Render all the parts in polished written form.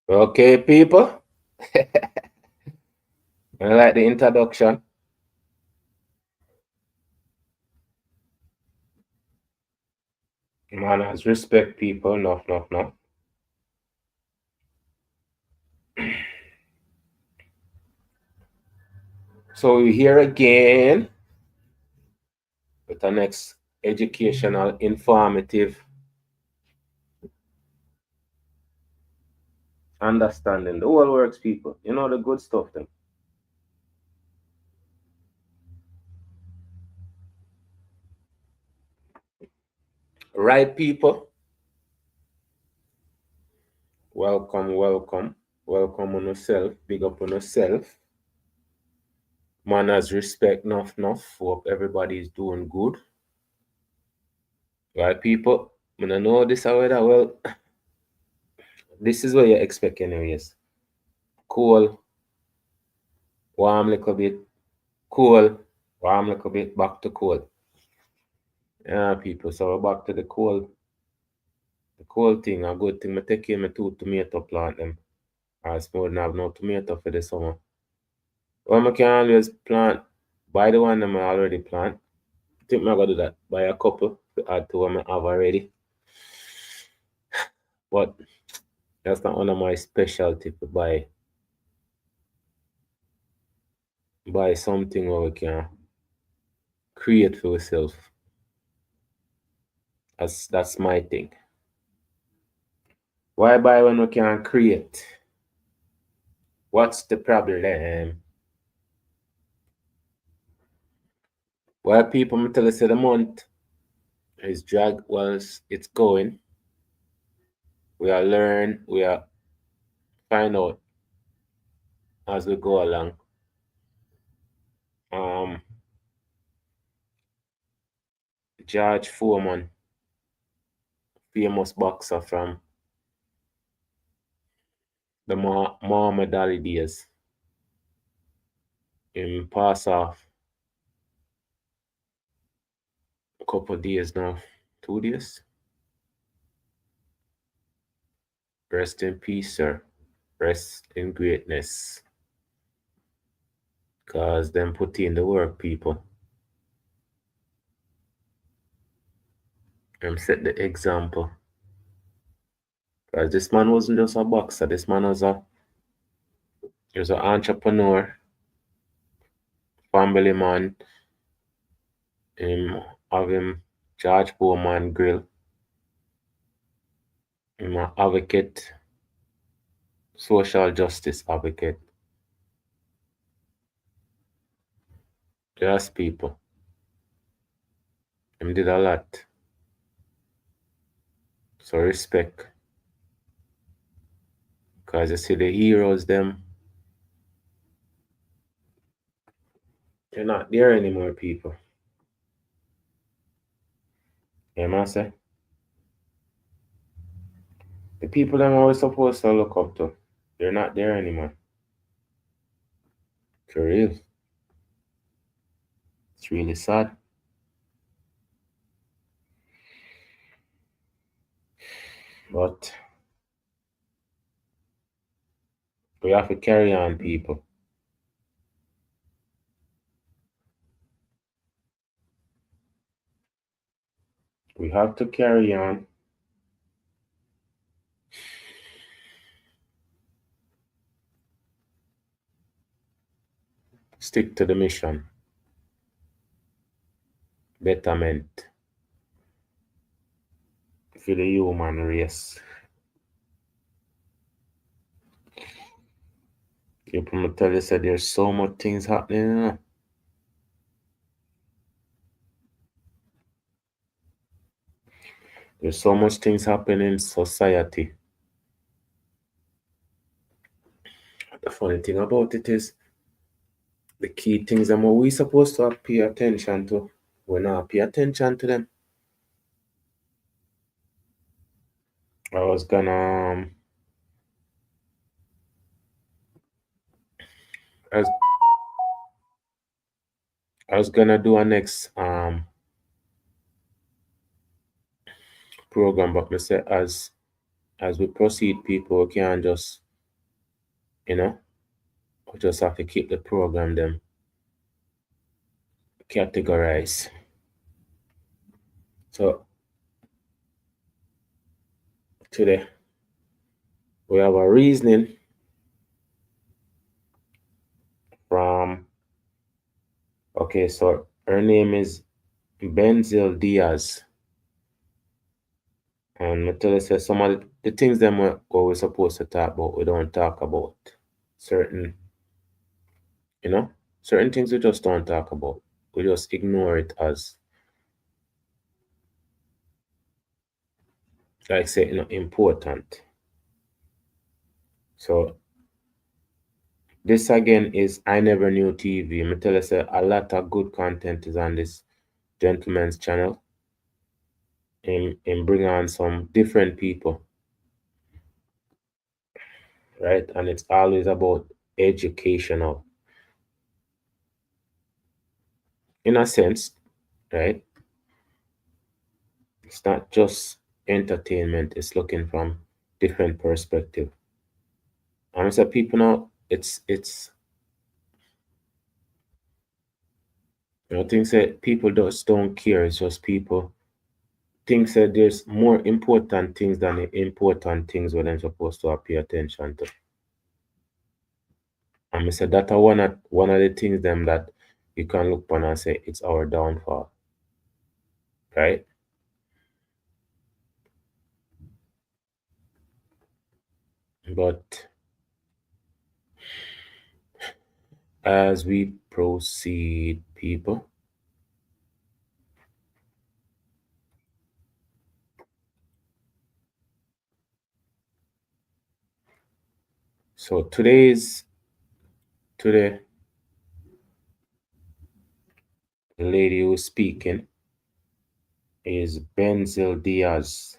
Okay, people. I like the introduction. Manners, respect people. No. So we're here again with the next educational, informative, understanding. The whole works, people. You know the good stuff, then. Right, people. Welcome on yourself. Big up on yourself. Manners, respect, enough. Hope everybody is doing good. Right, people. I don't know this or that. Well, this is what you expect, anyways. Cool, warm little bit, cool, warm little bit, back to cold. Yeah, people. So we're back to the cold thing. A good thing. I take care of my two tomato plant them. I more than have no tomato for the summer. Well, I can always plant. Buy the one that I already plant. I think I'm gonna do that. Buy a couple to add to what I have already. But that's not one of my specialty to buy something where we can create for ourselves. That's my thing. Why buy when we can create? What's the problem? Why people me tell us the month is drag whilst it's going. We are learn, we are find out as we go along. Um George Foreman, famous boxer from the Muhammad Ali days. Him pass off a couple of days now. 2 days. Rest in peace, sir. Rest in greatness. Cause them put in the work, people. Them set the example. Cause this man wasn't just a boxer. This man was an entrepreneur, family man. Him have him George Bowman grill. Him a advocate, social justice advocate. Just people. Him did a lot. So respect. Cause you see the heroes them, they're not there anymore, people. You know what I say? The people them always supposed to look up to, they're not there anymore. For real. It's really sad. But we have to carry on, people. We have to carry on. Stick to the mission. Betterment for the human race. People will tell you that there's so much things happening, you know? There's so much things happening in society. The funny thing about it is the key things that we supposed to pay attention to. We not pay attention to them. I was gonna I was, I was gonna do a next program, but me say as we proceed, people we can't just you know. We just have to keep the program them categorized. So today we have a reasoning from, okay, so her name is Benzil Diaz. And I tell you, say some of the things them what we're supposed to talk about, we don't talk about. Certain, you know, certain things we just don't talk about. We just ignore it as, like say, important. So this again is I Never Knew TV. Me tell you, say a lot of good content is on this gentleman's channel. And bring on some different people, right? And it's always about educational, in a sense, right? It's not just entertainment, it's looking from different perspective. And so people now, it's things that people just don't care. It's just people think that there's more important things than the important things when they're supposed to pay attention to. And I said that are one of the things them that you can look upon and say it's our downfall, right? But as we proceed, people, so today the lady who's speaking is Benzil Diaz,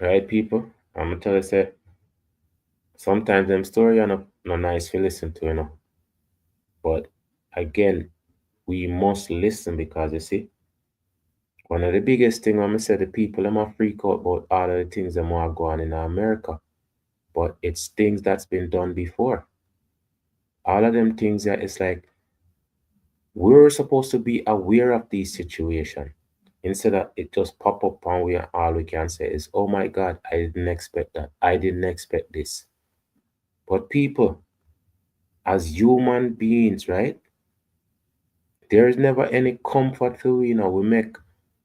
right, people? I'm gonna tell you, say sometimes them story are not nice to listen to, but again, we must listen because you see, one of the biggest thing when I say the people them a freak out about all of the things that are going on in America, but it's things that's been done before. All of them things that it's like we're supposed to be aware of these situations. Instead of it just pop up and all we can say is, oh my God, I didn't expect that. I didn't expect this. But people, as human beings, right? There is never any comfort for we,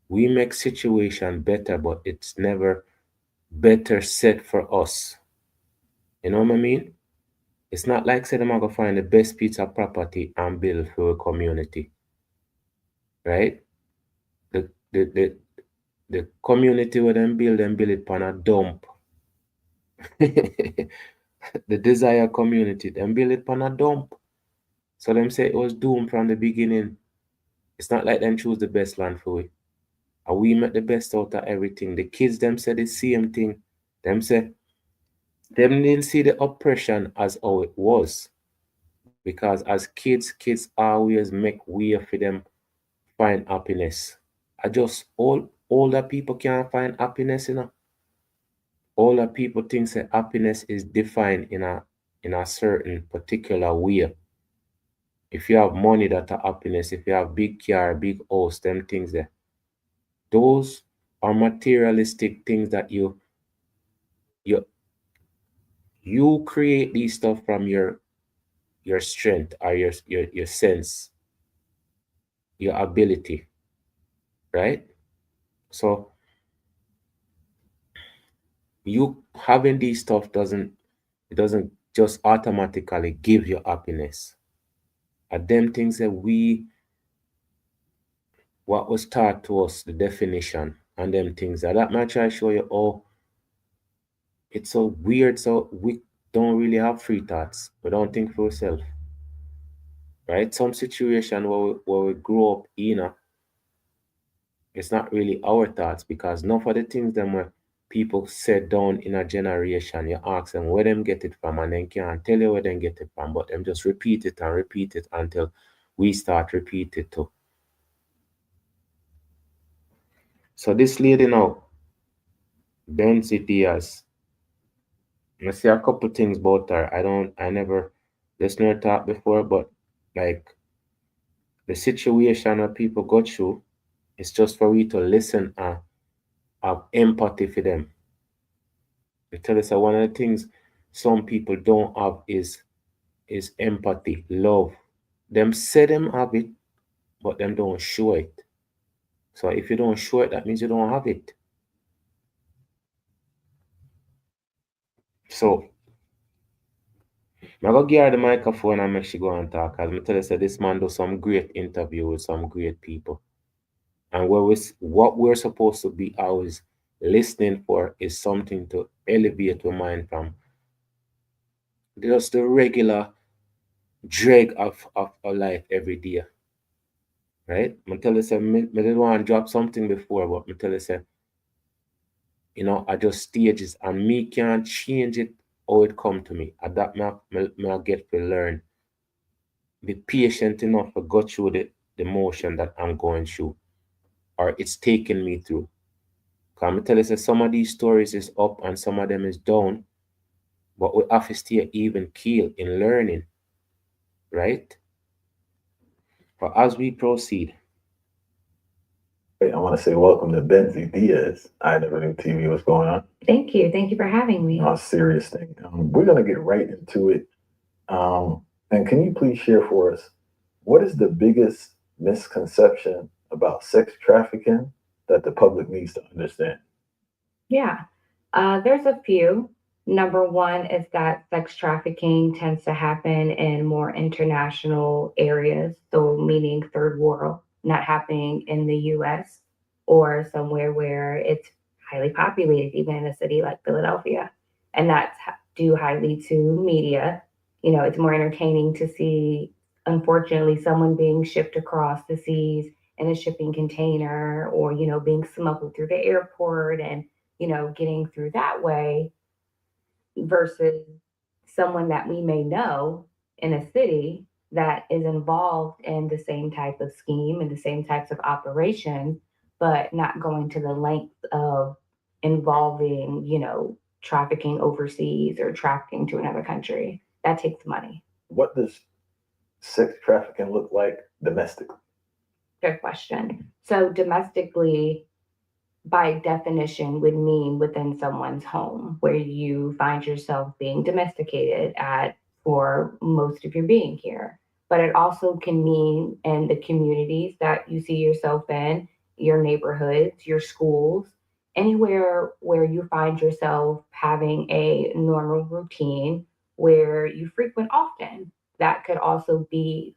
we make situation better, but it's never better set for us. You know what I mean? It's not like say them are gonna find the best piece of property and build for a community, right? The the community where them build it on a dump. The desire community, them build it on a dump. So them say it was doomed from the beginning. It's not like them choose the best land for it. And we make the best out of everything. The kids them say the same thing. Them say them didn't see the oppression as how it was. Because as kids always make way for them find happiness. I just all older people can't find happiness. Older people think that happiness is defined in a certain particular way. If you have money, that are happiness. If you have big car, big house, them things there. Those are materialistic things that you you create these stuff from your strength or your sense, your ability, right? So you having these stuff doesn't just automatically give you happiness. And them things that what was taught to us, the definition and them things that might try to show you, oh, it's so weird. So we don't really have free thoughts. We don't think for ourselves, right? Some situation where we grow up it's not really our thoughts because none of the things them where people said down in a generation, you ask them where them get it from and then can't tell you where them get it from, but them just repeat it and repeat it until we start repeat it too. So this lady now, Benzi Diaz, I see a couple things about her. I never listened to her talk before, but like the situation where people go through, it's just for we to listen and have empathy for them. I tell us that one of the things some people don't have is empathy, love. Them say them have it, but them don't show it. So if you don't show it, that means you don't have it. So I go give her the microphone and make she go and talk. As I tell you, say this man do some great interview with some great people. And what we're supposed to be always listening for is something to elevate your mind from just the regular drag of our life every day. Right? I tell you, say, me didn't want to drop something before, but I tell you, say, I just stages and me can't change it how it come to me. And that me I get to learn. Be patient enough to go through the motion that I'm going through or it's taking me through. Cause I tell you, say, some of these stories is up and some of them is down, but we have to stay even keel in learning, right? But as we proceed, Hey, I want to say welcome to Benzie Diaz. I never knew TV was going on. Thank you. Thank you for having me. No, serious thing. We're going to get right into it. And can you please share for us what is the biggest misconception about sex trafficking that the public needs to understand? Yeah, there's a few. Number one is that sex trafficking tends to happen in more international areas, so meaning third world, not happening in the US or somewhere where it's highly populated, even in a city like Philadelphia. And that's due highly to media. It's more entertaining to see, unfortunately, someone being shipped across the seas in a shipping container or, being smuggled through the airport and getting through that way versus someone that we may know in a city that is involved in the same type of scheme and the same types of operations, but not going to the length of involving, trafficking overseas or trafficking to another country. That takes money. What does sex trafficking look like domestically? Good question. So, domestically, by definition would mean within someone's home where you find yourself being domesticated at for most of your being here. But it also can mean in the communities that you see yourself in, your neighborhoods, your schools, anywhere where you find yourself having a normal routine where you frequent often. That could also be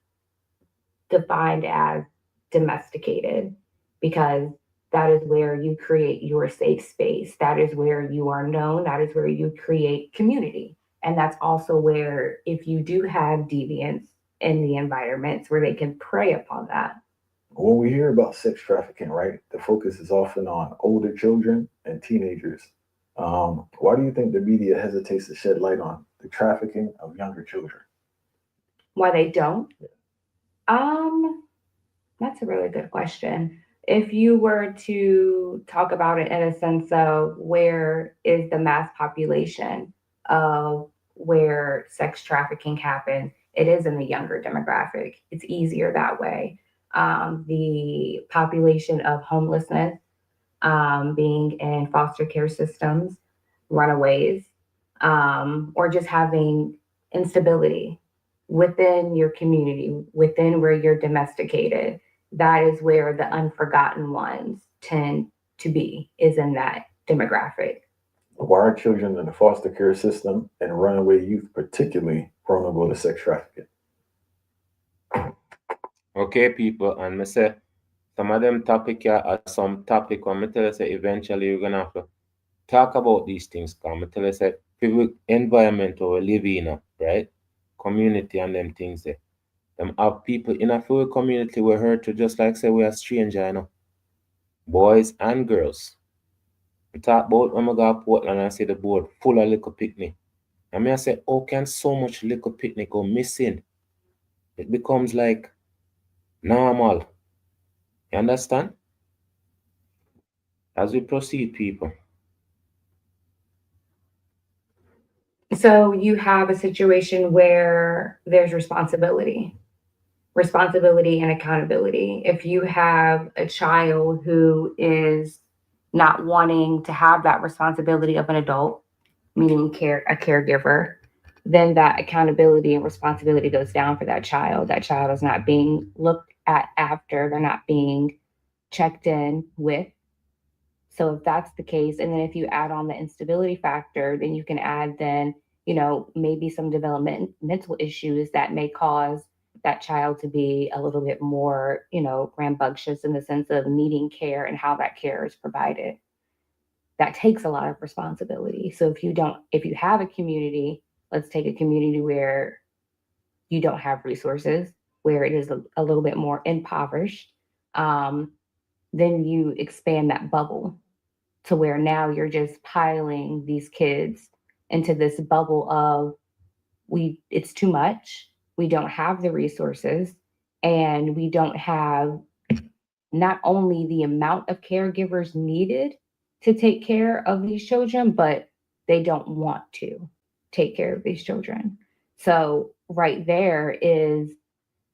defined as domesticated because that is where you create your safe space. That is where you are known. That is where you create community. And that's also where, if you do have deviance in the environments, where they can prey upon that. When we hear about sex trafficking, right, the focus is often on older children and teenagers. Why do you think the media hesitates to shed light on the trafficking of younger children? Why they don't? Um, That's a really good question. If you were to talk about it in a sense of where is the mass population of where sex trafficking happens, it is in the younger demographic. It's easier that way. The population of homelessness, being in foster care systems, runaways, or just having instability within your community, within where you're domesticated. That is where the unforgotten ones tend to be, is in that demographic. Why are children in the foster care system and runaway youth particularly vulnerable to sex trafficking? okay, people, and me say some of them topic here are some topic when me tell you say eventually you're gonna have to talk about these things. Cause me tell you say people environment or we live in, right? Community and them things there. Them have people in a full community we hurt to just like say we are stranger, boys and girls. We talk about when we go to Portland and see the board full of little picnic. And me I say, how can so much little picnic go missing? It becomes like normal. You understand? As we proceed, people. So you have a situation where there's responsibility and accountability. If you have a child who is not wanting to have that responsibility of an adult, meaning a caregiver, then that accountability and responsibility goes down for that child. That child is not being looked at after, they're not being checked in with. So if that's the case, and then if you add on the instability factor, then you can add then, maybe some developmental issues that may cause that child to be a little bit more, rambunctious in the sense of needing care and how that care is provided. That takes a lot of responsibility. So if you have a community, let's take a community where you don't have resources, where it is a little bit more impoverished, um, then you expand that bubble to where now you're just piling these kids into this bubble of it's too much, we don't have the resources, and we don't have not only the amount of caregivers needed to take care of these children, but they don't want to take care of these children. So right there is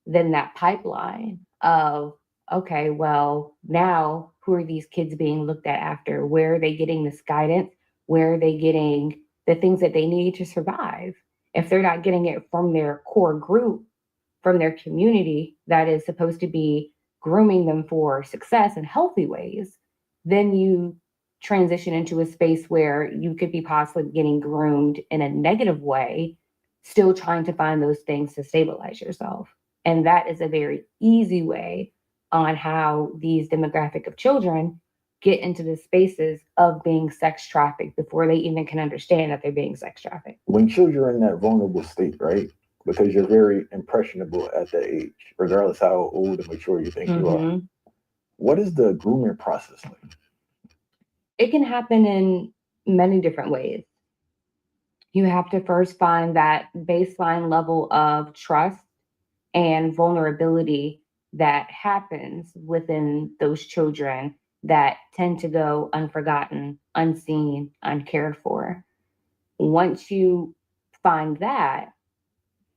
then that pipeline of, okay, well, now who are these kids being looked at after? Where are they getting this guidance? Where are they getting the things that they need to survive? If they're not getting it from their core group, from their community that is supposed to be grooming them for success in healthy ways, then you transition into a space where you could be possibly getting groomed in a negative way, still trying to find those things to stabilize yourself. And that is a very easy way on how these demographic of children get into the spaces of being sex trafficked before they even can understand that they're being sex trafficked. When children are in that vulnerable state, right? Because you're very impressionable at that age, regardless how old and mature you think you are. What is the grooming process like? It can happen in many different ways. You have to first find that baseline level of trust and vulnerability that happens within those children that tend to go unforgotten, unseen, uncared for. Once you find that,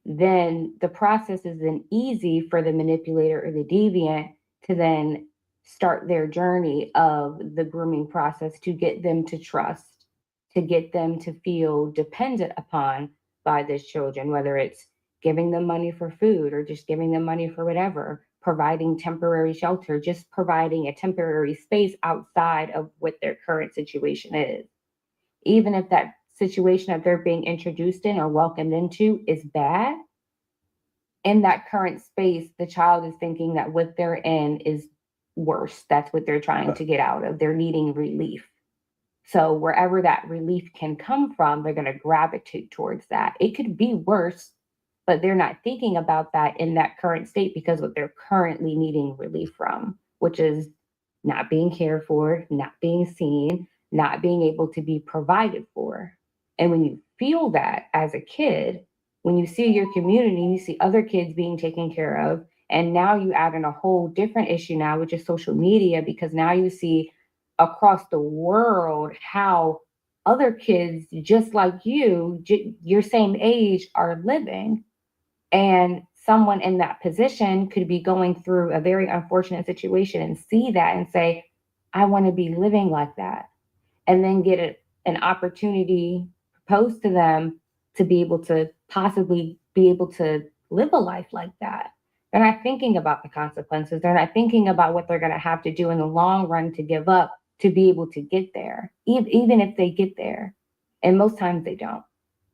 then the process is then easy for the manipulator or the deviant to then start their journey of the grooming process to get them to trust, to get them to feel dependent upon by these children, whether it's giving them money for food or just giving them money for whatever, providing temporary shelter, just providing a temporary space outside of what their current situation is. Even if that situation that they're being introduced in or welcomed into is bad, in that current space, the child is thinking that what they're in is worse. That's what they're trying to get out of. They're needing relief. So wherever that relief can come from, they're going to gravitate towards that. It could be worse, but they're not thinking about that in that current state because what they're currently needing relief from, which is not being cared for, not being seen, not being able to be provided for. And when you feel that as a kid, when you see your community, you see other kids being taken care of, and now you add in a whole different issue now, which is social media, because now you see across the world how other kids just like you, your same age, are living. And someone in that position could be going through a very unfortunate situation and see that and say, I want to be living like that. And then get an opportunity proposed to them to be able to possibly be able to live a life like that. They're not thinking about the consequences. They're not thinking about what they're going to have to do in the long run to give up to be able to get there, even if they get there. And most times they don't.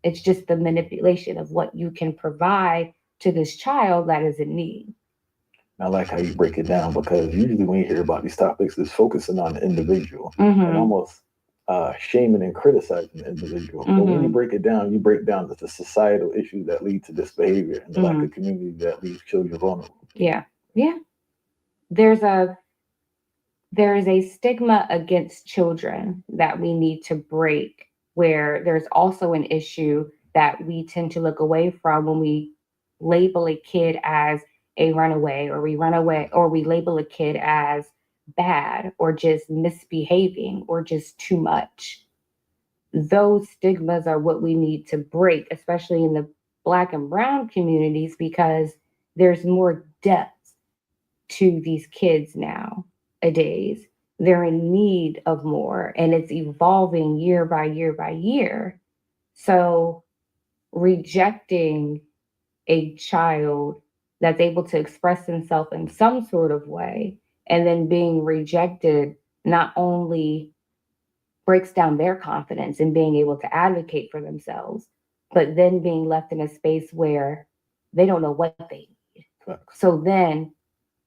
It's just the manipulation of what you can provide to this child that is in need. I like how you break it down because usually when you hear about these topics, it's focusing on the individual and almost shaming and criticizing the individual. But when you break it down, you break down the societal issues that lead to this behavior and the lack of community that leaves children vulnerable. Yeah. Yeah. There's there is a stigma against children that we need to break, where there's also an issue that we tend to look away from when we label a kid as a runaway, or we label a kid as bad or just misbehaving or just too much. those stigmas are what we need to break, especially in the Black and Brown communities, because there's more depth to these kids nowadays. They're in need of more, and it's evolving year by year by year. So, rejecting a child that's able to express himself in some sort of way and then being rejected not only breaks down their confidence in being able to advocate for themselves, but then being left in a space where they don't know what they need. So then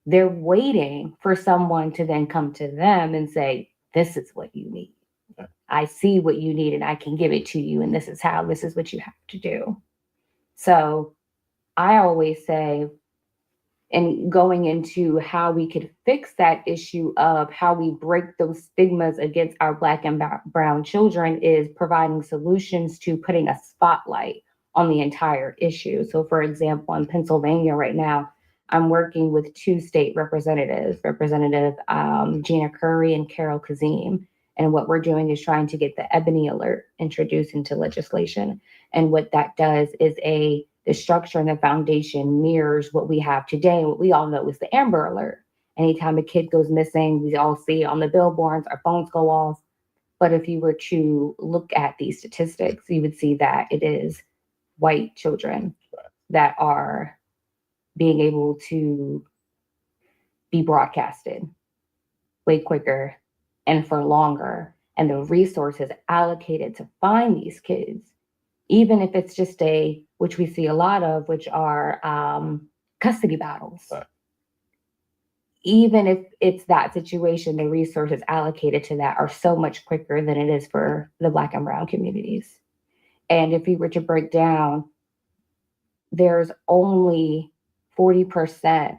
they're waiting for someone to then come to them and say, this is what you need. I see what you need and I can give it to you. And this is how, this is what you have to do. So I always say, and going into how we could fix that issue of how we break those stigmas against our Black and Brown children is providing solutions to putting a spotlight on the entire issue. So, for example, in Pennsylvania right now, I'm working with two state representatives, Representative Gina Curry and Carol Kazim. And what we're doing is trying to get the Ebony Alert introduced into legislation. And what that does is the structure and the foundation mirrors what we have today. What we all know is the Amber Alert. Anytime a kid goes missing, we all see it on the billboards, our phones go off. But if you were to look at these statistics, you would see that it is white children that are being able to be broadcasted way quicker and for longer. And the resources allocated to find these kids, even if it's just which we see a lot of, which are custody battles. Right. Even if it's that situation, the resources allocated to that are so much quicker than it is for the Black and Brown communities. And if we were to break down, there's only 40%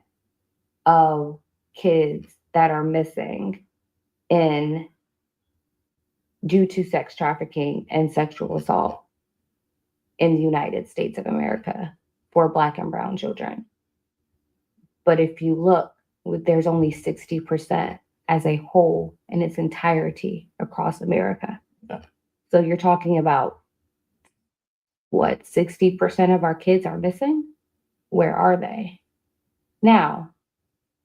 of kids that are missing due to sex trafficking and sexual assault in the United States of America for Black and Brown children. But if you look, there's only 60% as a whole in its entirety across America. Yeah. So you're talking about what, 60% of our kids are missing? Where are they? Now,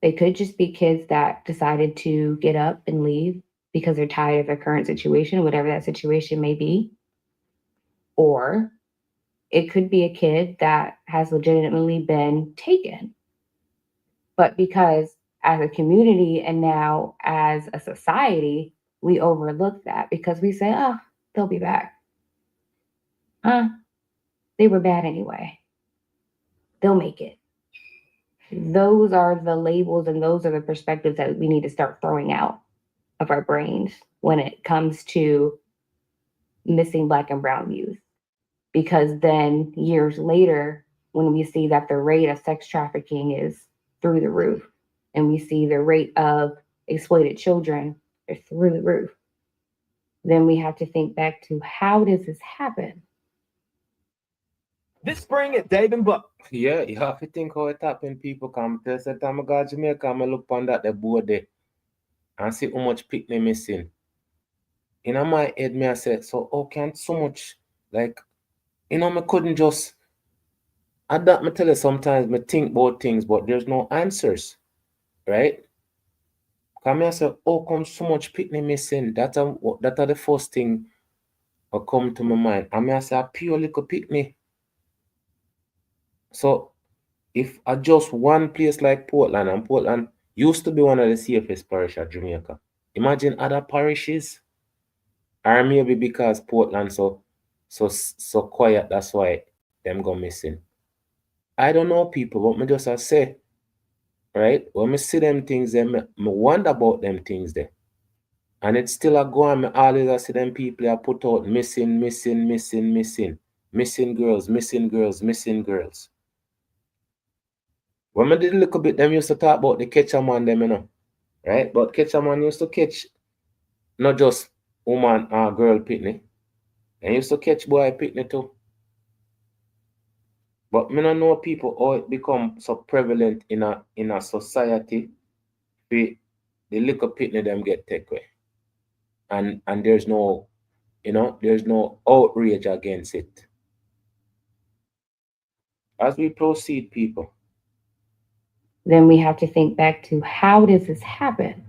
they could just be kids that decided to get up and leave because they're tired of their current situation, whatever that situation may be. Or it could be a kid that has legitimately been taken. But because as a community and now as a society, we overlook that because we say, oh, they'll be back. They were bad anyway. They'll make it. Those are the labels and those are the perspectives that we need to start throwing out of our brains when it comes to missing Black and Brown youth. Because then years later, when we see that the rate of sex trafficking is through the roof, and we see the rate of exploited children is through the roof, then we have to think back to how does this happen? This spring at Dave and Buck. Yeah, you have to think how it happen. People come tell us that time I go to Jamaica, I look on that the board there and see how much picnic missing. In my head, me I said, so how can so much, like, me couldn't just, at that me tell you sometimes me think about things, but there's no answers, right? Come I say, how come so much picnic missing? That are the first thing that come to my mind. And I say, a pure little picnic. So if I just one place like Portland, and Portland used to be one of the safest parishes of Jamaica. Imagine other parishes. Or maybe because Portland so quiet, that's why them go missing. I don't know people, but me just I say, right? When me see them things, then me wonder about them things there. And it's still a go on, me always I see them people I put out missing, missing, missing, missing. Missing girls, missing girls, missing girls. When I did a little bit, them used to talk about the catcher man, them, right? But catcher man used to catch not just woman or girl picnic, and used to catch boy picnic too. But me don't know people how it become so prevalent in a society. The little picnic them get take away, and there's no there's no outrage against it. As we proceed, people. Then we have to think back to, how does this happen?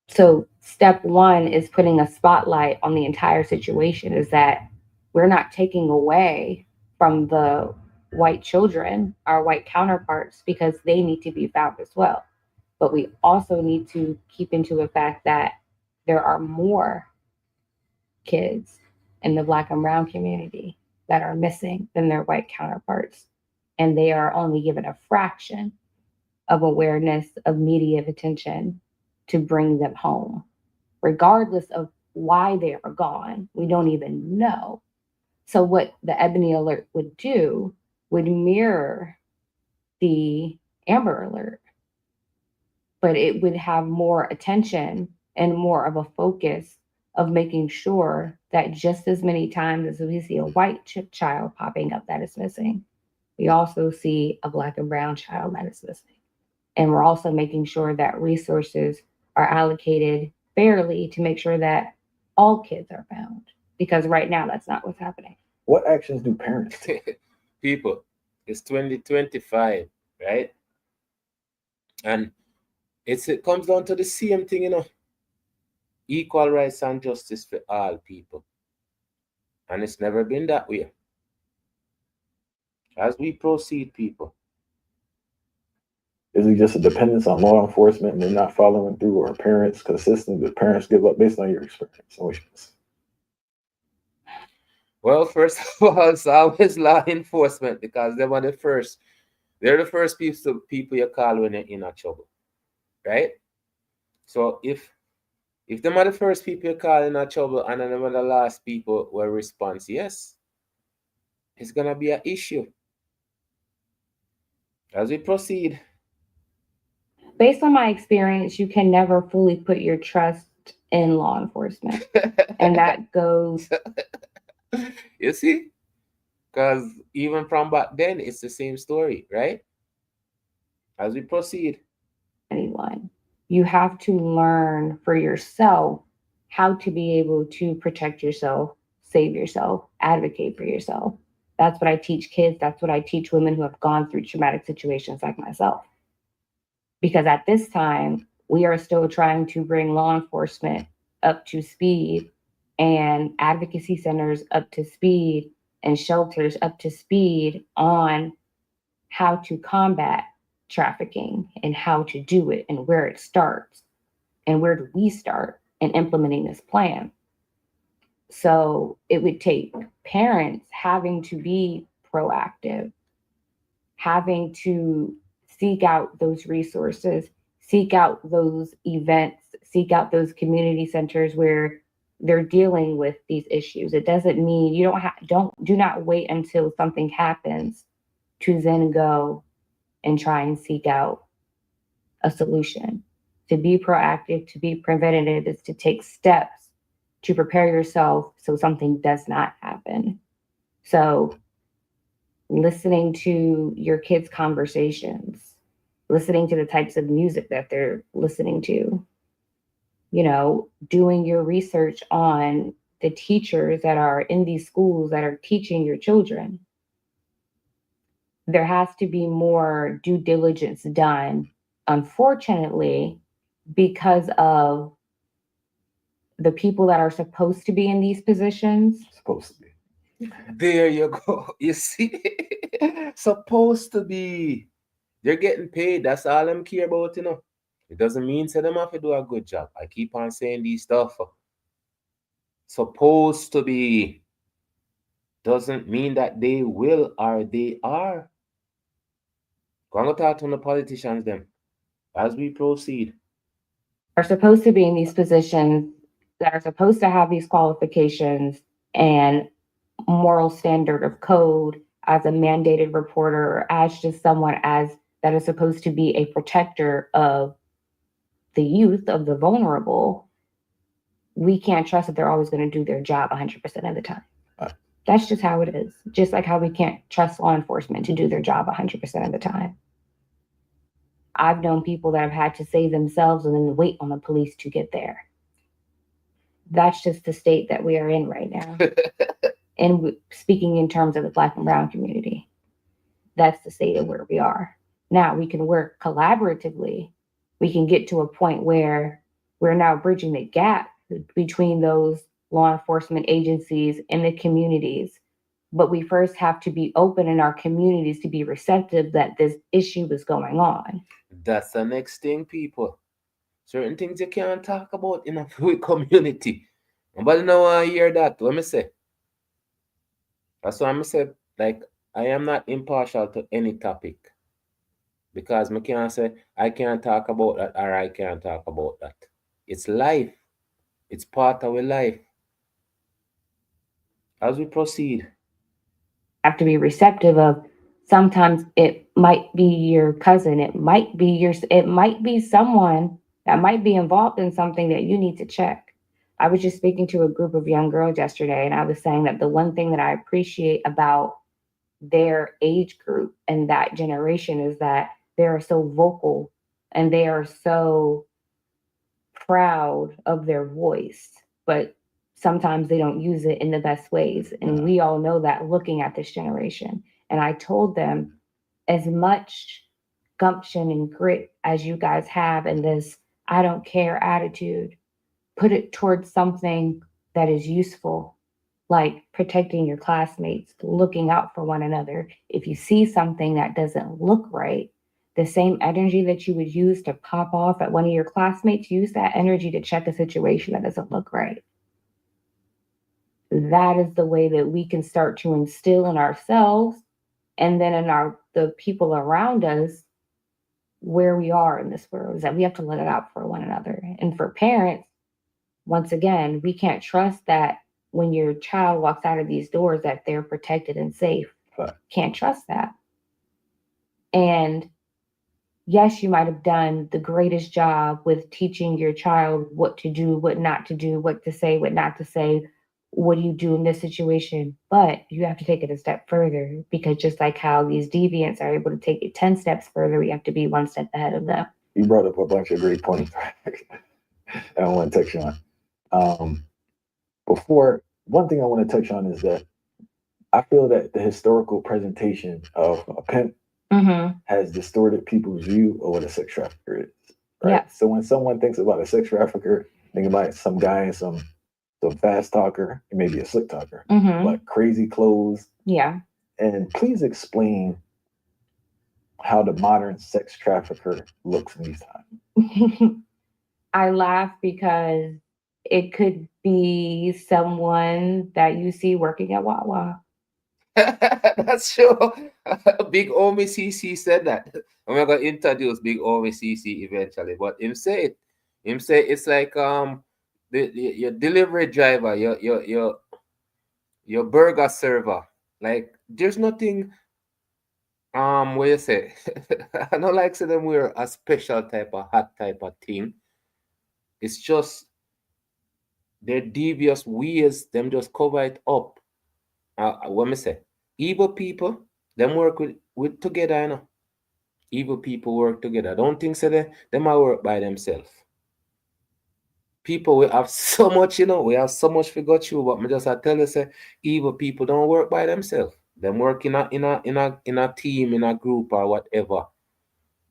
So step one is putting a spotlight on the entire situation, is that we're not taking away from the white children, our white counterparts, because they need to be found as well. But we also need to keep into the fact that there are more kids in the Black and brown community that are missing than their white counterparts. And they are only given a fraction of awareness, of media attention to bring them home, regardless of why they are gone. We don't even know. So what the Ebony Alert would do would mirror the Amber Alert, but it would have more attention and more of a focus of making sure that just as many times as we see a white child popping up that is missing, we also see a Black and brown child that is missing. And we're also making sure that resources are allocated fairly to make sure that all kids are found. Because right now, that's not what's happening. What actions do parents take? People, it's 2025, right? And it comes down to the same thing, equal rights and justice for all people. And it's never been that way. As we proceed, people. Is it just a dependence on law enforcement and they're not following through, or parents consistent that parents give up, based on your experience? Well, first of all, it's always law enforcement, because they're the first people you call when you're in a trouble, right? So if them are the first people you call in a trouble and them are the last people who respond, yes, it's gonna be an issue. As we proceed. Based on my experience, you can never fully put your trust in law enforcement. And that goes... You see? Because even from back then, it's the same story, right? As we proceed. Anyone. You have to learn for yourself how to be able to protect yourself, save yourself, advocate for yourself. That's what I teach kids. That's what I teach women who have gone through traumatic situations like myself. Because at this time, we are still trying to bring law enforcement up to speed, and advocacy centers up to speed, and shelters up to speed on how to combat trafficking and how to do it and where it starts and where do we start in implementing this plan. So it would take parents having to be proactive, having to seek out those resources, seek out those events, seek out those community centers where they're dealing with these issues. It doesn't mean you do not wait until something happens to then go and try and seek out a solution. To be proactive, to be preventative, is to take steps to prepare yourself so something does not happen. So listening to your kids' conversations, listening to the types of music that they're listening to, doing your research on the teachers that are in these schools that are teaching your children. There has to be more due diligence done, unfortunately, because of the people that are supposed to be in these positions. Supposed to be. There you go. You see? Supposed to be. They're getting paid. That's all I'm care about, It doesn't mean say them have to do a good job. I keep on saying these stuff. Supposed to be doesn't mean that they will or they are. Go and talk to the politicians then. As we proceed. Are supposed to be in these positions, that are supposed to have these qualifications and moral standard of code as a mandated reporter, or as just someone that is supposed to be a protector of the youth, of the vulnerable. We can't trust that they're always going to do their job 100% of the time. That's just how it is. Just like how we can't trust law enforcement to do their job 100% of the time. I've known people that have had to save themselves and then wait on the police to get there. That's just the state that we are in right now. And speaking in terms of the Black and Brown community, that's the state of where we are. Now we can work collaboratively. We can get to a point where we're now bridging the gap between those law enforcement agencies and the communities. But we first have to be open in our communities to be receptive that this issue is going on. That's the next thing, people. Certain things you can't talk about in a with community. Nobody no want to hear that. What me say? That's why I say, like, I am not impartial to any topic. Because I can't say I can't talk about that or I can't talk about that. It's life. It's part of our life. As we proceed. Have to be receptive of, sometimes it might be your cousin, it might be someone that might be involved in something that you need to check. I was just speaking to a group of young girls yesterday, and I was saying that the one thing that I appreciate about their age group and that generation is that they are so vocal and they are so proud of their voice, but sometimes they don't use it in the best ways. And we all know that looking at this generation. And I told them, as much gumption and grit as you guys have in this I don't care attitude, put it towards something that is useful, like protecting your classmates, looking out for one another. If you see something that doesn't look right, the same energy that you would use to pop off at one of your classmates, use that energy to check a situation that doesn't look right. That is the way that we can start to instill in ourselves and then in the people around us where we are in this world, is that we have to let it out for one another. And for parents, once again, we can't trust that when your child walks out of these doors that they're protected and safe. Right. Can't trust that. And yes, you might have done the greatest job with teaching your child what to do, what not to do, what to say, what not to say. What do you do in this situation? But you have to take it a step further, because just like how these deviants are able to take it 10 steps further, we have to be one step ahead of them. You brought up a bunch of great points. I want to touch on. Before, one thing I want to touch on is that I feel that the historical presentation of a pimp has distorted people's view of what a sex trafficker is. Right. Yeah. So when someone thinks about a sex trafficker, think about some guy and some fast talker, maybe a slick talker, like crazy clothes. Yeah. And please explain how the modern sex trafficker looks in these times. I laugh because it could be someone that you see working at Wawa. That's true. Big Omi CC said that. I'm gonna introduce Big Omi CC eventually, but him say it. Him say it's like your delivery driver, your burger server. Like there's nothing what you say. I don't like say them wear a special type of hat type of thing. It's just their devious ways, them just cover it up. What me say? Evil people, them work with together, you know. Evil people work together. I don't think so they might work by themselves. People we have so much, you know, we have so much forgot you, but me just I tell you say evil people don't work by themselves. Them work in a team, in a group or whatever.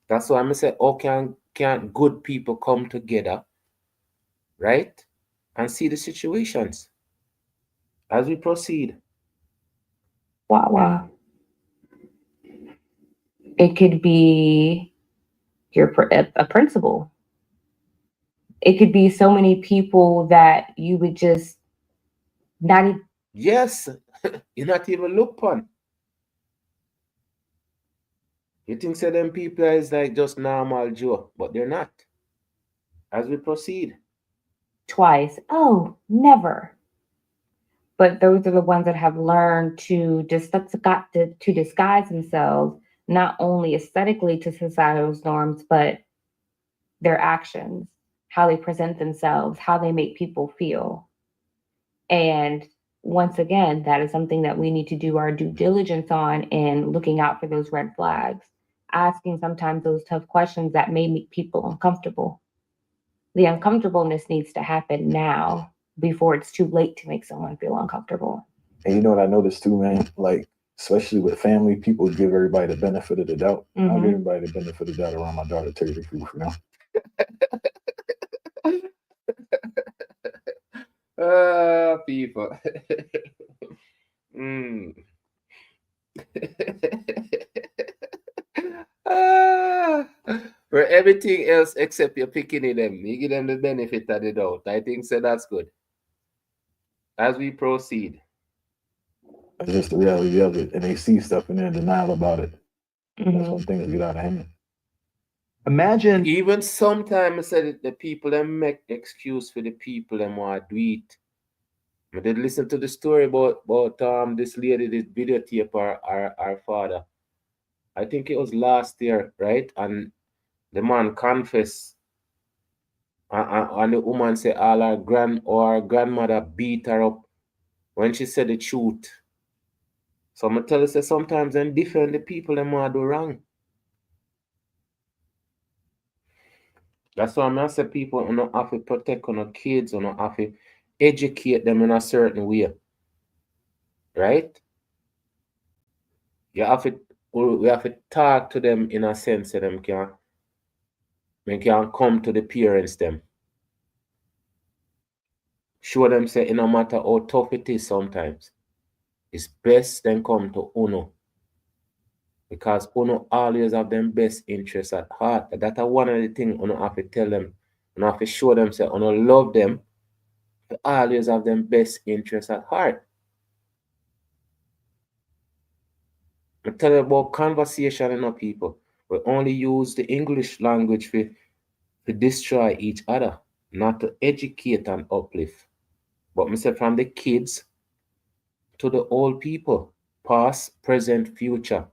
That's why I say, oh, can good people come together, right? And see the situations as we proceed. Wawa. It could be a principal. It could be so many people that you would just not even. Yes, you not even look upon. You think say them people is like just normal Joe, but they're not. As we proceed. Twice. Oh, never. But those are the ones that have learned to disguise themselves, not only aesthetically to societal norms, but their actions, how they present themselves, how they make people feel. And once again, that is something that we need to do our due diligence on, in looking out for those red flags, asking sometimes those tough questions that may make people uncomfortable. The uncomfortableness needs to happen now. before it's too late to make someone feel uncomfortable. And you know what I noticed too, man? Like, especially with family, people give everybody the benefit of the doubt. I'll give everybody the benefit of the doubt around my daughter, tell you the truth now. People. mm. For everything else except you're picking in them, you give them the benefit of the doubt. I think so that's good. As we proceed. That's just the reality of it. And they see stuff and they're in denial about it. That's when things get out of hand. Imagine Even sometimes I said the people that make excuse for the people that want to do it. I did listen to the story about this lady did videotape our father. I think it was last year, right? And the man confessed, and the woman said all her grandmother beat her up when she said the truth. So I'm tell you, say sometimes them different the people them want to do wrong. That's why I say people don't have to protect on kids, don't have to educate them in a certain way, right? You have to we have to talk to them in a sense that them can come to the parents them. Show them say it no matter how tough it is sometimes, it's best them come to Uno. Because Uno always have them best interests at heart. That's one of the things Uno have to tell them. Uno have to show them say Uno love them. They always have them best interests at heart. I tell you about conversation in our people. We only use the English language to destroy each other, not to educate and uplift. But I say from the kids to the old people, past, present, future.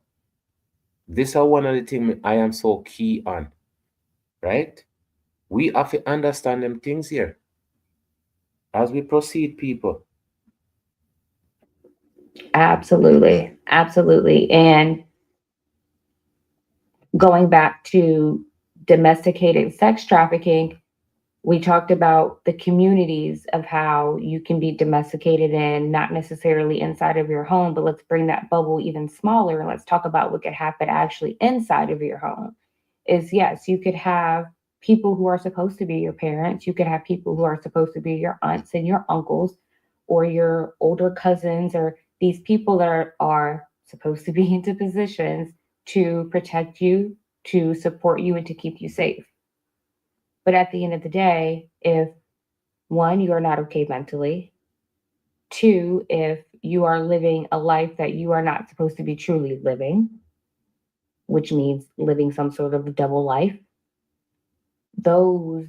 This are one of the things I am so key on, right? We have to understand them things here as we proceed, people. Absolutely. Absolutely. And going back to domesticated sex trafficking, we talked about the communities of how you can be domesticated in, not necessarily inside of your home, but let's bring that bubble even smaller and let's talk about what could happen actually inside of your home. Is yes, you could have people who are supposed to be your parents, you could have people who are supposed to be your aunts and your uncles or your older cousins or these people that are supposed to be into positions to protect you, to support you, and to keep you safe. But at the end of the day, if one, you are not okay mentally, two, if you are living a life that you are not supposed to be truly living, which means living some sort of double life, those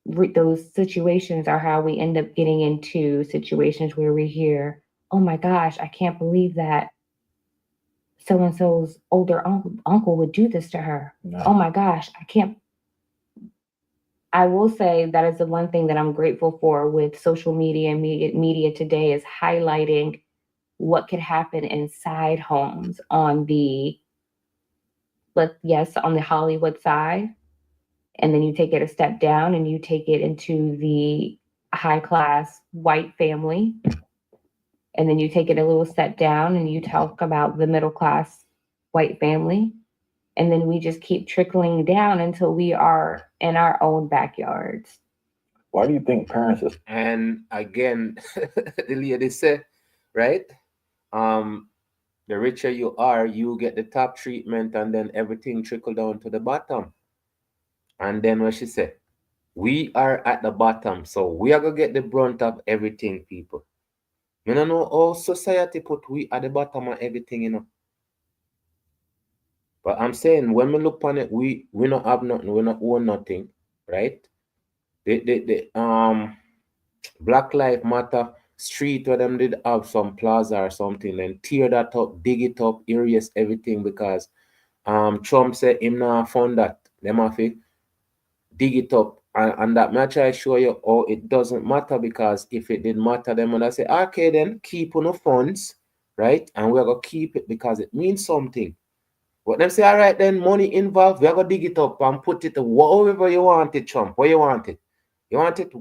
those situations are how we end up getting into situations where we hear, "Oh my gosh, I can't believe that so and so's older uncle would do this to her. No. Oh my gosh, I can't." I will say that is the one thing that I'm grateful for with social media and media today is highlighting what could happen inside homes on the on the Hollywood side, and then you take it a step down and you take it into the high class white family, and then you take it a little step down and you talk about the middle class white family, and then we just keep trickling down until we are in our own backyards. Why do you think parents are And again, the lady said, right? The richer you are, you get the top treatment, and then everything trickle down to the bottom. And then what she said, we are at the bottom, so we are gonna get the brunt of everything, people. You don't know how society put we at the bottom of everything, you know. But I'm saying when we look on it, we not have nothing, we not own nothing, right? The Black Lives Matter street where them did have some plaza or something, then tear that up, dig it up, erase everything because Trump said him not found that. Them have to dig it up. And that may I try show you how it doesn't matter because if it did matter, then when I say, okay, then keep on the funds, right? And we're gonna keep it because it means something. But them say, all right, then money involved, we're gonna dig it up and put it however you want it, Trump, where you want it. You want it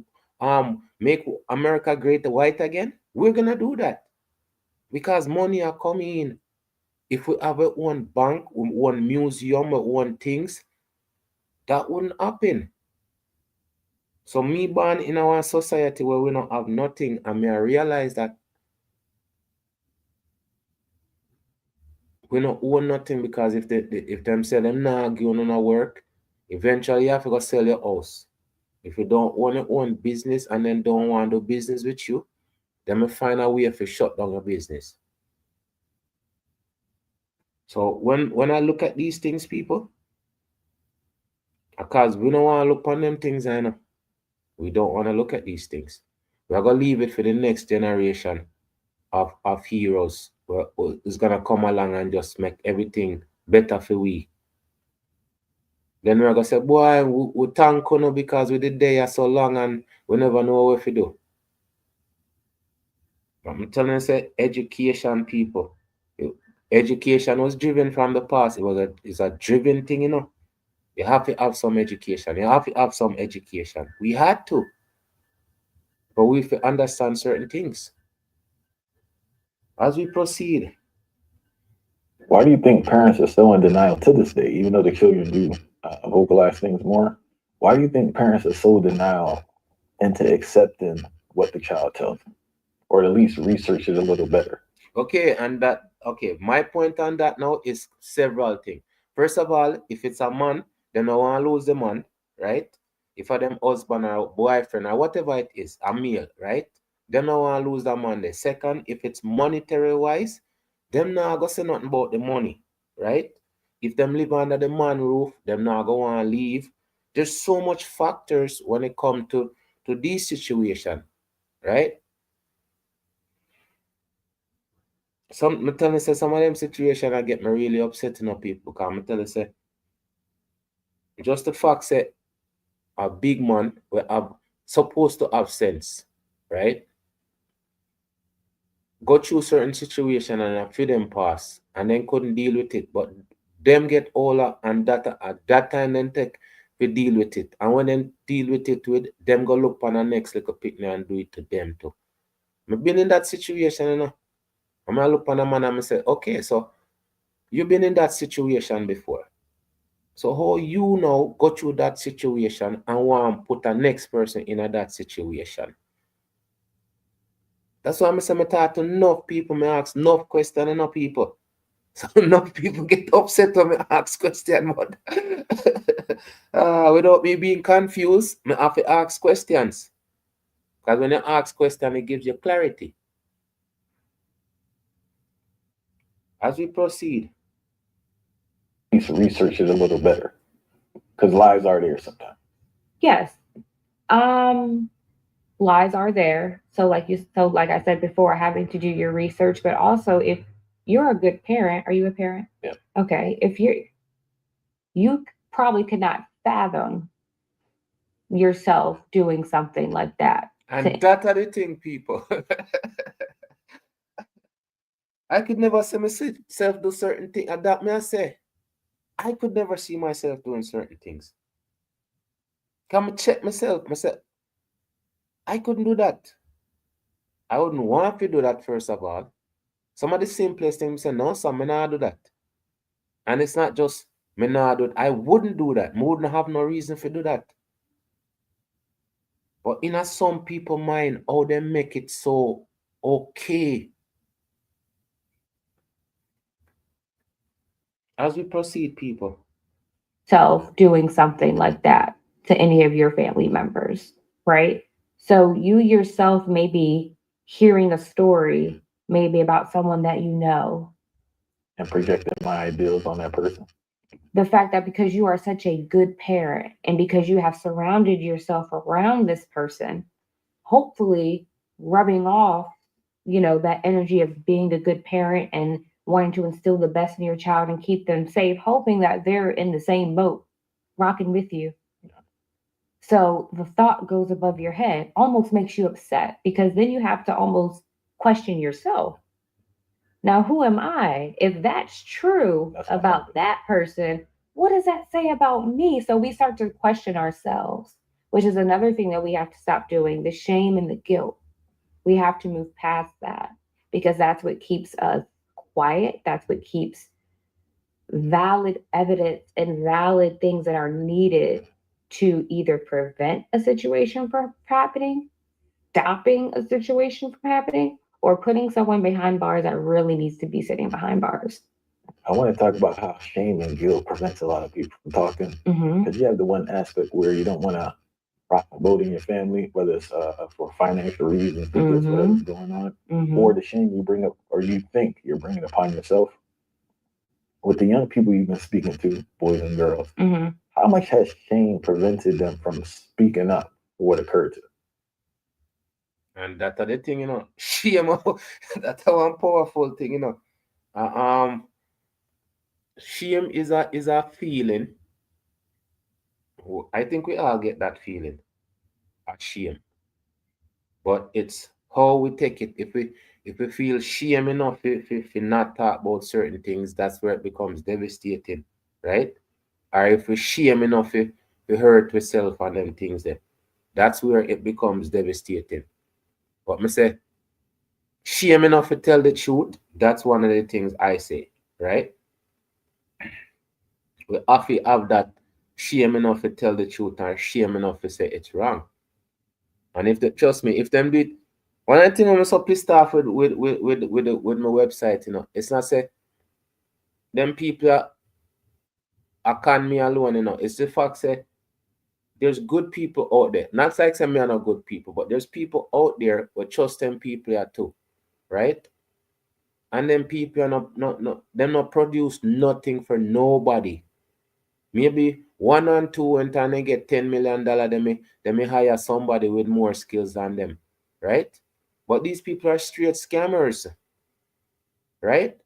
make America great white again, we're gonna do that because money are coming in. If we have our own bank, our own museum, our own things, that wouldn't happen. So me born in our society where we don't have nothing, and me I realize that we don't own nothing because if them say them nah give you no work, eventually you have to go sell your house. If you don't own your own business and then don't want to do business with you, then we find a way to shut down your business. So when I look at these things, people, because we don't want to look on them things, I know. We don't want to look at these things. We're gonna leave it for the next generation of heroes who's gonna come along and just make everything better for we. Then we're gonna say, boy, we thank you because we did there so long and we never know what to do. But I'm telling you, say education, people. Education was driven from the past. It's a driven thing, you know. You have to have some education. You have to have some education. We had to, but we have to understand certain things. As we proceed, Why do you think parents are still in denial to this day, even though the children do vocalize things more? Why do you think parents are so denial into accepting what the child tells them, or at least research it a little better? my point on that now is several things. First of all, if it's a man, then I want to lose the man, right? If I them husband or boyfriend or whatever it is, a male, right? Then I want to lose the man. The second, if it's monetary wise, them not gonna say nothing about the money, right? If them live under the man roof, them not gonna want to leave. There's so much factors when it come to this situation, right? Me tell you say some of them situation I get me really upset enough people because me tell you say just the fact say a big man we have supposed to have sense, right? Go through certain situation and a few them pass and then couldn't deal with it. But them get older and that at that time then take to deal with it. And when them deal with it with them go look on the next little picnic and do it to them too. Me been in that situation, you know. I'm gonna look on a man and I say, okay, so you've been in that situation before. So how you now go through that situation and want to put the next person in that situation? That's why I say I talk to enough people, I ask enough questions enough people. So enough people get upset when I ask questions, but without me being confused, I have to ask questions. Because when you ask questions, it gives you clarity. As we proceed, At least research it a little better, because lies are there sometimes. Yes. Lies are there. So like I said before, having to do your research, but also if you're a good parent, are you a parent? Yeah. Okay. If you probably could not fathom yourself doing something like that. and that are the thing, people. I could never see myself do certain things. And that may I say, I could never see myself doing certain things. Come check myself. I couldn't do that. I wouldn't want to do that first of all. Some of the simplest things say, no, son, me not do that. And it's not just me not do it. I wouldn't do that. I wouldn't have no reason to do that. But in a some people mind, how they make it so okay. As we proceed, people. Self doing something like that to any of your family members, right? So you yourself may be hearing a story, maybe about someone that you know. And projecting my ideals on that person. The fact that because you are such a good parent and because you have surrounded yourself around this person, hopefully rubbing off, that energy of being a good parent and wanting to instill the best in your child and keep them safe, hoping that they're in the same boat, rocking with you. So the thought goes above your head, almost makes you upset because then you have to almost question yourself. Now, who am I? If that's true about that person, what does that say about me? So we start to question ourselves. which is another thing that we have to stop doing. The shame and the guilt. We have to move past that because that's what keeps us quiet. That's what keeps valid evidence and valid things that are needed to either prevent a situation from happening, stopping a situation from happening, or putting someone behind bars that really needs to be sitting behind bars. I want to talk about how shame and guilt prevents a lot of people from talking. Mm-hmm. Because you have the one aspect where you don't want to rock the boat in your family, whether it's for financial reasons because whatever's going on, or the shame you bring up or you think you're bringing upon yourself. With the young people you've been speaking to, boys and girls, how much has shame prevented them from speaking up for what occurred to them? And that's the thing, shame, that's one powerful thing, shame is a feeling. I think we all get that feeling, a shame. But it's how we take it. If we feel shame enough if we not talk about certain things, that's where it becomes devastating, right? Or if we shame enough if we hurt ourselves and them things there, that's where it becomes devastating. But me say, shame enough to tell the truth, that's one of the things I say, right? We have to have that shame enough to tell the truth or shame enough to say it's wrong. And if they trust me, if them do it, one of the things I'm so pissed off with my website, it's not say them people are can me alone, It's the fact say there's good people out there. Not like say me are not good people, but there's people out there who trust them people are too, right? And them people are not produce nothing for nobody. Maybe one and two and time they get $10 million, they may hire somebody with more skills than them, right? But these people are straight scammers, right?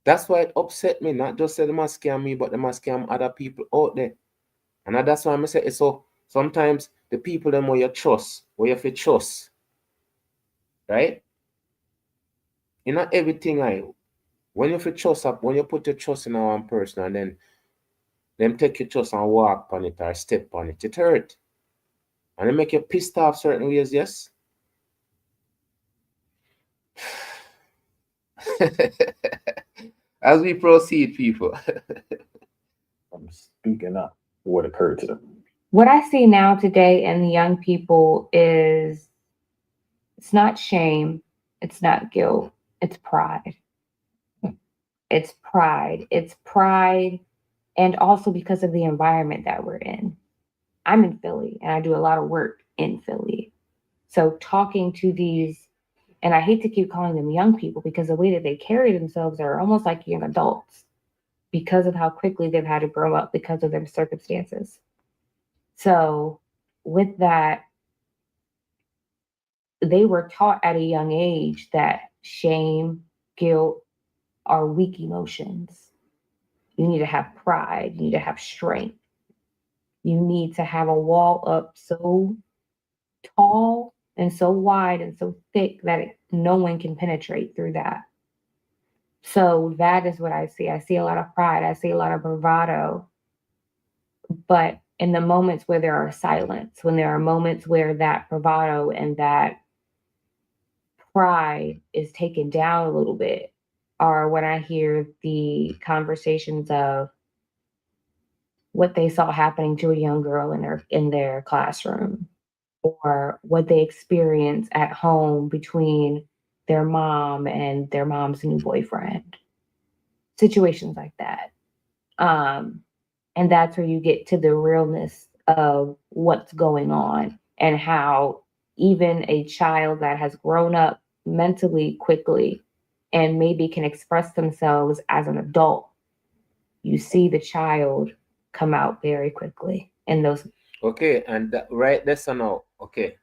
That's why it upset me. Not just say they must scam me, but they must scam other people out there. And that's why I'm say it's so sometimes the people them where you trust, where you have to trust, right? In not everything when you have to trust up, when you put your trust in one person and then them take your trust and walk on it or step on it, it hurt. And it make you pissed off certain ways, yes. As we proceed, people. From speaking up for what occurred to them. What I see now today in the young people is it's not shame, it's not guilt, it's pride. It's pride. It's pride, and also because of the environment that we're in. I'm in Philly and I do a lot of work in Philly. So talking to these, and I hate to keep calling them young people because the way that they carry themselves are almost like young adults because of how quickly they've had to grow up because of their circumstances. So with that, they were taught at a young age that shame, guilt are weak emotions. You need to have pride. You need to have strength. You need to have a wall up so tall and so wide and so thick that no one can penetrate through that. So that is what I see. I see a lot of pride. I see a lot of bravado. But in the moments where there are silence, when there are moments where that bravado and that pride is taken down a little bit, or when I hear the conversations of what they saw happening to a young girl in their classroom, or what they experienced at home between their mom and their mom's new boyfriend, situations like that. And that's where you get to the realness of what's going on and how even a child that has grown up mentally quickly and maybe can express themselves as an adult, you see the child come out very quickly in those. Okay, and right that's now. Okay,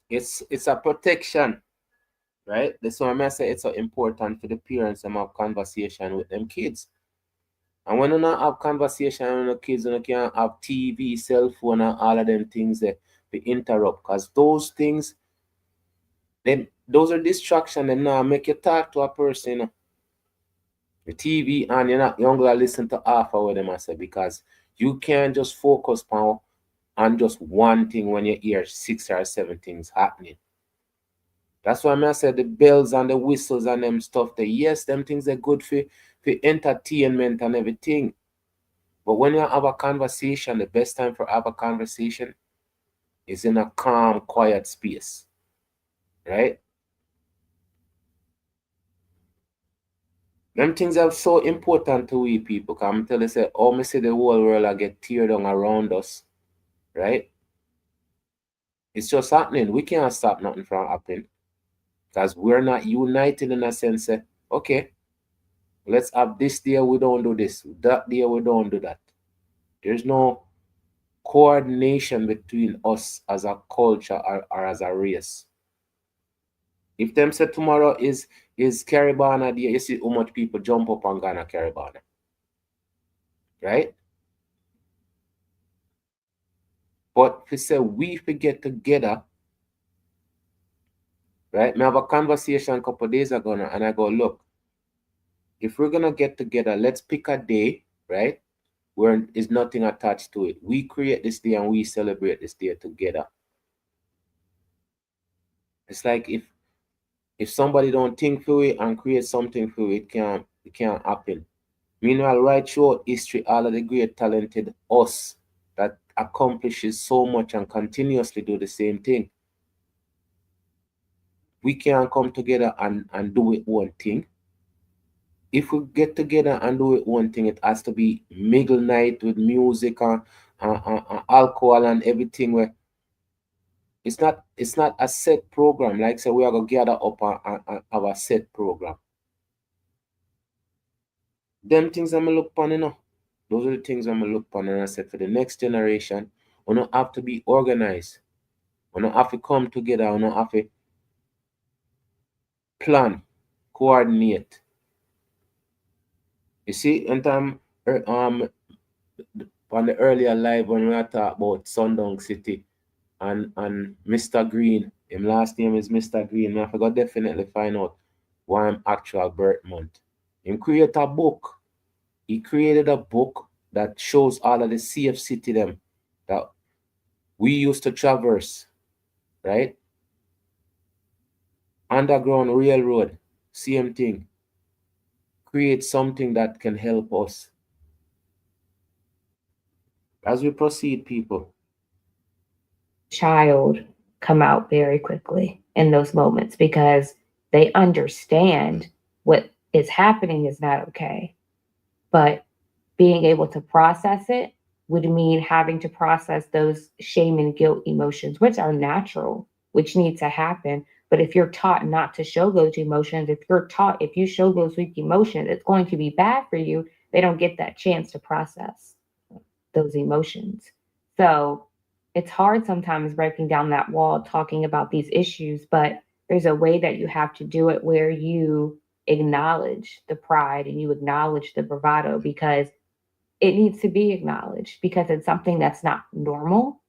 it's a protection, right? That's why I say it's so important for the parents to have conversation with them kids. And when you not have conversation with the kids, you can't have TV, cell phone, and all of them things that be interrupt. Because those things, those are distractions and now make you talk to a person, The TV and you're not gonna listen to half of what them I say because you can't just focus on on just one thing when you hear 6 or 7 things happening. That's why I said the bells and the whistles and them stuff, yes, them things are good for entertainment and everything. But when you have a conversation, the best time for have a conversation is in a calm, quiet space, right? Them things are so important to we people. Because I'm telling you, say, oh, me see the whole world I get teared down around us, right? It's just happening. We can't stop nothing from happening because we're not united in a sense. Okay, let's have this day we don't do this, that day we don't do that. There's no coordination between us as a culture or as a race. If them say tomorrow is Caribana day, you see how much people jump up and go on a Caribana, right? But if we say we get together, right? I have a conversation a couple of days ago now, and I go, look, if we're gonna get together, let's pick a day, right? Where is nothing attached to it. We create this day and we celebrate this day together. It's like if somebody don't think for it and create something for it, it can't happen. Meanwhile, right throughout history, all of the great talented us that accomplishes so much and continuously do the same thing. We can't come together and do it one thing. If we get together and do it one thing, it has to be middle night with music and alcohol and everything. Where it's not a set program. Like say we are gonna gather up and have a set program. Them things I'm look upon, those are the things I'm look upon, and I said for the next generation, we don't have to be organized. We don't have to come together. We don't have to plan, coordinate. You see, and on the earlier live when we talk about Sundown City and Mr. Green, him last name is Mr. Green. I forgot definitely find out why him actual birth month. Him create a book. He created a book that shows all of the safe city them that we used to traverse, right? Underground railroad, same thing. Create something that can help us. As we proceed, people. Child come out very quickly in those moments because they understand what is happening is not okay. But being able to process it would mean having to process those shame and guilt emotions, which are natural, which need to happen. But if you're taught not to show those emotions, if you show those weak emotions, it's going to be bad for you. They don't get that chance to process those emotions. So it's hard sometimes breaking down that wall, talking about these issues, but there's a way that you have to do it where you acknowledge the pride and you acknowledge the bravado because it needs to be acknowledged because it's something that's not normal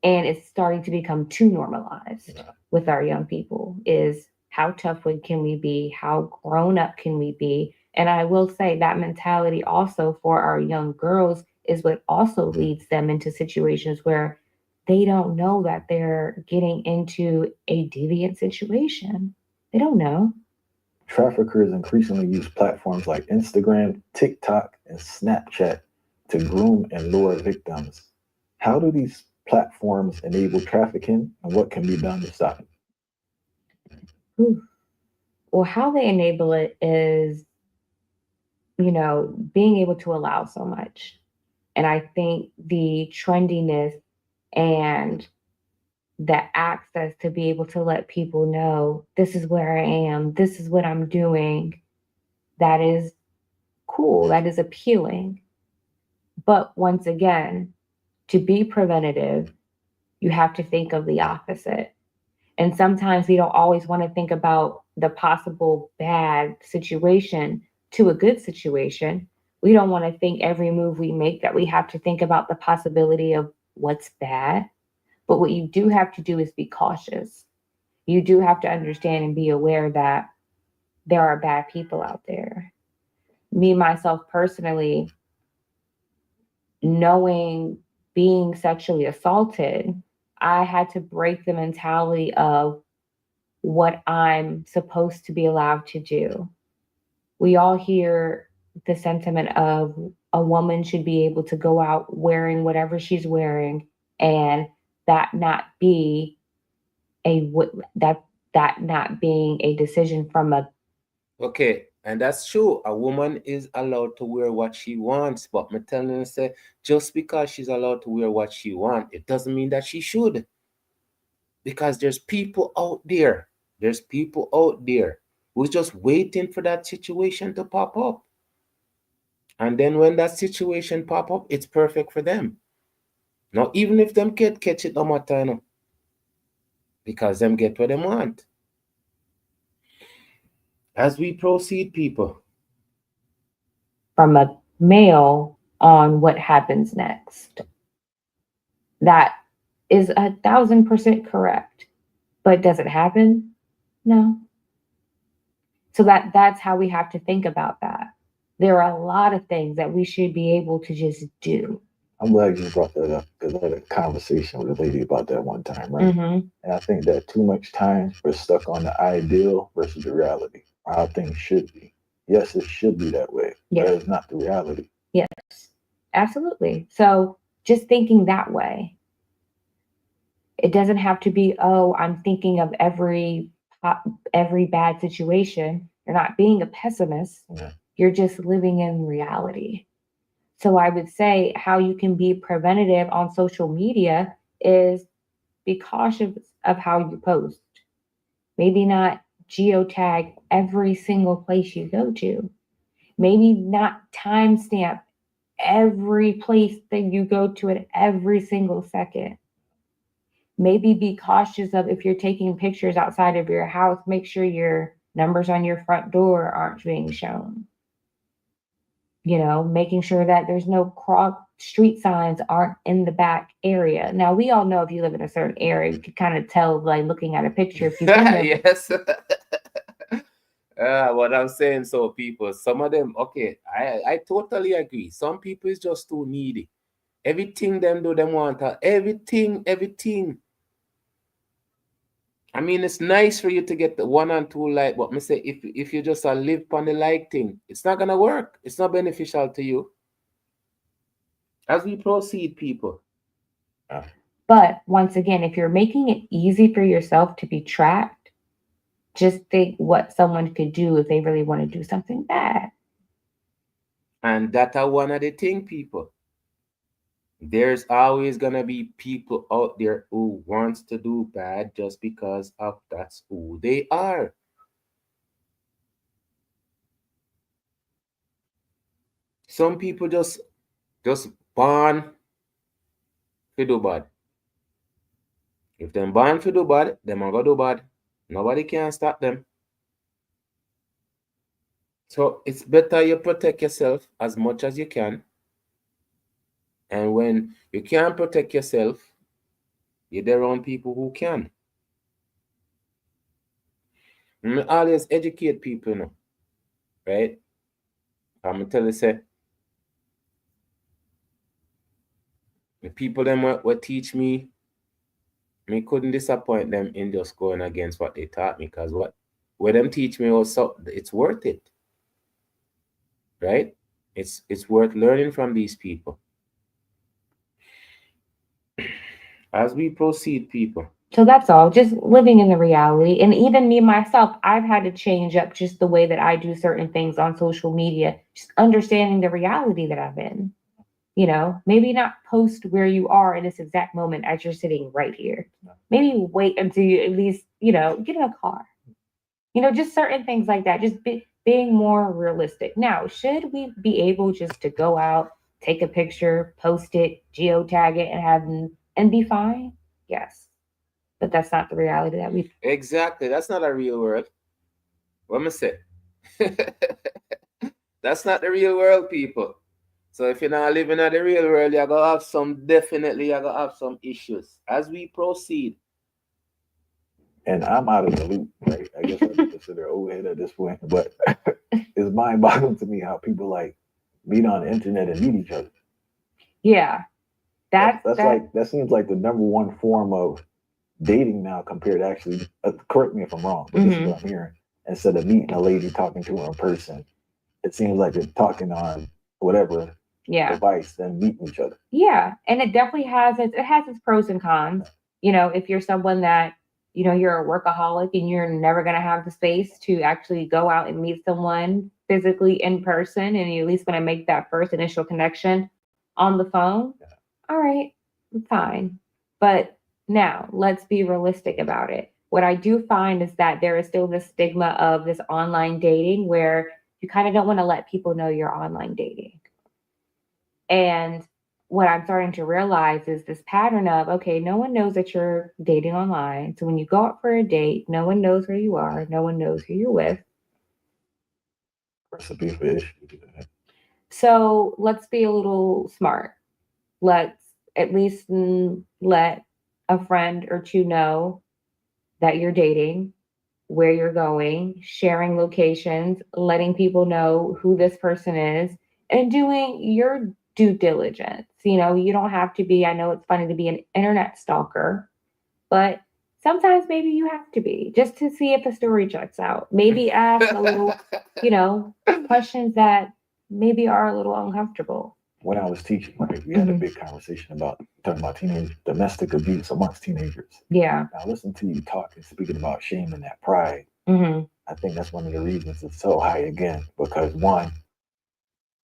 and it's starting to become too normalized with our young people is how tough can we be? How grown up can we be? And I will say that mentality also for our young girls is what also leads them into situations where they don't know that they're getting into a deviant situation. They don't know. Traffickers increasingly use platforms like Instagram, TikTok, and Snapchat to groom and lure victims. How do these platforms enable trafficking, and what can be done to stop it? Well, how they enable it is, being able to allow so much. And I think the trendiness and the access to be able to let people know this is where I am, this is what I'm doing, that is cool, that is appealing. But once again, to be preventative, you have to think of the opposite. And sometimes we don't always want to think about the possible bad situation to a good situation. We don't want to think every move we make that we have to think about the possibility of what's bad. But what you do have to do is be cautious. You do have to understand and be aware that there are bad people out there. Me, myself personally, knowing being sexually assaulted, I had to break the mentality of what I'm supposed to be allowed to do. We all hear the sentiment of a woman should be able to go out wearing whatever she's wearing, and that not be that not being a decision from a Okay, and that's true. A woman is allowed to wear what she wants, but me telling you, say, just because she's allowed to wear what she wants, it doesn't mean that she should. Because there's people out there who's just waiting for that situation to pop up. And then when that situation pop up, it's perfect for them. Now, even if them can't catch it no matter, you know, because them get what they want. As we proceed, people. from a male on what happens next. That is 1,000% correct. But does it happen? No. So that's how we have to think about that. There are a lot of things that we should be able to just do. I'm glad you brought that up because I had a conversation with a lady about that one time, right? Mm-hmm. And I think that too much time we're stuck on the ideal versus the reality. How things should be. Yes, it should be that way. Yeah. That is not the reality. Yes, absolutely. So just thinking that way. It doesn't have to be, oh, I'm thinking of every bad situation. You're not being a pessimist. Yeah. You're just living in reality. So I would say how you can be preventative on social media is be cautious of how you post. Maybe not geotag every single place you go to. Maybe not timestamp every place that you go to at every single second. Maybe be cautious of if you're taking pictures outside of your house, make sure your numbers on your front door aren't being shown. You know, making sure that there's no cross street signs aren't in the back area. Now we all know if you live in a certain area, you can kind of tell by looking at a picture if you've been there. Yes. What I'm saying, so people, some of them, okay, I totally agree. Some people is just too needy. Everything them do, them want everything. I mean, it's nice for you to get the 1 and 2 like, but me say if you just live on the like thing, it's not gonna work. It's not beneficial to you. As we proceed, people. But once again, if you're making it easy for yourself to be tracked, just think what someone could do if they really want to do something bad. And that are one of the thing, people. There's always gonna be people out there who wants to do bad just because of that's who they are. Some people just born to do bad. If them born to do bad, them are gonna do bad. Nobody can stop them. So it's better you protect yourself as much as you can. And when you can't protect yourself, you're around people who can. I always educate people, you know, right? I'm gonna tell you, say, the people them what teach me couldn't disappoint them in just going against what they taught me, because what them teach me also, it's worth it, right? It's worth learning from these people. As we proceed, people. So that's all, just living in the reality. And even me myself, I've had to change up just the way that I do certain things on social media, just understanding the reality that I'm in. You know, maybe not post where you are in this exact moment as you're sitting right here. Maybe wait until you at least, you know, get in a car. You know, just certain things like that, just being more realistic. Now, should we be able just to go out, take a picture, post it, geotag it, and be fine? Yes. But that's not the reality that we. Exactly. That's not a real world. What am I say? That's not the real world, people. So if you're not living in the real world, you're gonna have some issues. As we proceed. And I'm out of the loop, right? I guess I consider old head at this point, but it's mind-boggling to me how people like meet on the internet and meet each other. Yeah. That's like that seems like the number one form of dating now compared to actually. Correct me if I'm wrong, but this is what I'm hearing. Instead of meeting a lady, talking to her in person, it seems like they're talking on whatever device, then meeting each other. Yeah, and it definitely has its pros and cons. You know, if you're someone that you're a workaholic and you're never going to have the space to actually go out and meet someone physically in person, and you at least want to make that first initial connection on the phone, all right, fine. But now let's be realistic about it. What I do find is that there is still this stigma of this online dating where you kind of don't want to let people know you're online dating. And what I'm starting to realize is this pattern of, okay, no one knows that you're dating online. So when you go out for a date, no one knows where you are, no one knows who you're with. Recipe for issue. So let's be a little smart. Let's at least let a friend or two know that you're dating, where you're going, sharing locations, letting people know who this person is, and doing your due diligence. You know, you don't have to be, I know it's funny to be an internet stalker, but sometimes maybe you have to be just to see if the story checks out. Maybe ask a little, questions that maybe are a little uncomfortable. When I was teaching, right, we had a big conversation about talking about domestic abuse amongst teenagers. Yeah. Now, listen to you talking, speaking about shame and that pride. I think that's one of the reasons it's so high again, because one,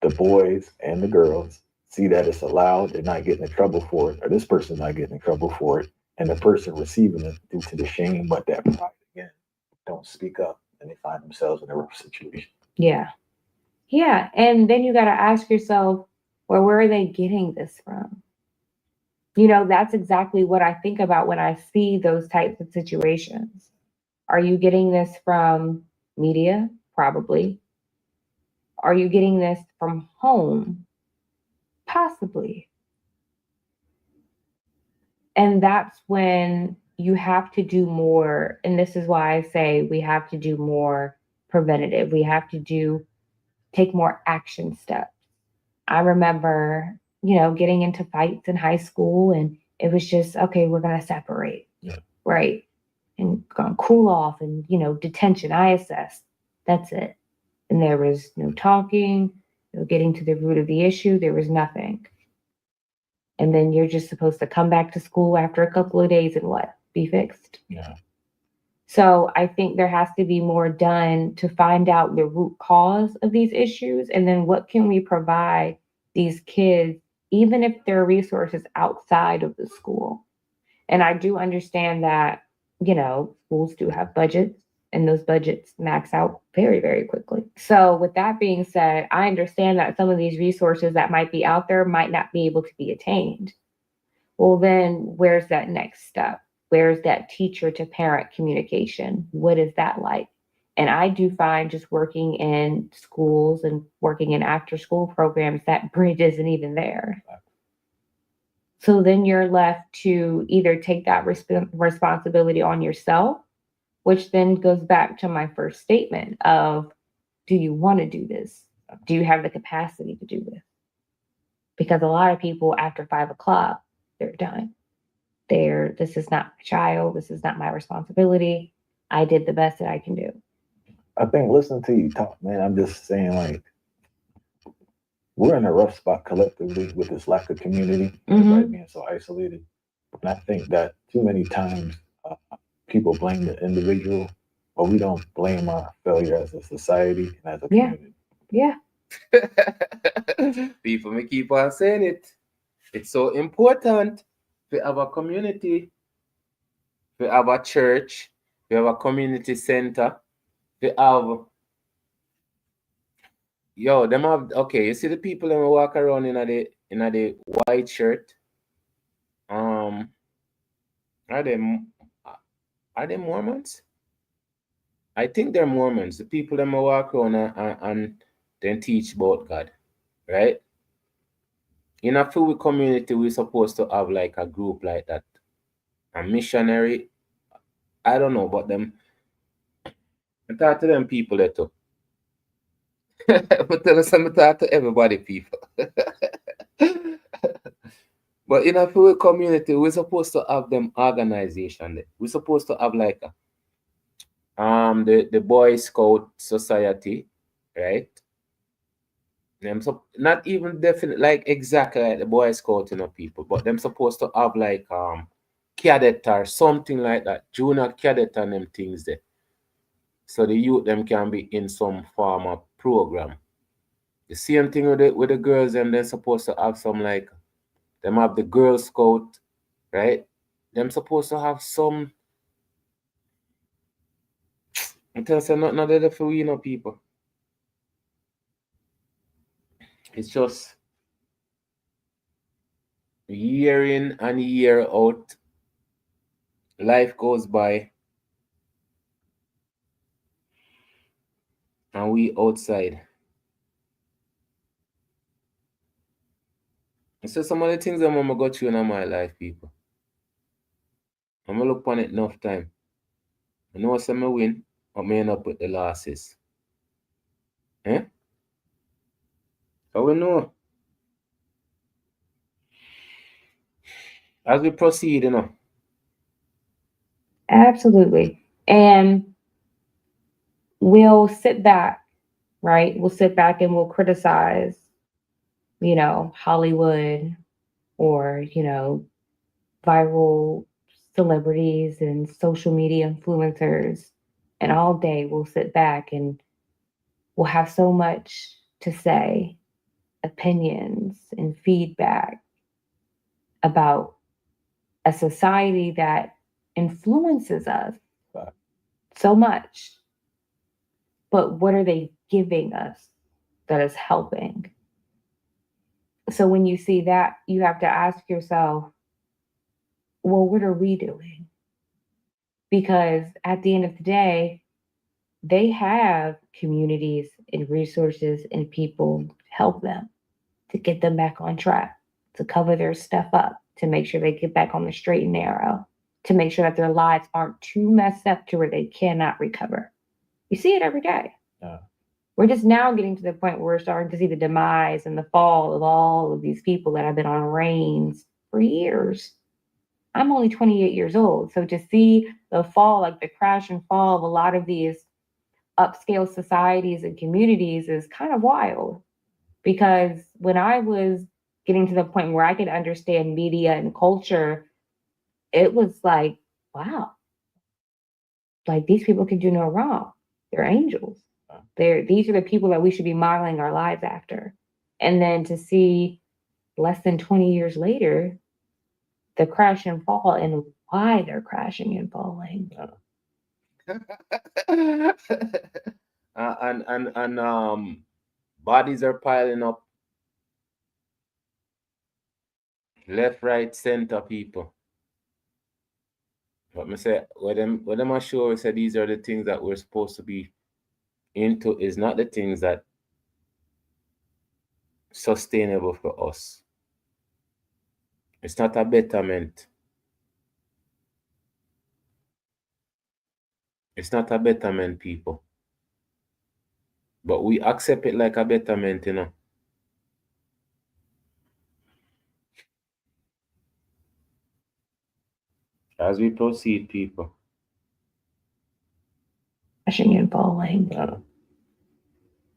the boys and the girls see that it's allowed, they're not getting in trouble for it, or this person's not getting in trouble for it, and the person receiving it due to the shame, but that pride again, don't speak up, and they find themselves in a rough situation. Yeah. Yeah. And then you got to ask yourself, well, where are they getting this from? That's exactly what I think about when I see those types of situations. Are you getting this from media? Probably. Are you getting this from home? Possibly. And that's when you have to do more. And this is why I say we have to do more preventative. We have to take more action steps. I remember, getting into fights in high school, and it was just, okay, we're going to separate. Yeah. Right. And going to cool off and, detention, ISS. That's it. And there was no talking, no getting to the root of the issue. There was nothing. And then you're just supposed to come back to school after a couple of days and what? Be fixed. Yeah. So I think there has to be more done to find out the root cause of these issues. And then what can we provide these kids, even if there are resources outside of the school? And I do understand that, schools do have budgets, and those budgets max out very, very quickly. So with that being said, I understand that some of these resources that might be out there might not be able to be attained. Well, then where's that next step? Where's that teacher to parent communication? What is that like? And I do find just working in schools and working in after school programs, that bridge isn't even there. So then you're left to either take that responsibility on yourself, which then goes back to my first statement of, do you want to do this? Do you have the capacity to do this? Because a lot of people after 5 o'clock, they're done. This is not my child. This is not my responsibility. I did the best that I can do. I think listening to you talk, man, I'm just saying, like, we're in a rough spot collectively with this lack of community, everybody being so isolated. And I think that too many times people blame the individual, but we don't blame our failure as a society and as a community. Yeah. People may keep on saying it. It's so important to have a community, to have a church, to have a community center, to have you see the people that walk around in the white shirt. Are they Mormons? I think they're Mormons. The people that walk around and then teach about God, right? In a full community, we're supposed to have like a group like that. A missionary. I don't know about them. I talk to them people there too. But tell us, I'm talk to everybody, people. But in a full community, we're supposed to have them organization there. We're supposed to have like the Boy Scout Society, right? Them so not even definite like exactly like the Boy Scout, people, but them supposed to have like cadet or something like that, junior cadet and them things there. So the youth them can be in some form of program. The same thing with the girls, and they're supposed to have some like them have the Girl Scout, right? Them supposed to have some. I tell you, not there for we, people. It's just year in and year out, life goes by, and we outside. So some of the things that Mama got through in my life, people. I'm gonna look on it enough time. I know some I win, but may end up with the losses. Eh? So we know. As we proceed, Absolutely. And we'll sit back, right? We'll sit back and we'll criticize, Hollywood or, viral celebrities and social media influencers. And all day we'll sit back and we'll have so much to say, opinions and feedback about a society that influences us so much. But what are they giving us that is helping? So when you see that, you have to ask yourself, well, what are we doing? Because at the end of the day, they have communities and resources and people to help them, to get them back on track, to cover their stuff up, to make sure they get back on the straight and narrow, to make sure that their lives aren't too messed up to where they cannot recover. You see it every day. We're just now getting to the point where we're starting to see the demise and the fall of all of these people that have been on reins for years. I'm only 28 years old. So to see the fall, like the crash and fall of a lot of these upscale societies and communities is kind of wild. Because when I was getting to the point where I could understand media and culture, it was like, wow, like these people can do no wrong. They're angels. These are the people that we should be modeling our lives after. And then to see less than 20 years later, the crash and fall and why they're crashing and falling. and bodies are piling up left, right, center, people. But me say, what them are sure say these are the things that we're supposed to be into is not the things that sustainable for us. It's not a betterment. It's not a betterment, people. But we accept it like a betterment, As we proceed, people. Crashing and falling.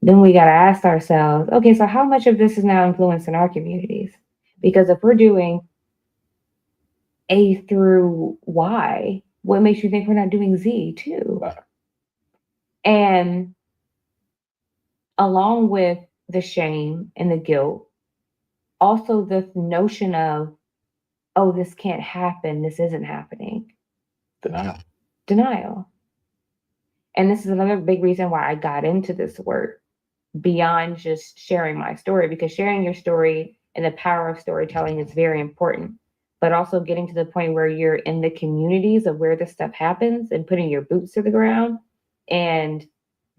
Then we got to ask ourselves, okay, so how much of this is now influencing our communities? Because if we're doing A through Y, what makes you think we're not doing Z too? And along with the shame and the guilt, also this notion of, oh, this can't happen, this isn't happening. Denial. And this is another big reason why I got into this work beyond just sharing my story, because sharing your story and the power of storytelling is very important, but also getting to the point where you're in the communities of where this stuff happens and putting your boots to the ground and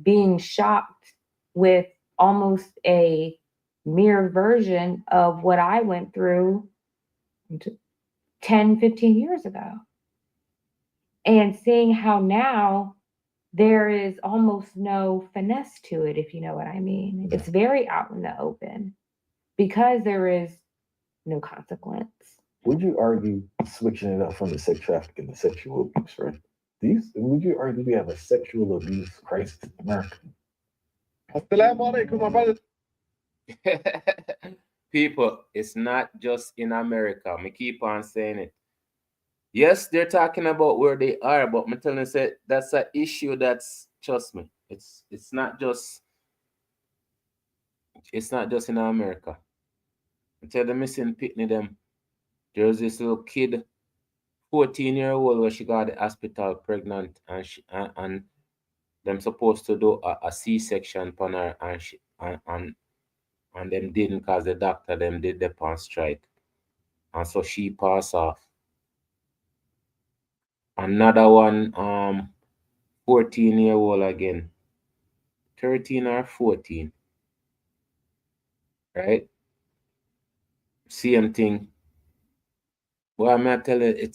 being shocked with almost a mirror version of what I went through 10, 15 years ago. And seeing how now there is almost no finesse to it, if you know what I mean. It's very out in the open because there is no consequence. would you argue switching it up from the sex trafficking to sexual abuse, right? Would you argue we have a sexual abuse crisis in America? Assalamu alaikum, my brother. People, it's not just in America. Me keep on saying it. Yes, they're talking about where they are, but I'm telling you, that's an issue that's, trust me, it's not just in America. I tell the missing pitney them. There's this little kid, 14-year-old, where she got the hospital pregnant, and them supposed to do a C-section upon her, and them didn't, cause the doctor them did the on strike, and so she passed off. Another one, 14-year-old again, 13 or 14, right? Same thing. Well, I'm not telling you,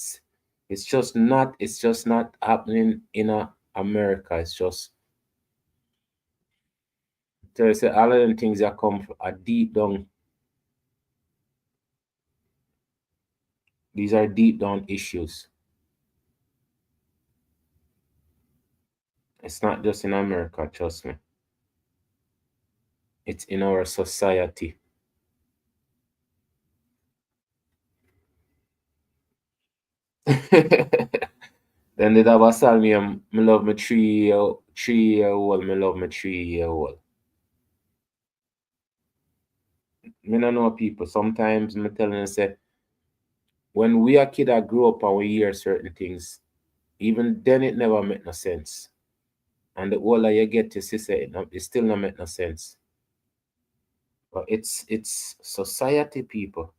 it's just not happening in America. It's just, tell you, say, all of them things that come are deep down. These are deep down issues. It's not just in America, trust me. It's in our society. Then did have a song, me love my 3-year old, me love my 3-year old. Me no know people. Sometimes me telling you, say, when we a kid that grew up and we hear certain things, even then it never make no sense. And the older you get, you see, say it still not make no sense. But it's society, people.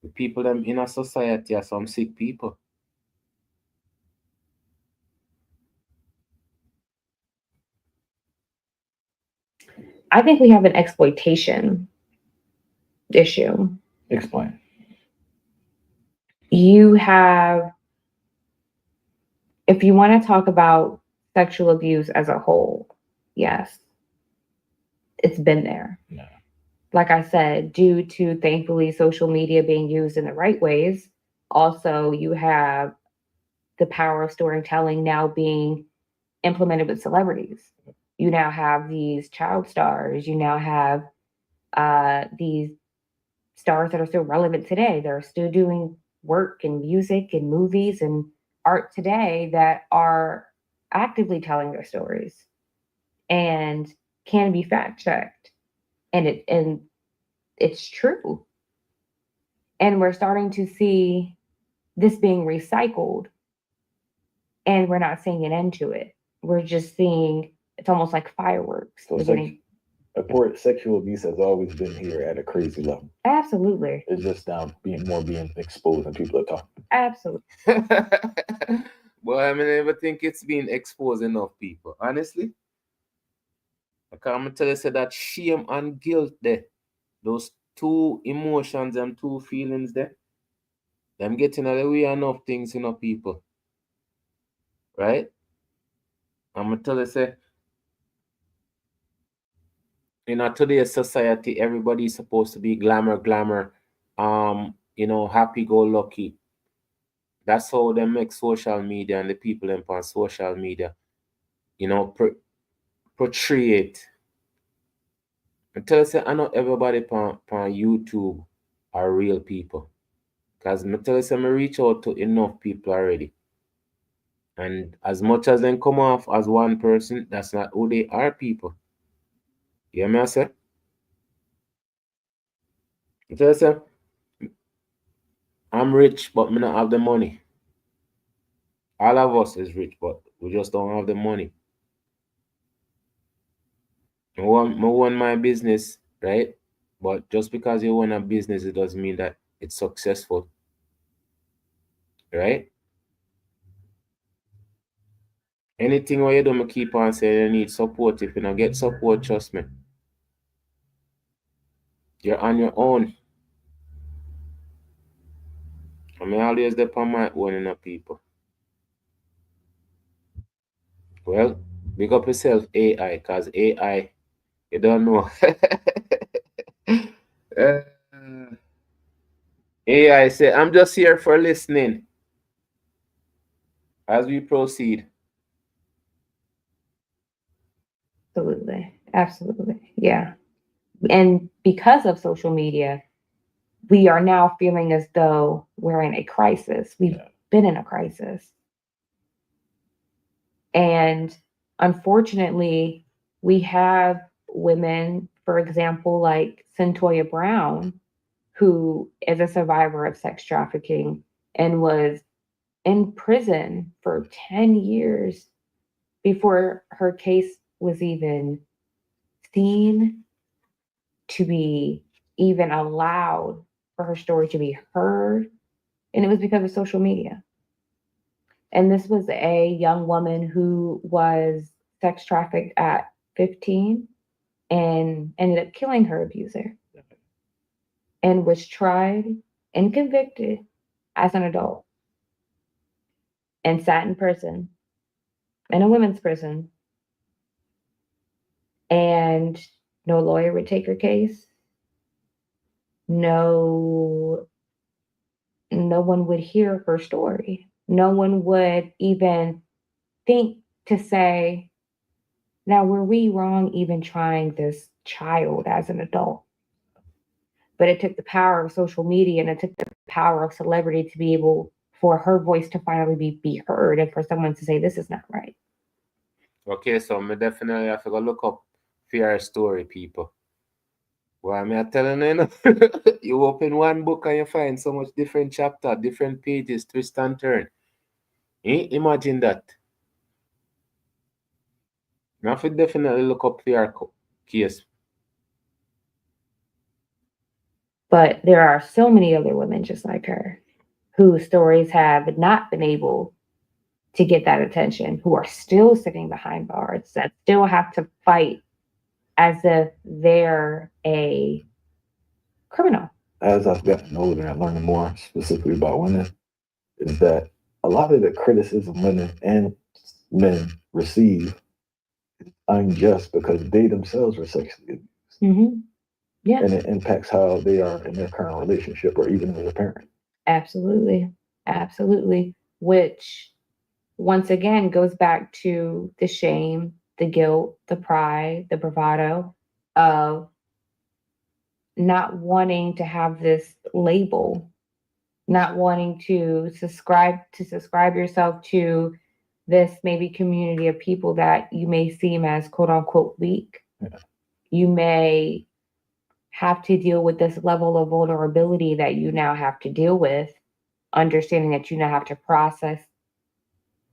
The people them in a society are some sick people. I think we have an exploitation issue. Explain. You have, if you want to talk about sexual abuse as a whole, yes, it's been there. Yeah. Like I said, due to, thankfully, social media being used in the right ways, also you have the power of storytelling now being implemented with celebrities. You now have these child stars. You now have these stars that are still relevant today. They're still doing work and music and movies and art today that are actively telling their stories and can be fact checked. And it's true. And we're starting to see this being recycled, and we're not seeing an end to it. We're just seeing, it's almost like fireworks. So sexual abuse has always been here at a crazy level. Absolutely. It's just now being exposed and people are talking. Absolutely. Well, I never think it's been exposed enough, people. Honestly, I can't tell you, say, that shame and guilt there, those two emotions and two feelings there, them getting out of the way enough things, people. Right? I'm gonna tell you, say, in today's society, everybody's supposed to be glamour, happy go lucky. That's how they make social media and the people on social media, portray it. I tell you, say, I know everybody on YouTube are real people. Because I tell you, say, I reach out to enough people already. And as much as they come off as one person, that's not who they are, people. You hear me, I say? I tell you, say, I'm rich, but me not have the money. All of us is rich, but we just don't have the money. I want my business, right? But just because you want a business, it doesn't mean that it's successful, right? Anything what you do, me keep on saying, you need support. If you don't get support, trust me, you're on your own. I mean, always depend on my own, people. Well, big up yourself, AI, because AI, you don't know. Uh, AI say, I'm just here for listening as we proceed. Absolutely. Absolutely. Yeah. And because of social media, we are now feeling as though we're in a crisis. We've been in a crisis. And unfortunately, we have women, for example, like Centoya Brown, who is a survivor of sex trafficking and was in prison for 10 years before her case was even seen, to be even allowed for her story to be heard. And it was because of social media. And this was a young woman who was sex trafficked at 15 and ended up killing her abuser and was tried and convicted as an adult and sat in prison, in a women's prison. And no lawyer would take her case. No, no one would hear her story. No one would even think to say, now, were we wrong even trying this child as an adult? But it took the power of social media and it took the power of celebrity to be able for her voice to finally be heard and for someone to say, this is not right. Okay, so me definitely have to go look up fear story, people. Well, I'm telling you, you open one book and you find so much different chapter, different pages, twist and turn. Imagine that. You have to definitely look up fear case. But there are so many other women just like her whose stories have not been able to get that attention, who are still sitting behind bars, that still have to fight as if they're a criminal. As I've gotten older and learning more specifically about women, is that a lot of the criticism women and men receive is unjust because they themselves were sexually abused. Mm-hmm. Yeah. And it impacts how they are in their current relationship or even as a parent. Absolutely. Absolutely. Which once again goes back to the shame, the guilt, the pride, the bravado of not wanting to have this label, not wanting to subscribe yourself to this maybe community of people that you may seem as quote unquote weak. Yeah. You may have to deal with this level of vulnerability that you now have to deal with, understanding that you now have to process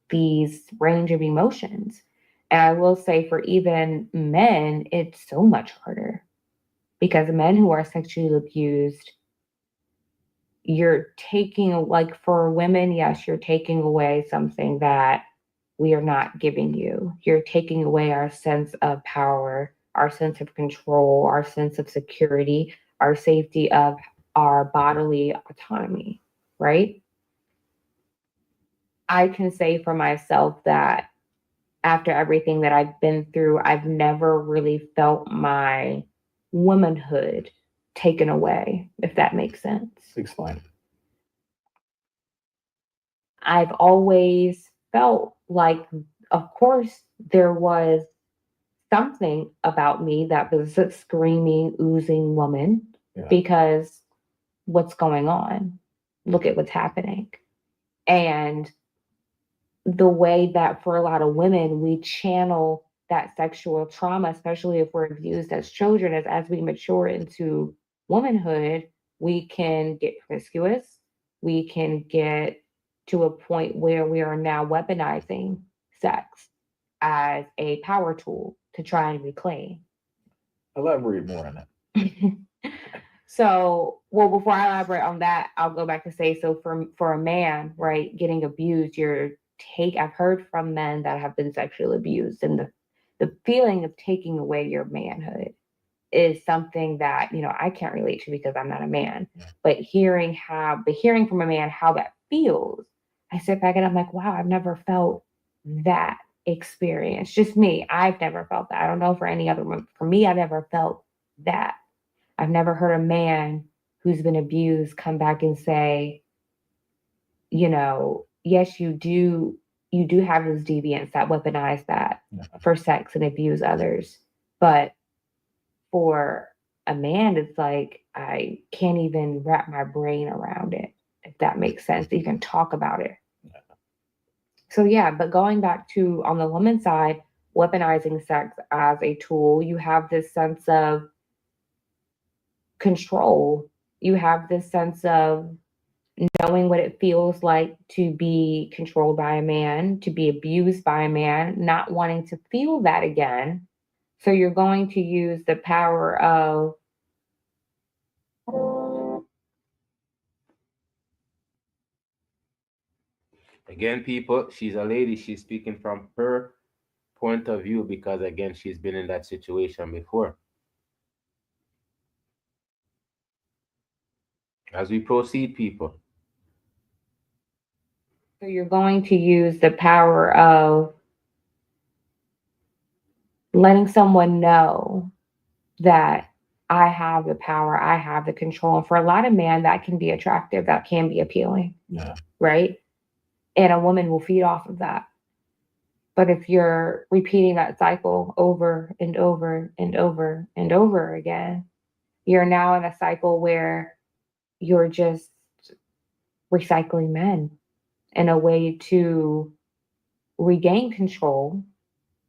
these range of emotions. And I will say for even men, it's so much harder because men who are sexually abused, you're taking, like for women, yes, you're taking away something that we are not giving you. You're taking away our sense of power, our sense of control, our sense of security, our safety of our bodily autonomy, right? I can say for myself that after everything that I've been through, I've never really felt my womanhood taken away, if that makes sense. Explain. I've always felt like, of course, there was something about me that was a screaming, oozing woman because what's going on? Look at what's happening. And the way that for a lot of women, we channel that sexual trauma, especially if we're abused as children, as we mature into womanhood, we can get promiscuous. We can get to a point where we are now weaponizing sex as a power tool to try and reclaim. Elaborate more on that. So, well, before I elaborate on that, I'll go back to say, so for a man, right, getting abused, I've heard from men that have been sexually abused, and the feeling of taking away your manhood is something that, I can't relate to because I'm not a man. But hearing from a man how that feels, I sit back and I'm like, wow, I've never felt that experience. Just me. I've never felt that. I don't know for any other one. For me, I've never felt that. I've never heard a man who's been abused come back and say, yes, you do have those deviants that weaponize that for sex and abuse others. But for a man, it's like I can't even wrap my brain around it, if that makes sense. You can talk about it. So yeah, but going back to on the woman's side, weaponizing sex as a tool, you have this sense of control. You have this sense of knowing what it feels like to be controlled by a man, to be abused by a man, not wanting to feel that again. So you're going to use the power of Again, people, she's a lady. She's speaking from her point of view because, again, she's been in that situation before. As we proceed, people. so you're going to use the power of letting someone know that I have the power, I have the control. And for a lot of men, that can be attractive, that can be appealing. Yeah. Right? And a woman will feed off of that. But if you're repeating that cycle over and over and over and over again, you're now in a cycle where you're just recycling men in a way to regain control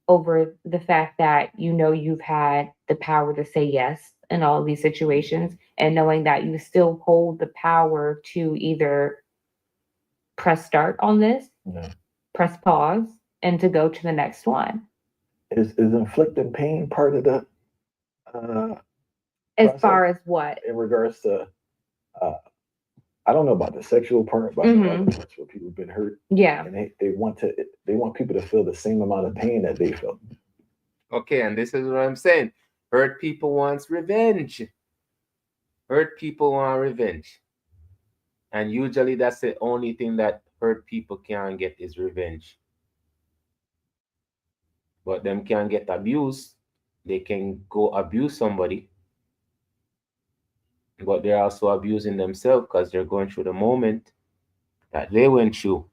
over the fact that you've had the power to say yes in all of these situations, and knowing that you still hold the power to either press start on this, press pause, and to go to the next one. Is inflicting pain part of the As process? far as what? In regards to I don't know about the sexual part, but that's where people have been hurt. Yeah. And they want people to feel the same amount of pain that they felt. Okay, and this is what I'm saying. Hurt people wants revenge. Hurt people want revenge. And usually that's the only thing that hurt people can get is revenge. But them can get abused. They can go abuse somebody. But they're also abusing themselves because they're going through the moment that they went through.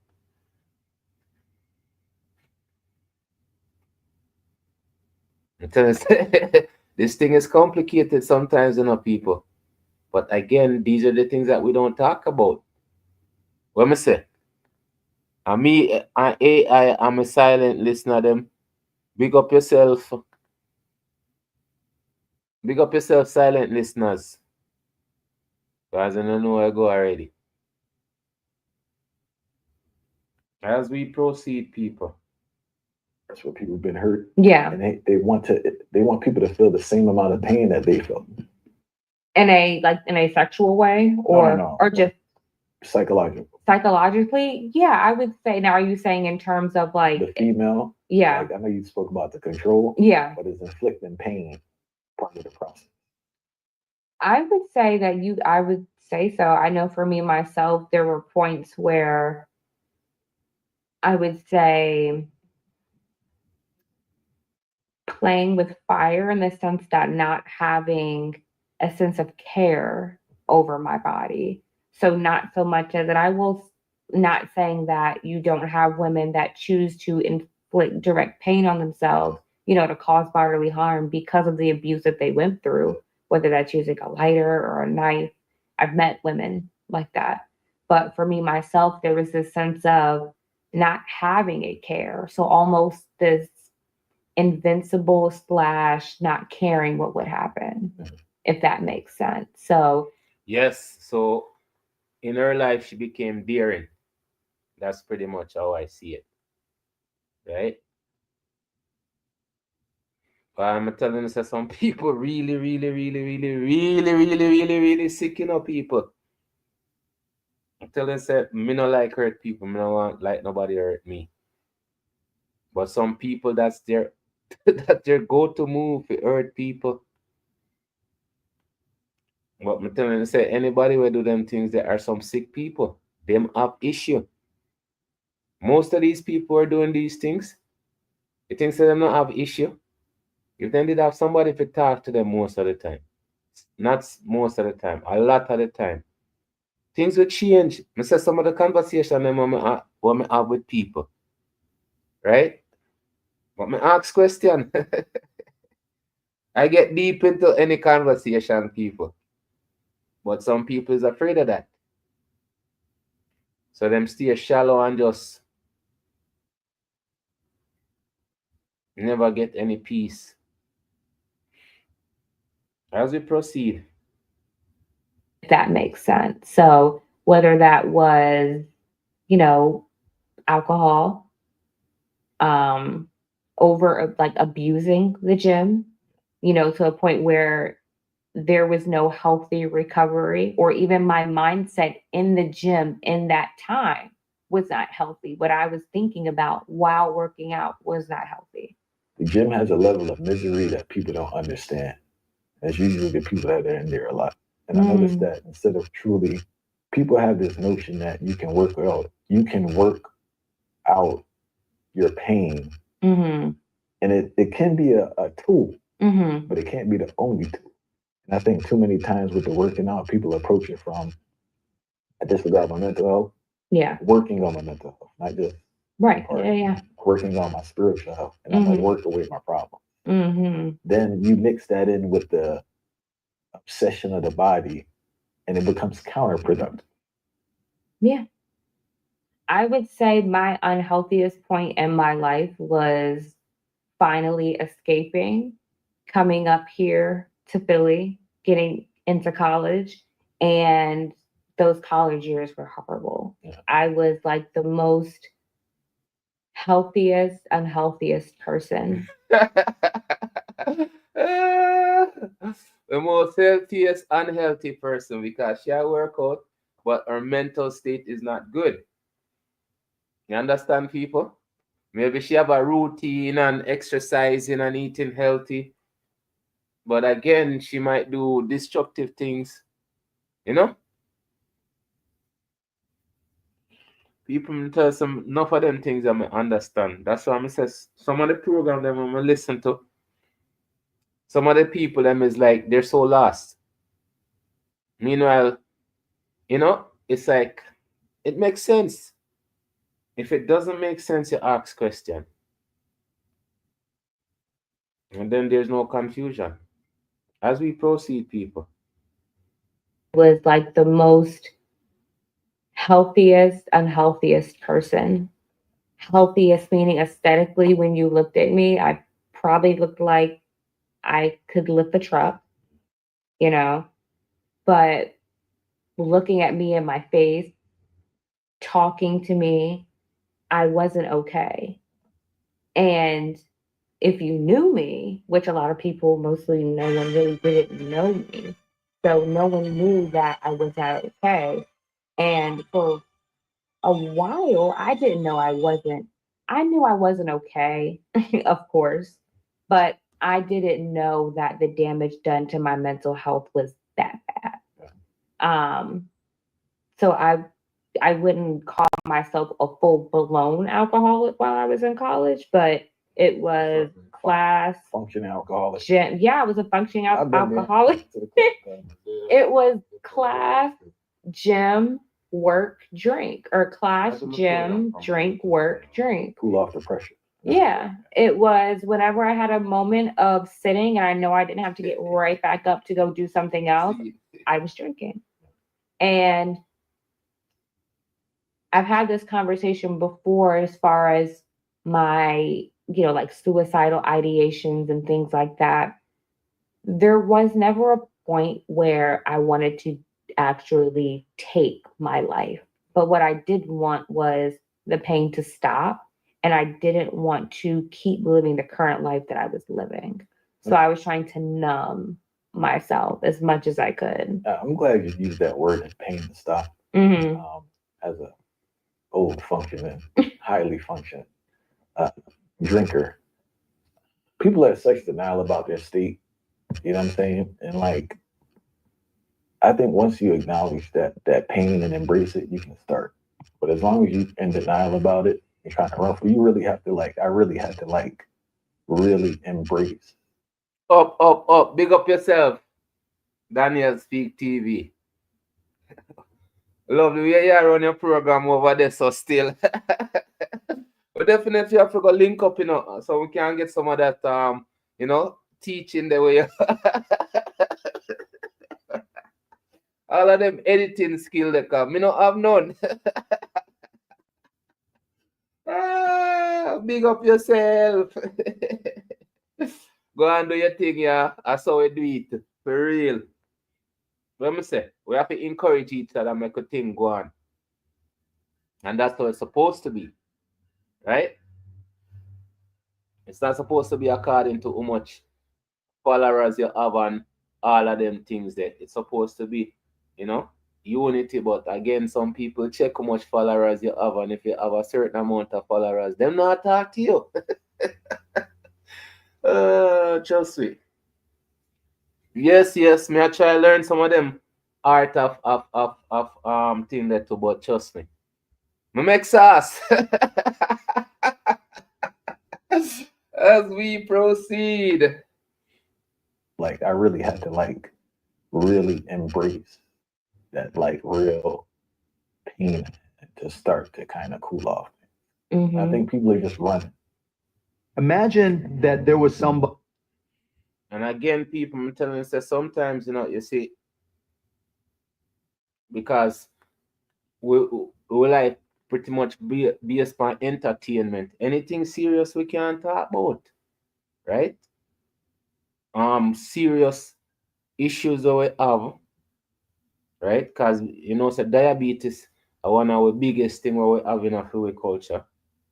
This thing is complicated sometimes, people. But again, these are the things that we don't talk about. What me say? And me, I'm a silent listener. Them, big up yourself. Big up yourself, silent listeners. Because I don't know where I go already. As we proceed, people. That's where people have been hurt. Yeah. And they want people to feel the same amount of pain that they felt. In a sexual way, or just psychologically? Yeah, I would say. Now, are you saying in terms of like the female? Yeah. Like, I know you spoke about the control. Yeah. But is inflicting pain part of the process? I would say that I would say so. I know for me myself, there were points where I would say playing with fire, in the sense that not having a sense of care over my body. So not so much as that I will not saying that you don't have women that choose to inflict direct pain on themselves, to cause bodily harm because of the abuse that they went through, whether that's using a lighter or a knife. I've met women like that. But for me myself, there was this sense of not having a care. So almost this invincible / not caring what would happen, if that makes sense. So yes, so in her life she became daring. That's pretty much how I see it, right? But I'm telling you that some people really, really, really, really, really, really, really, really sick, people. I'm telling you, me not like hurt people. Me not want like nobody hurt me. But some people, that's their that's their go-to move to hurt people. But I'm telling you, anybody will do them things, there are some sick people. Them have issue. Most of these people are doing these things. You think they don't have issue? If they did have somebody to talk to them most of the time. Not most of the time, a lot of the time. Things will change. I say some of the conversation them when I have with people, right? But me ask question. I get deep into any conversation, people. But some people is afraid of that. So them stay shallow and just never get any peace. As we proceed. If that makes sense. So whether that was, you know, alcohol, over like abusing the gym, you know, to a point where there was no healthy recovery, or even my mindset in the gym in that time was not healthy. What I was thinking about while working out was not healthy. The gym has a level of misery that people don't understand. That's usually the people that are in there a lot. And I noticed that instead of truly, people have this notion that you can work out your pain. Mm-hmm. And it can be a tool, Mm-hmm. but it can't be the only tool. And I think too many times with the working out, people approach it from, I disregard my mental health. Yeah. Working on my mental health, not just right. Yeah. Working on my spiritual health, and I'm gonna work away my problem. Mm-hmm. Then you mix that in with the obsession of the body, and it becomes counterproductive. Yeah. I would say my unhealthiest point in my life was finally escaping, coming up here to Philly, getting into college, and those college years were horrible. Yeah. I was like the most unhealthiest person. The most healthiest, unhealthy person, because she work out, but her mental state is not good. You understand, people? Maybe she have a routine and exercising and eating healthy, but again, she might do destructive things. You know? People tell some enough of them things I understand. That's why I say some of the program them I listen to. Some of the people them is like they're so lost. Meanwhile, you know, it's like it makes sense. If it doesn't make sense, you ask question. And then there's no confusion. As we proceed, people. Was like the most unhealthiest person. Healthiest meaning aesthetically, when you looked at me, I probably looked like I could lift a truck, you know, but looking at me in my face, talking to me, I wasn't okay. And if you knew me, which a lot of people, mostly no one really didn't know me, so no one knew that I was not okay. And for a while, I didn't know I knew I wasn't okay, of course, but I didn't know that the damage done to my mental health was that bad. So I wouldn't call myself a full blown alcoholic while I was in college, but it was class functioning alcoholic. Gym. Yeah, I was a functioning alcoholic. It was class, gym, work, drink, or class, gym, drink, work, drink. Cool off the pressure. Yeah, it was whenever I had a moment of sitting and I know I didn't have to get right back up to go do something else, I was drinking. And I've had this conversation before as far as my, like suicidal ideations and things like that. There was never a point where I wanted to actually take my life. But what I did want was the pain to stop. And I didn't want to keep living the current life that I was living. So I was trying to numb myself as much as I could. I'm glad you used that word, pain to stop. Mm-hmm. As a old functioning, highly functioning drinker, people have sex denial about their state. You know what I'm saying? And like, I think once you acknowledge that pain and embrace it, you can start. But as long as you're in denial about it, you're trying to run for, you really have to I really had to really embrace. Up. Big up yourself. Daniel Speak TV. Love the way you run your program over there, so still. But definitely have to go link up, so we can get some of that, teaching the way. All of them editing skill they come. Me not have none. Big up yourself. Go and do your thing, yeah. That's how we do it. For real. Let me say, we have to encourage each other and make a thing go on. And that's how it's supposed to be. Right? It's not supposed to be according to how much followers you have and all of them things there. It's supposed to be, unity. But again, some people check how much followers you have, and if you have a certain amount of followers, them not talk to you. Trust me. Yes, me I try learn some of them art of thing that too, but trust me. Me make sauce. As we proceed. Like I really had to really embrace that real pain to start to kind of cool off. Mm-hmm. I think people are just running. Imagine that there was somebody. And again, people, I'm telling you, sometimes, you see, because we like pretty much based on entertainment. Anything serious we can't talk about, right? Serious issues that we have, right? Because so diabetes is one of the biggest thing we have in our food culture,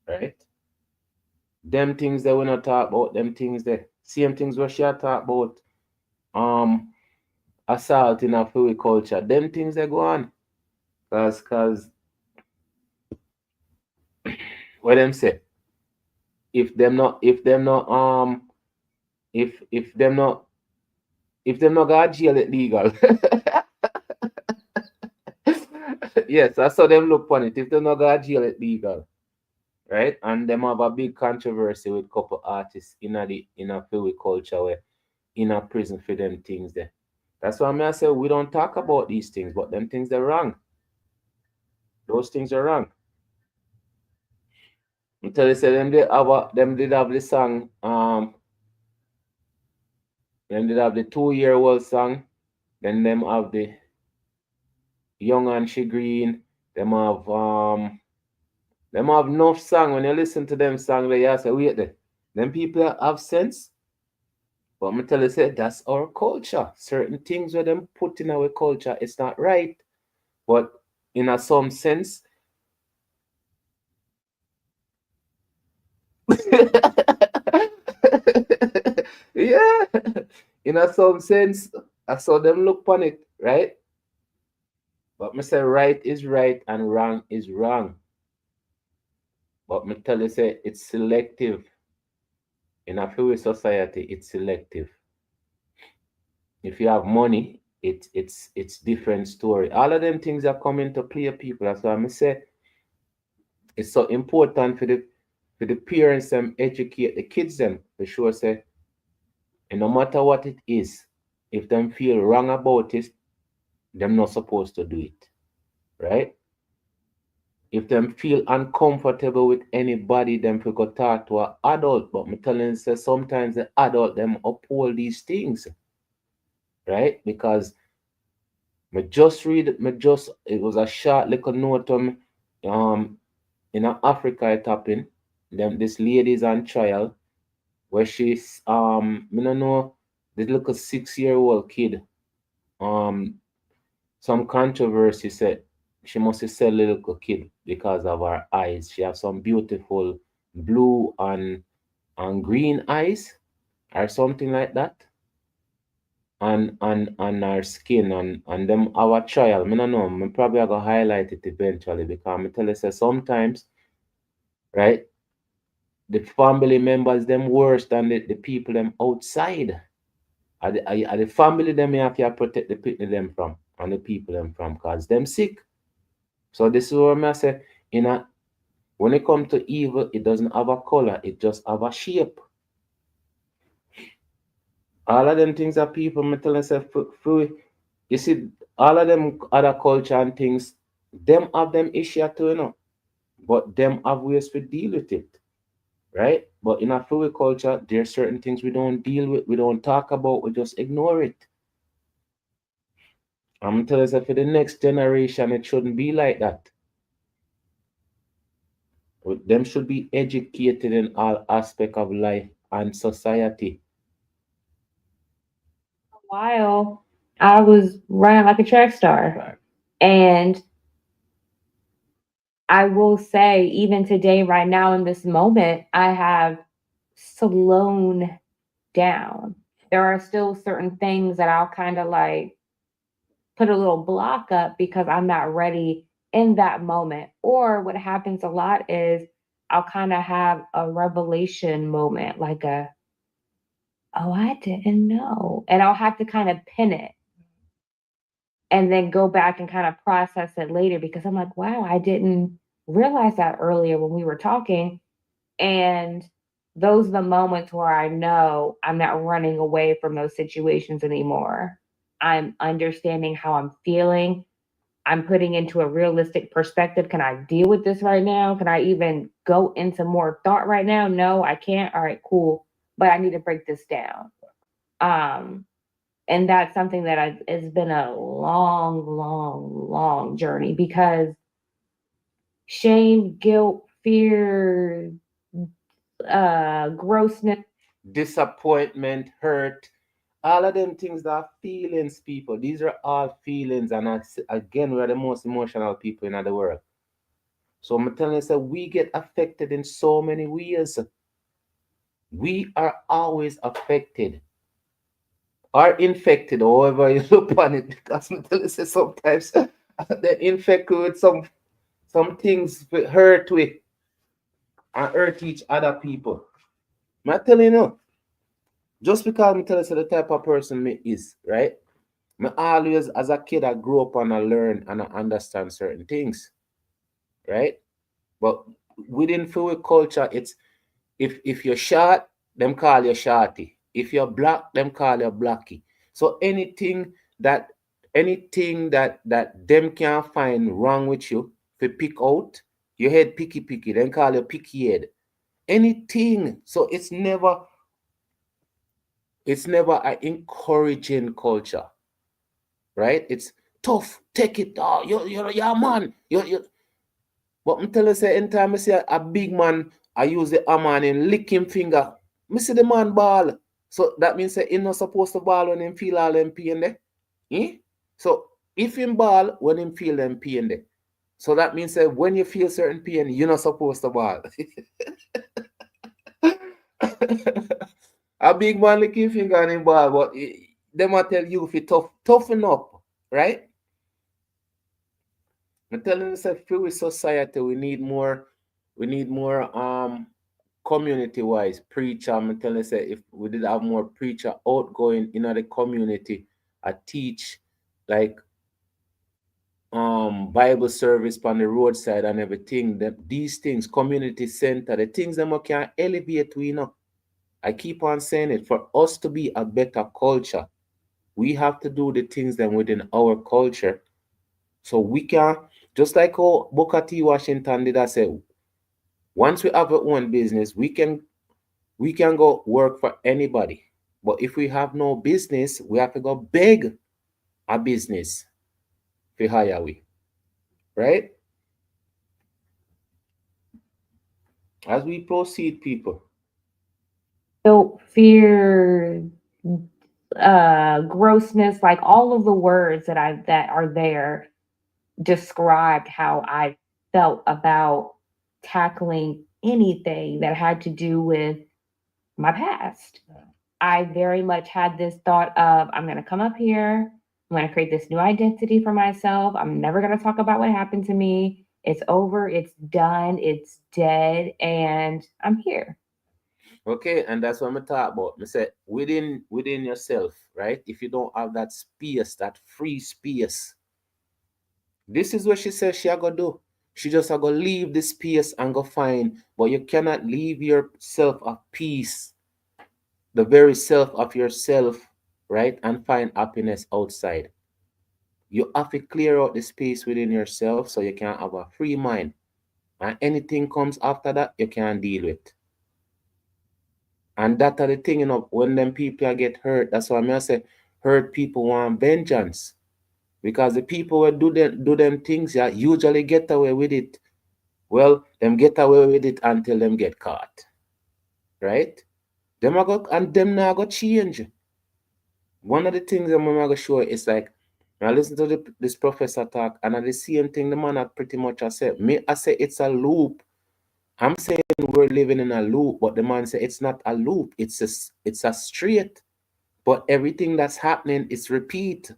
right? Them things that we not talk about, them things that same things we shall talk about. Assault in our food culture, them things that go on. Cause what them say? If them not got jail it legal. Yes, I saw them look on it. If them not got jail it legal. Right? And them have a big controversy with couple artists in a film culture where in a prison for them things there. That's why I say we don't talk about these things, but them things are wrong. Those things are wrong. Until they say them did have the song, them did have the 2-year-old song, then them have the Young and She Green, them have enough song. When you listen to them song, you say, wait there. Them people have sense. But I'm tell you, say that's our culture. Certain things where them put in our culture, it's not right. But in some sense, yeah, in some sense, I saw them look on it, right? But me say right is right and wrong is wrong. But me tell you, say it's selective. In a free society, it's selective. If you have money, it's different story. All of them things are coming to play, people. That's why I say it's so important for the parents them educate the kids them for sure say, and no matter what it is, if them feel wrong about it, them not supposed to do it. Right? If them feel uncomfortable with anybody, them we go talk to an adult. But me telling you, say sometimes the adult them uphold these things. Right? Because it was a short little note in Africa it happened. This lady's on trial where she's me don't know, this little 6-year-old kid, some controversy said she must have said little kid because of her eyes. She has some beautiful blue and green eyes or something like that. And our skin and them our trial. I don't know. I'm probably gonna highlight it eventually because I tell you say sometimes, right? The family members them worse than the people them outside. Are the family them you have to protect the people them from and the people them from cause them sick. So this is what I say when it comes to evil, it doesn't have a color, it just have a shape. All of them things are people, I tell myself, You see, all of them other culture and things, them have them issue too, but them have ways to deal with it, right? But in a fluid culture, there are certain things we don't deal with, we don't talk about, we just ignore it. I'm telling you, for the next generation, it shouldn't be like that. Them should be educated in all aspect of life and society. While I was running like a track star. And I will say, even today, right now, in this moment, I have slowed down. There are still certain things that I'll kind of like put a little block up because I'm not ready in that moment. Or what happens a lot is I'll kind of have a revelation moment, like a, oh, I didn't know. And I'll have to kind of pin it and then go back and kind of process it later because I'm like, wow, I didn't realize that earlier when we were talking. And those are the moments where I know I'm not running away from those situations anymore. I'm understanding how I'm feeling. I'm putting into a realistic perspective. Can I deal with this right now? Can I even go into more thought right now? No, I can't. All right, cool. But I need to break this down. Um, and that's something that it's been a long, long, long journey because shame, guilt, fear, grossness. Disappointment, hurt, all of them things that are feelings, people. These are all feelings, and again, we are the most emotional people in the world. So I'm telling you, so we get affected in so many ways. We are always affected or infected, however you look upon it. Because I'm telling you, so sometimes they infect with some things with hurt with and hurt each other people. I'm telling you, just because I'm telling you so the type of person me is, right? Me always, as a kid, I grew up and I learn and I understand certain things, right? But within fluid culture, it's if you're short, them call you shorty. If you're black, them call you blacky. So that anything that them can find wrong with you, if you pick out, your head picky, then call you picky head. Anything. So it's never an encouraging culture, right? It's tough. Take it. Oh, you're a man. You But I'm telling you, say, anytime I see a big man, I use the hammer and him lick him finger. Me see the man ball. So that means say he not supposed to ball when him feel all them pain there. Eh? So if him ball when him feel them pain there. So that means say when you feel certain pain, you're not supposed to ball. A big man lick him finger and him ball, but them a tell you if you toughen up, right? I'm telling you, say, free with society, we need more community wise preacher. I'm telling you, say, if we did have more preacher outgoing in the community, I teach like Bible service on the roadside and everything. That these things, community center, the things that we can elevate, we know. I keep on saying it, for us to be a better culture, we have to do the things that within our culture. So we can, just like how Booker T. Washington did, I say, once we have our own business, we can go work for anybody. But if we have no business, we have to go beg a business for hire we, right? As we proceed, people. Guilt, fear, grossness, like all of the words that are there described how I felt about tackling anything that had to do with my past. I very much had this thought of I'm going to come up here, I'm going to create this new identity for myself. I'm never going to talk about what happened to me. It's over, it's done, it's dead, and I'm here. Okay, and that's what I'm talking about. I say within yourself, right? If you don't have that space, that free space, this is what she says she a go do. She just a go leave the space and go find, but you cannot leave yourself of peace, the very self of yourself, right? And find happiness outside. You have to clear out the space within yourself so you can have a free mind. And anything comes after that, you can deal with. And that are the thing, when them people get hurt, that's why I say hurt people want vengeance. Because the people who do them things, yeah, usually get away with it. Well, them get away with it until them get caught. Right? Them are go, and them now go change. One of the things I'm gonna show is like, I listen to this professor talk, and the same thing the man had pretty much I said. I say it's a loop. I'm saying we're living in a loop, but the man said it's not a loop. It's a straight. But everything that's happening is repeat.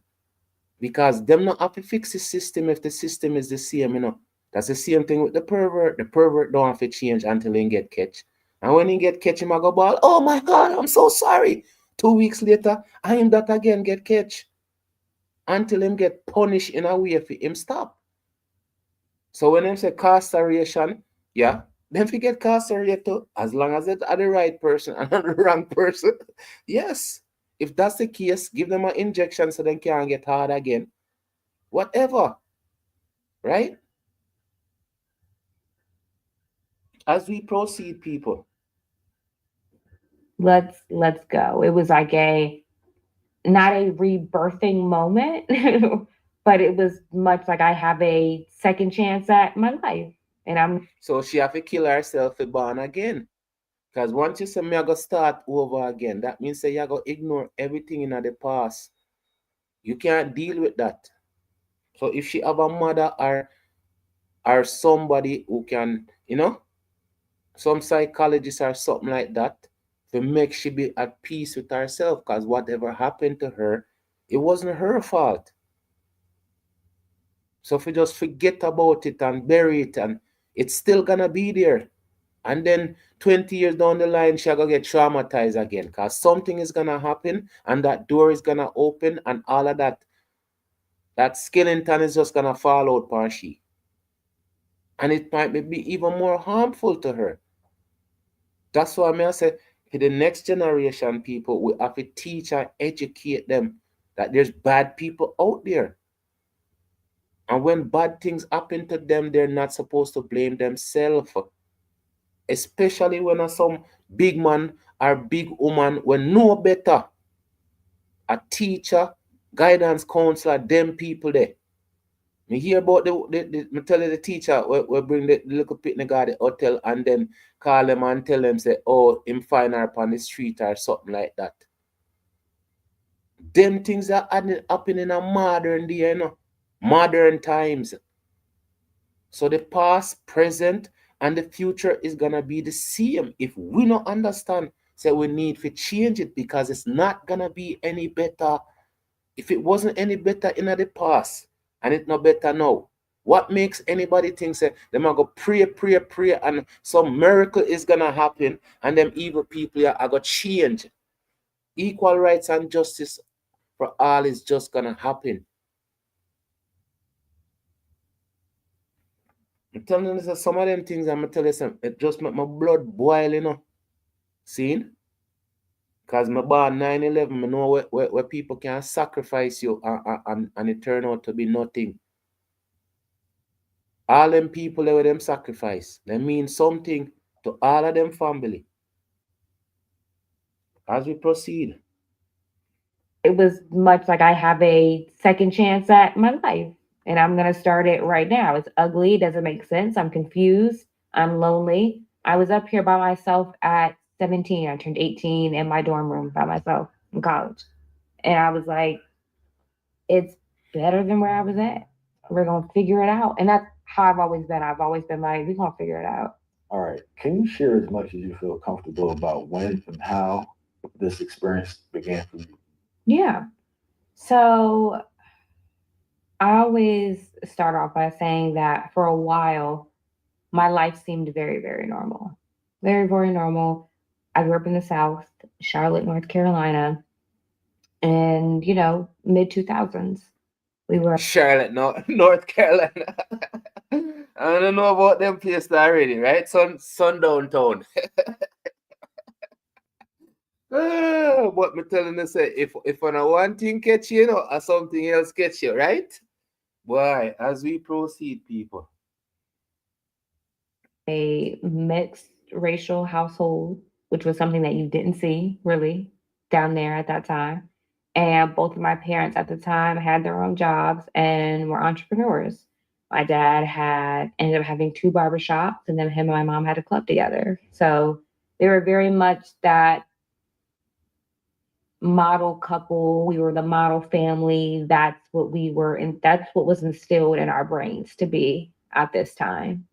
Because them not have to fix the system if the system is the same. That's the same thing with the pervert. The pervert don't have to change until he get catch. And when he get catch, him I go ball, oh my God, I'm so sorry. 2 weeks later, I am that again get catch. Until him get punished in a way for him stop. So when them say carceration, yeah, them forget carcerate too, as long as it's the right person and not the wrong person. Yes. If that's the case, give them an injection so they can't get hard again. Whatever. Right? As we proceed, people. Let's go. It was like not a rebirthing moment, but it was much like I have a second chance at my life. And So she have to kill herself to born again. Because once you say me I go start over again, that means that you go ignore everything in the past. You can't deal with that. So if she have a mother or somebody who can, some psychologist or something like that, to make she be at peace with herself, because whatever happened to her, it wasn't her fault. So if you just forget about it and bury it, and it's still gonna be there. And then 20 years down the line, she'll get traumatized again, because something is gonna happen and that door is gonna open and all of that skeleton is just gonna fall out for she. And it might be even more harmful to her. That's why I say for the next generation people, we have to teach and educate them that there's bad people out there. And when bad things happen to them, they're not supposed to blame themselves. Especially when some big man or big woman when know better. A teacher, guidance counselor, them people there. Me hear about me tell you the teacher we bring the little pitney guy the hotel and then call them and tell them say, oh, him find her up on the street or something like that. Them things are happening in a modern day, modern times. So the past, present, and the future is gonna be the same. If we don't understand, say we need to change it because it's not gonna be any better. If it wasn't any better in the past and it's not better now, what makes anybody think say them are go pray and some miracle is gonna happen and them evil people are gonna change? Equal rights and justice for all is just gonna happen. I'm telling you that some of them things I'm gonna tell you some, it just make my blood boil, Seen? Because my born 9/11, I know where people can sacrifice you and it turn out to be nothing. All them people that were them sacrifice, they mean something to all of them family. As we proceed. it was much like I have a second chance at my life. And I'm going to start it right now. It's ugly. It doesn't make sense. I'm confused. I'm lonely. I was up here by myself at 17. I turned 18 in my dorm room by myself in college. And I was like, it's better than where I was at. We're going to figure it out. And that's how I've always been. I've always been like, we're going to figure it out. All right. Can you share as much as you feel comfortable about when and how this experience began for you? Yeah. So I always start off by saying that for a while, my life seemed very, very normal. Very, very normal. I grew up in the South, Charlotte, North Carolina, and, mid 2000s. We were, Charlotte, North Carolina. I don't know about them places already, right? Sundown town. But me telling you say if on a one thing catch you, or something else catch you, right? Why? As we proceed, people. A mixed racial household, which was something that you didn't see really down there at that time. And both of my parents at the time had their own jobs and were entrepreneurs. My dad had ended up having two barbershops, and then him and my mom had a club together. So they were very much that model couple. We were the model family. That's what we were, and that's what was instilled in our brains to be at this time.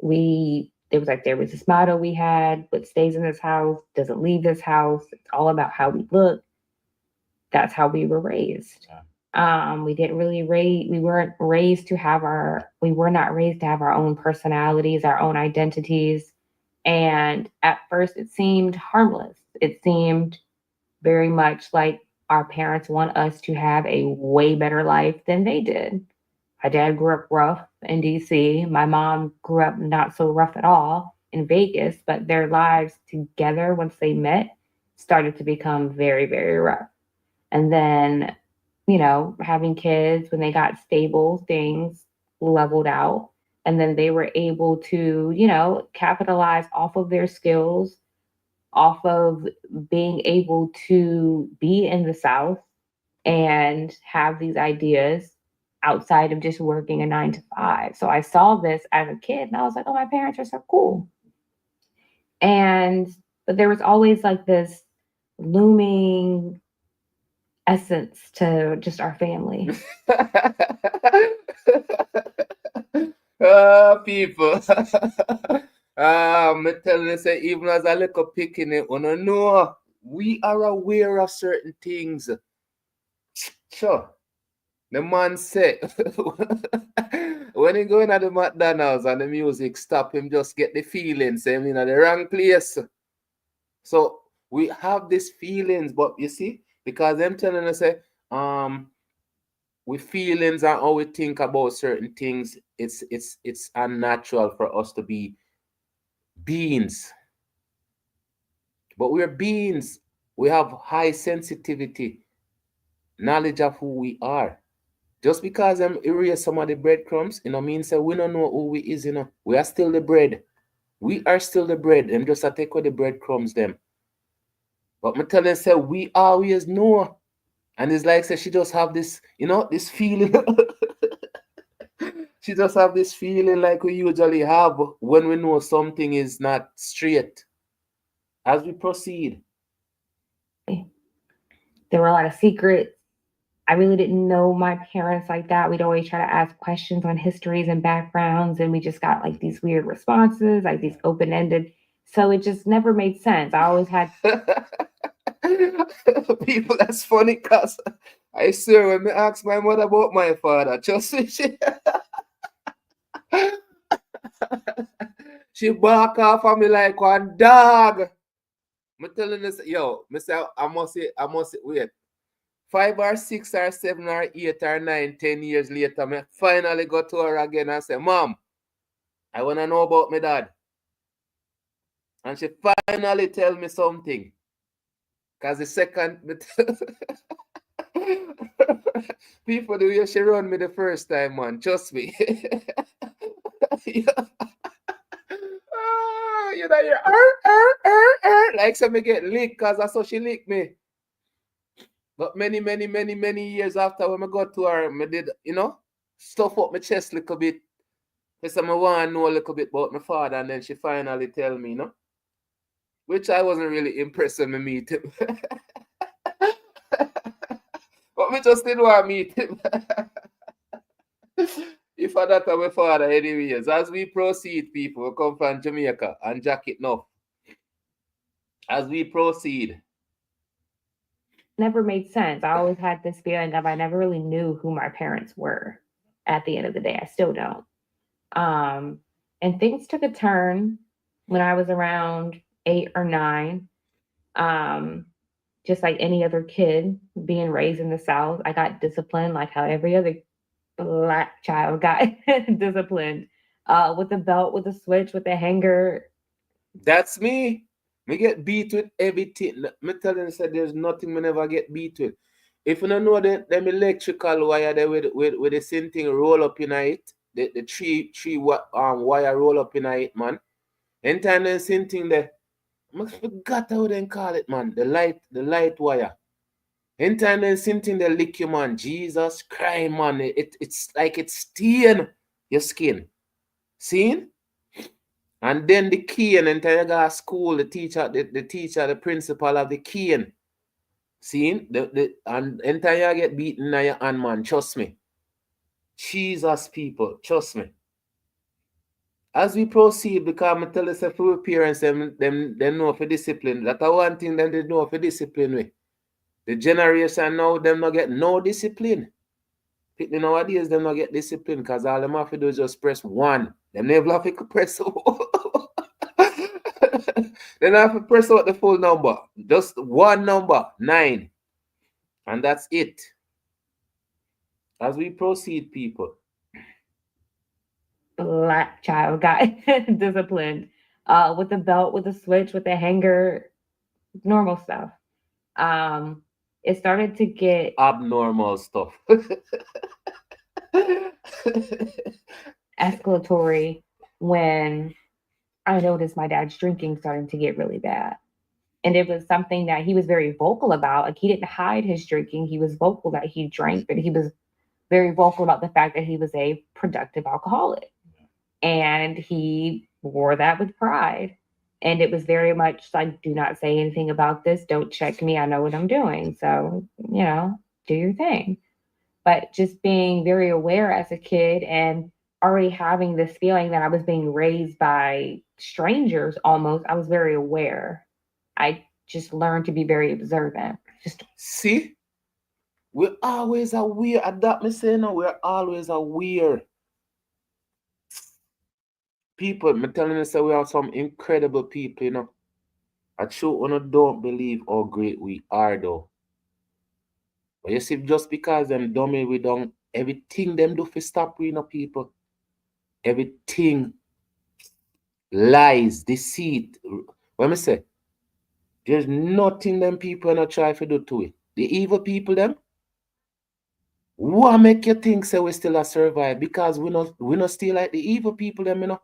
There was this motto we had: what stays in this house doesn't leave this house. It's all about how we look. That's how we were raised. We didn't really we were not raised to have our own personalities, our own identities. And at first it seemed harmless. It seemed very much like our parents want us to have a way better life than they did. My dad grew up rough in DC. My mom grew up not so rough at all in Vegas, but their lives together, once they met, started to become very, very rough. And then, having kids, when they got stable, things leveled out. And then they were able to, capitalize off of their skills, off of being able to be in the South and have these ideas outside of just working a 9 to 5. So I saw this as a kid and I was like, oh, my parents are so cool. But there was always like this looming essence to just our family. People. Me telling you, say, even as a little picking it, know, we are aware of certain things. Sure. The man said, when he go in at the McDonald's and the music stop, him just get the feeling, say him in the wrong place. So we have these feelings, but you see, because them telling us, say, we feelings and how we think about certain things, it's unnatural for us to be beings. But we're beings. We have high sensitivity, knowledge of who we are. Just because them erase some of the breadcrumbs, means that we don't know who we is, We are still the bread. We are still the bread. Them just a take away the breadcrumbs them. But me tell them, say, we always know. And it's like, say, she just have this, this feeling. She just have this feeling like we usually have when we know something is not straight. As we proceed. There were a lot of secrets. I really didn't know my parents like that. We'd always try to ask questions on histories and backgrounds, and we just got like these weird responses, like these open-ended. So it just never made sense. I always had people. That's funny, cause I swear when me ask my mother about my father, just she bark off at me like one dog. I'm telling this, yo, I must say, wait. 5 or 6 or 7 or 8 or 9, 10 years later, I finally got to her again and say, Mom, I want to know about my dad. And she finally tell me something. Because the second, people, the way she run me the first time, man, trust me. You're like so me get licked because that's how she licked me. But many years after when I got to her, I did, stuff up my chest a little bit. Because I want to know a little bit about my father, and then she finally tell me, which I wasn't really impressed when I meet him. But me just didn't want to meet him. If I that my father anyways. As we proceed, people, we come from Jamaica and jack it now. As we proceed. Never made sense. I always had this feeling of I never really knew who my parents were at the end of the day. I still don't. And things took a turn when I was around 8 or 9. Just like any other kid being raised in the South, I got disciplined like how every other Black child got disciplined. With the belt, with the switch, with the hanger. That's me. Me get beat with everything. Me telling you, said there's nothing me never get beat with. If you don't know them electrical wire there with the same thing roll up in it, the three wire roll up in it, man. Anytime the same thing there, I forgot how they call it, man. The light wire. Anytime the same thing they lick you, man. Jesus Christ, man. It's like it's stain your skin. See? And then the cane, anytime you go to school, the teacher, the principal of the cane. See? And anytime you get beaten in your hand, man, trust me. Jesus, people, trust me. As we proceed, because I tell us if our parents them know for discipline. That's one thing that they know for discipline with. The generation now, them not get no discipline. People nowadays, them not get discipline because all them have to do is just press one. Them never have to press They have to press out the full number. Just one number, 9. And that's it. As we proceed, people. Black child got disciplined with the belt, with the switch, with the hanger, normal stuff. It started to get Abnormal stuff. escalatory when I noticed my dad's drinking starting to get really bad. And it was something that he was very vocal about. Like, he didn't hide his drinking. He was vocal that he drank, but he was very vocal about the fact that he was a productive alcoholic. And he wore that with pride. And it was very much like, do not say anything about this. Don't check me. I know what I'm doing. So, do your thing. But just being very aware as a kid and already having this feeling that I was being raised by strangers almost, I was very aware. I just learned to be very observant. See? We're always aware. Adapt me say no, we're always aware. People, I'm telling you, say we have some incredible people, I true don't believe how great we are though. But you see, just because them dummy we don't everything them do for stop we people. Everything lies, deceit. When me say, there's nothing them people not try to do to it. The evil people them, what make you think say we still a survive? Because we not still like the evil people them,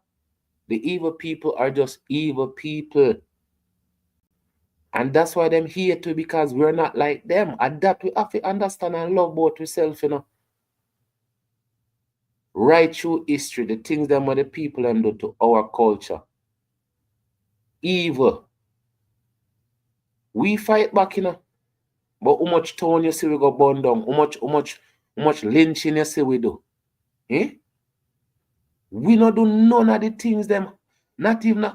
The evil people are just evil people. And that's why them here too, because we're not like them. And that we have to understand and love about ourselves, Right through history, the things them what the people them do to our culture. Evil. We fight back, But how much town you see we go burn down? How much lynching you see we do? Eh? We not do none of the things them, not even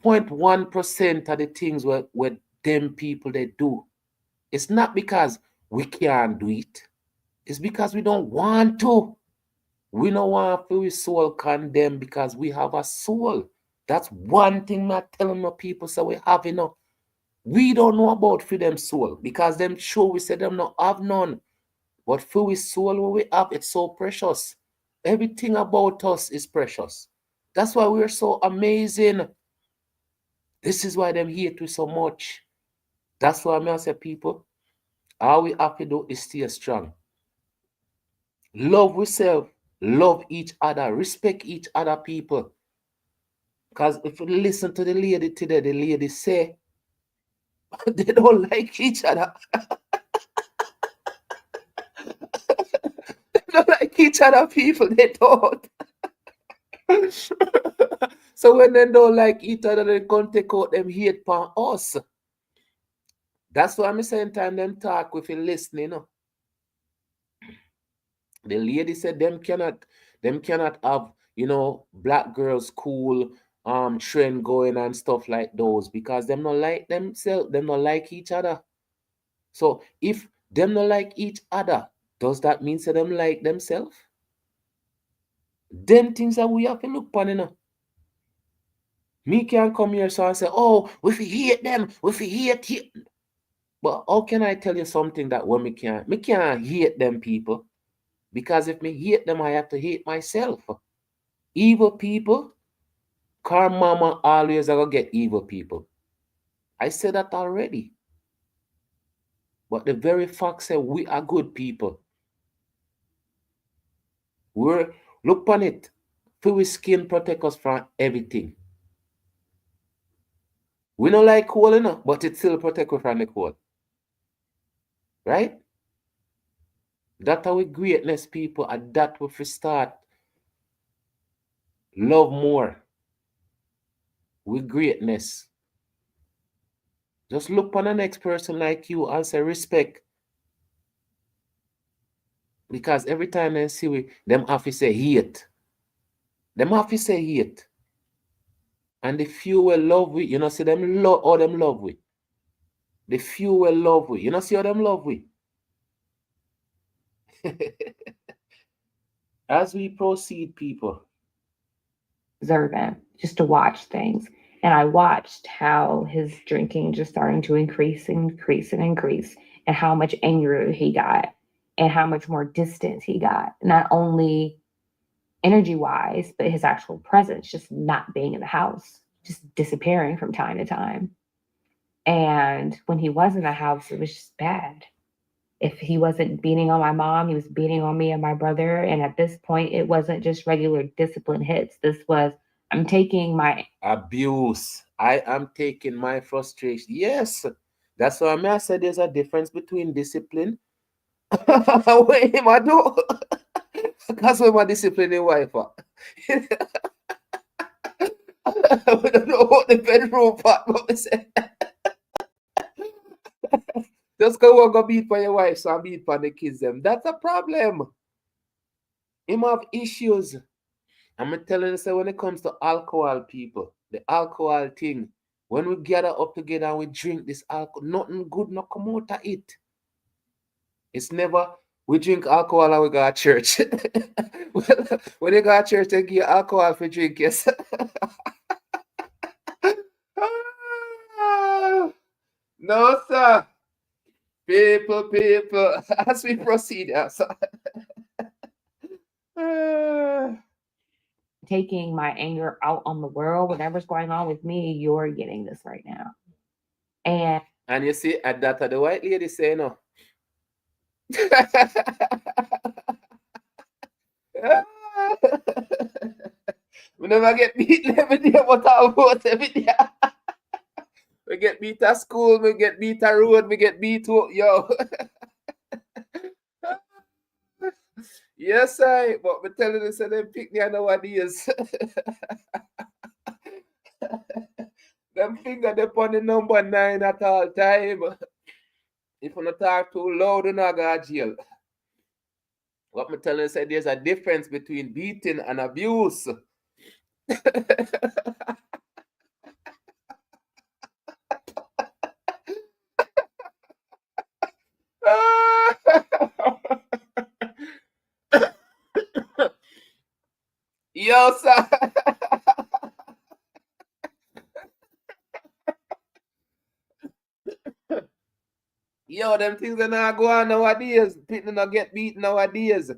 0.1% of the things where them people they do. It's not because we can't do it. It's because we don't want to. We don't want to feel soul condemned because we have a soul. That's one thing I'm telling my people so we have enough. We don't know about for them soul because them sure we say them not have none. But for we soul what we have, it's so precious. Everything about us is precious. That's why we're so amazing. This is why them hate we so much. That's why I say, people, all we have to do is stay strong. Love ourselves, love each other, respect each other, people. Because if you listen to the lady today, the lady say they don't like each other. They don't like each other, people. They don't. So when they don't like each other, they can take out them hate upon us. That's why I'm saying time them talk with you listening, The lady said them cannot have, black girls cool trend going and stuff like those because them not like themselves, them not like each other. So if them not like each other, does that mean say them like themselves? Them things that we have to look upon, Me can't come here so and say, oh, we hate them, we hate. But how can I tell you something that when me can't hate them people? Because if me hate them, I have to hate myself. Evil people, car mama always gonna get evil people. I said that already. But the very fact say we are good people. We're look on it. Feel skin protect us from everything. We don't like cold enough, but it still protect us from the cold. Right? That's our greatness, people, and that we start love more with greatness. Just look on the next person like you and say respect. Because every time they see we, them have to say hate. Them have to say hate. And the few will love we, you know, see them love or them love we. The few will love we. You know, see how them love we. As we proceed, people. Observant, just to watch things. And I watched how his drinking just starting to increase and increase and increase, and how much angrier he got, and how much more distant he got. Not only energy wise, but his actual presence, just not being in the house, just disappearing from time to time. And when he was in the house, it was just bad. If he wasn't beating on my mom, he was beating on me and my brother. And at this point, it wasn't just regular discipline hits. This was, I'm taking my abuse. I am taking my frustration. Yes. That's why I said there's a difference between discipline. What him I do? That's why my discipline in wife. We don't know what the bedroom part, but we say. Just go and go beat for your wife, so I beat for the kids them. That's a problem. Him have issues. I'm telling you, so when it comes to alcohol, people, the alcohol thing, when we gather up together and we drink this alcohol, nothing good not come out of it. It's never we drink alcohol and we go to church. When you go to church, they give you alcohol for drink, yes. No, sir. People, as we proceed, yes. taking my anger out on the world, whatever's going on with me, you're getting this right now. And you see, at that the white lady say no. We never get beat every day, but I vote every day. We get beat at school, we get beat at road, we get beat yo. Yes, I. But me telling you, so them pick me nowadays. Them finger they on the number 9 at all time. If you not talk too loud, you not go to jail. What me telling you, say there's a difference between beating and abuse. Yo, sir. Yo, them things are not go on nowadays. People not get beaten nowadays.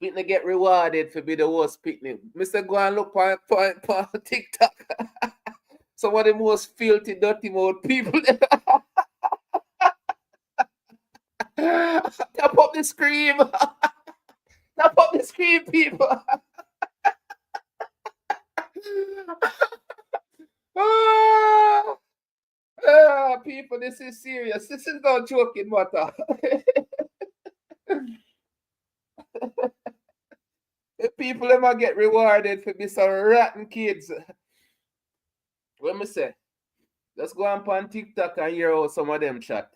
People get rewarded for be the worst picnic. Mr. Go and look on TikTok. Some of the most filthy, dirty mouth people. Tap up the screen. Tap up the screen, people. People, this is serious. This is not joking matter. The people them get rewarded for be some rotten kids. What me say? Just go on TikTok and hear how some of them chat.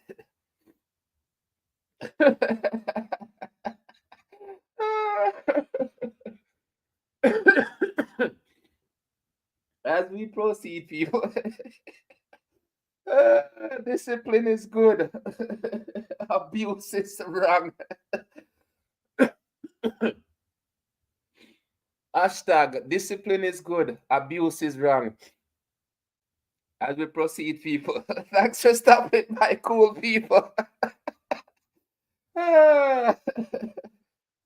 As we proceed, people. Discipline is good. Abuse is wrong. Hashtag discipline is good. Abuse is wrong. As we proceed, people. Thanks for stopping by, cool people.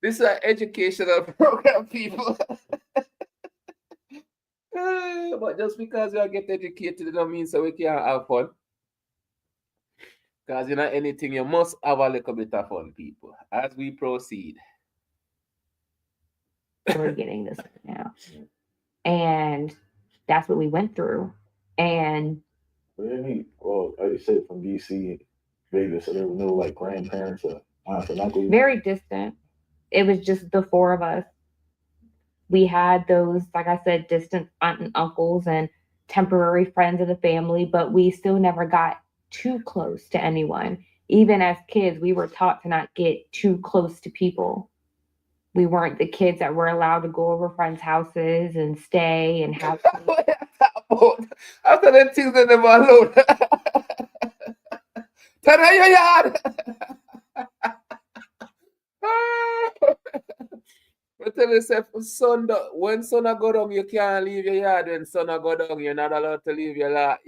This is an educational program, people. But just because we get educated, it don't mean so we can't have fun. Because you know anything, you must have a little bit of fun, people, as we proceed. We're getting this now. And that's what we went through. And Well, like you said, from DC, Vegas, so there were no like grandparents or aunts and uncles. very distant. It was just the four of us. We had those, like I said, distant aunt and uncles and temporary friends of the family, but we still never got too close to anyone. Even as kids, we were taught to not get too close to people. We weren't the kids that were allowed to go over friends' houses and stay and have. After them things, they never alone. Turn on your yard. I tell yourself, son, when sun a go down, you can't leave your yard. When sun a go down, you're not allowed to leave your yard.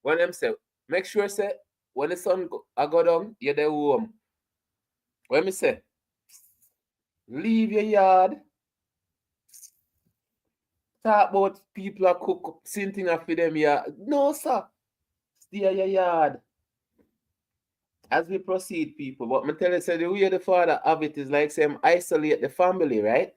When them say, make sure say, when the sun a go down, you're there home. When me say, leave your yard. Talk about people a cook, something for them yard. No, sir. Stay at your yard. As we proceed, people, but me tell you, say the way the father have it is like say him isolate the family, right?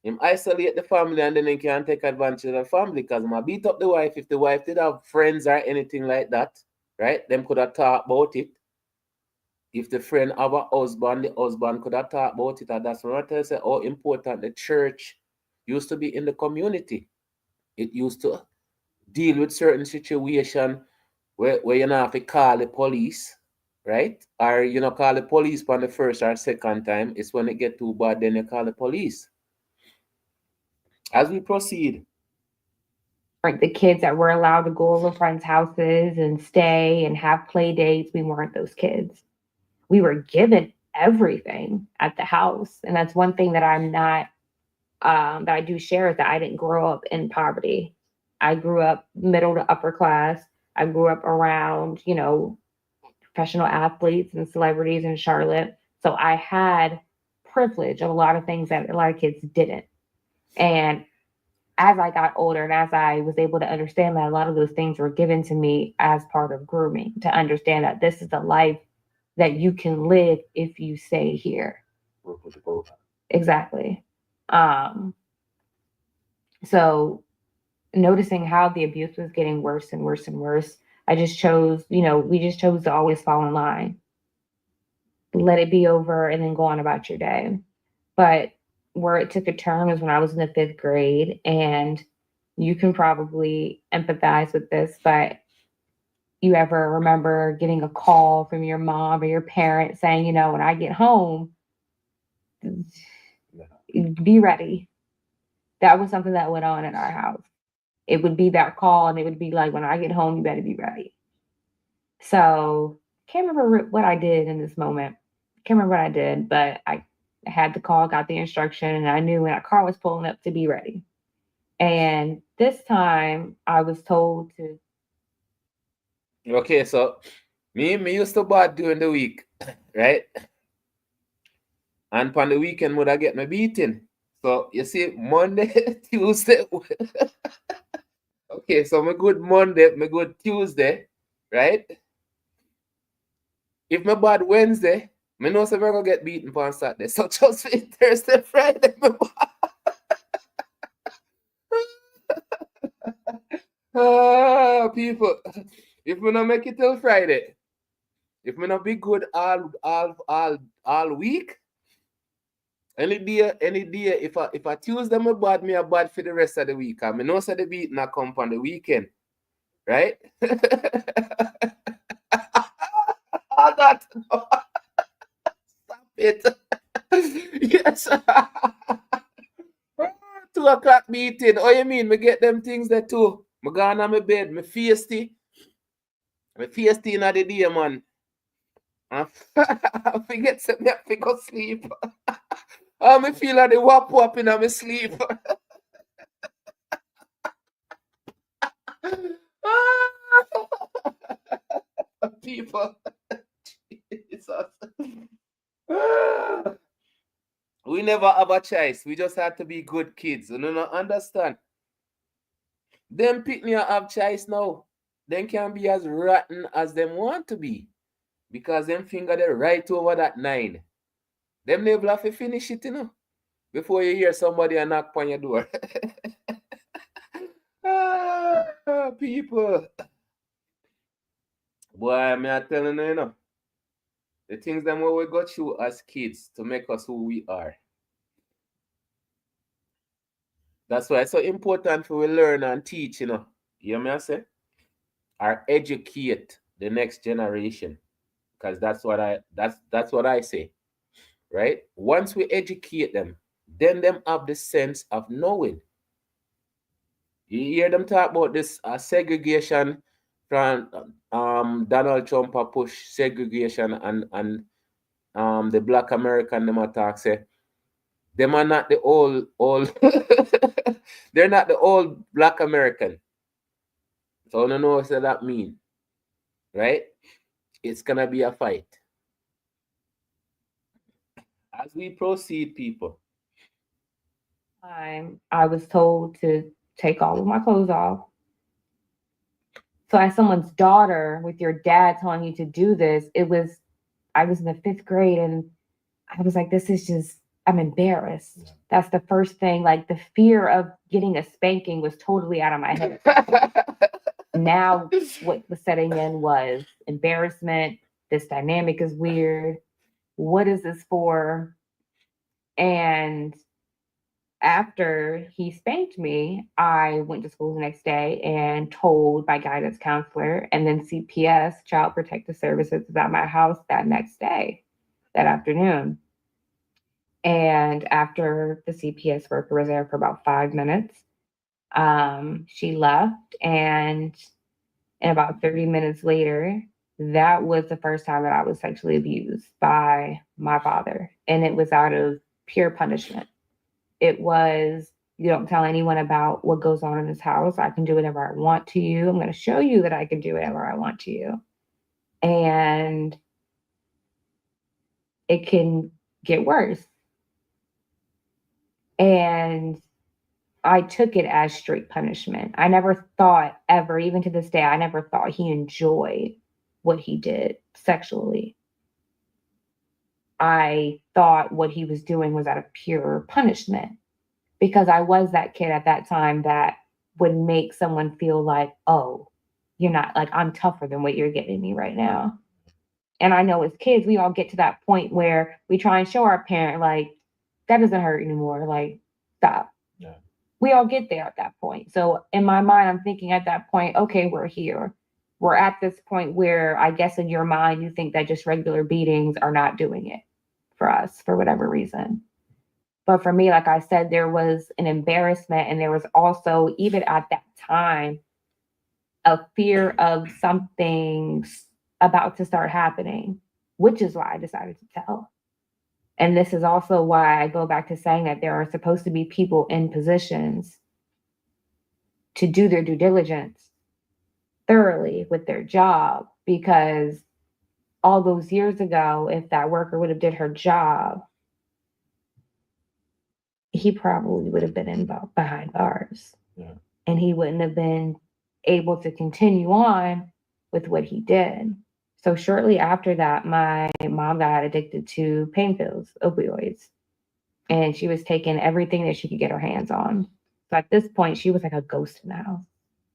Him isolate the family and then he can take advantage of the family because him beat up the wife. If the wife did have friends or anything like that, right? Them could have talked about it. If the friend have a husband, the husband could have talked about it. And that's what I tell you, say how important the church used to be in the community. It used to deal with certain situation where you not have to call the police, right? Or you know, call the police for the first or second time. It's when it get too bad, then you call the police. As we proceed. Like the kids that were allowed to go over friends' houses and stay and have play dates, we weren't those kids. We were given everything at the house. And that's one thing that I'm not, that I do share is that I didn't grow up in poverty. I grew up middle to upper class. I grew up around, professional athletes and celebrities in Charlotte. So I had privilege of a lot of things that a lot of kids didn't. And as I got older and as I was able to understand that a lot of those things were given to me as part of grooming, to understand that this is the life that you can live if you stay here. Exactly. So noticing how the abuse was getting worse and worse and worse, I just chose, we just chose to always fall in line. Let it be over and then go on about your day. But where it took a turn was when I was in the 5th grade, and you can probably empathize with this, but you ever remember getting a call from your mom or your parent saying, when I get home, be ready. That was something that went on in our house. It would be that call, and it would be like, when I get home, you better be ready. So I can't remember what I did in this moment. Can't remember what I did, but I had the call, got the instruction, and I knew when a car was pulling up to be ready. And this time I was told to. Okay, so me used to bad during the week, right? And on the weekend would I get my beating. So you see, Monday, Tuesday. Okay, so my good Monday, my good Tuesday, right? If my bad Wednesday, me know so I'm gonna get beaten on Saturday. So just Thursday, Friday, my bad. People, if me not make it till Friday, if me not be good all week, any day, if I Tuesday me a bad for the rest of the week. I know so the beat not come on the weekend, right? All that. Stop it. Yes. 2 o'clock meeting. Oh, you mean me get them things there too? Me gone on my bed, me feisty. Me feisty in the day, man. I forget to me have to go sleep. I me feel like the wap in my sleep. People. Jesus. We never have a choice. We just have to be good kids. You don't understand. Them pick me have choice now. Them can be as rotten as them want to be. because them finger they right over that 9. Them never have to finish it, before you hear somebody a knock on your door. People. Boy, I'm telling you, the things that we go through as kids to make us who we are. That's why it's so important for we learn and teach, You hear me I say? Or educate the next generation. Because that's what I say. Right? Once we educate them, then them have the sense of knowing. You hear them talk about this segregation from Donald Trump push segregation and the Black American them attack say them are not the old they're not the old Black American. So I don't know what that mean. Right? It's gonna be a fight. As we proceed, people. I was told to take all of my clothes off. So as someone's daughter with your dad telling you to do this, I was in the 5th grade and I was like, this is just, I'm embarrassed. Yeah. That's the first thing. Like the fear of getting a spanking was totally out of my head. Now what was setting in was embarrassment. This dynamic is weird. What is this for? And after he spanked me, I went to school the next day and told my guidance counselor, and then CPS, Child Protective Services, was at my house that next day, that afternoon. And after the CPS worker was there for about 5 minutes, she left. And about 30 minutes later, that was the first time that I was sexually abused by my father. And it was out of pure punishment. It was, you don't tell anyone about what goes on in this house. I can do whatever I want to you. I'm going to show you that I can do whatever I want to you. And it can get worse. And I took it as straight punishment. I never thought ever, even to this day, I never thought he enjoyed what he did sexually. I thought what he was doing was out of pure punishment, because I was that kid at that time that would make someone feel like, oh, you're not, like, I'm tougher than what you're giving me right now. And I know as kids, we all get to that point where we try and show our parent, like, that doesn't hurt anymore. Like, stop. Yeah. We all get there at that point. So in my mind, I'm thinking at that point, okay, we're here. We're at this point where I guess in your mind, you think that just regular beatings are not doing it for us for whatever reason. But for me, like I said, there was an embarrassment, and there was also, even at that time, a fear of something about to start happening, which is why I decided to tell. And this is also why I go back to saying that there are supposed to be people in positions to do their due diligence thoroughly with their job, because all those years ago, if that worker would have did her job, he probably would have been behind bars. Yeah. And he wouldn't have been able to continue on with what he did. So shortly after that, my mom got addicted to pain pills, opioids, and she was taking everything that she could get her hands on. So at this point, she was like a ghost in the house.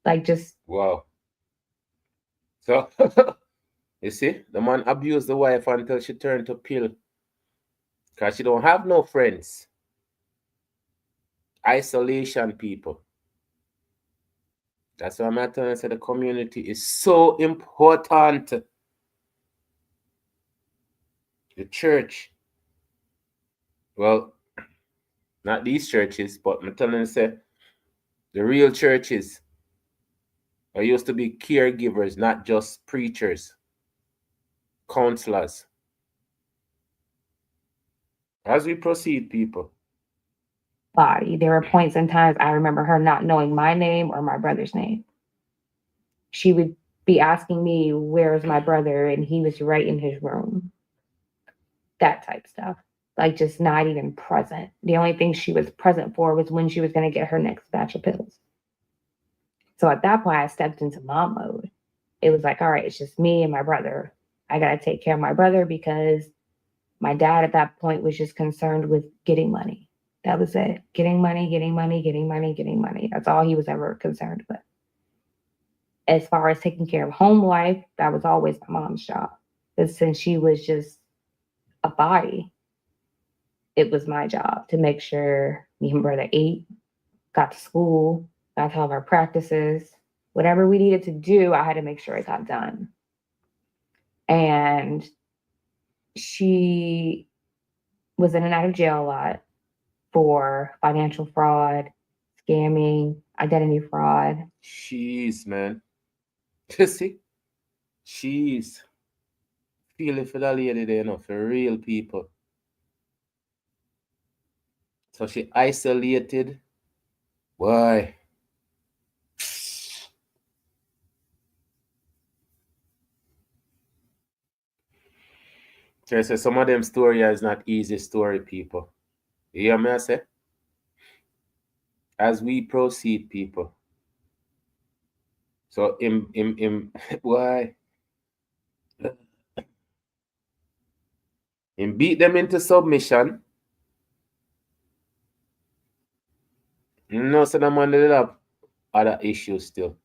Like, just... Wow. So, you see, the man abused the wife until she turned to pill, because she don't have no friends. Isolation, people. That's why I'm telling you, the community is so important. The church, well, not these churches, but I'm telling you, the real churches are used to be caregivers, not just preachers, counselors. As we proceed, people. Body. There were points and times I remember her not knowing my name or my brother's name. She would be asking me, where's my brother? And he was right in his room. That type stuff. Like, just not even present. The only thing she was present for was when she was going to get her next batch of pills. So at that point, I stepped into mom mode. It was like, all right, it's just me and my brother. I got to take care of my brother because my dad at that point was just concerned with getting money. That was it. Getting money, getting money, getting money, getting money. That's all he was ever concerned with. As far as taking care of home life, that was always my mom's job. But since she was just a body, it was my job to make sure me and my brother ate, got to school, got to all of our practices. Whatever we needed to do, I had to make sure it got done. And she was in and out of jail a lot for financial fraud, scamming, identity fraud. Jeez, man. You see? Jeez. Feeling for that lady there, you know, for real people. So she isolated. Why? So some of them story is not easy story, people. You hear me I say? As we proceed, people. So him why? Him beat them into submission. No, so the man did have other issues still.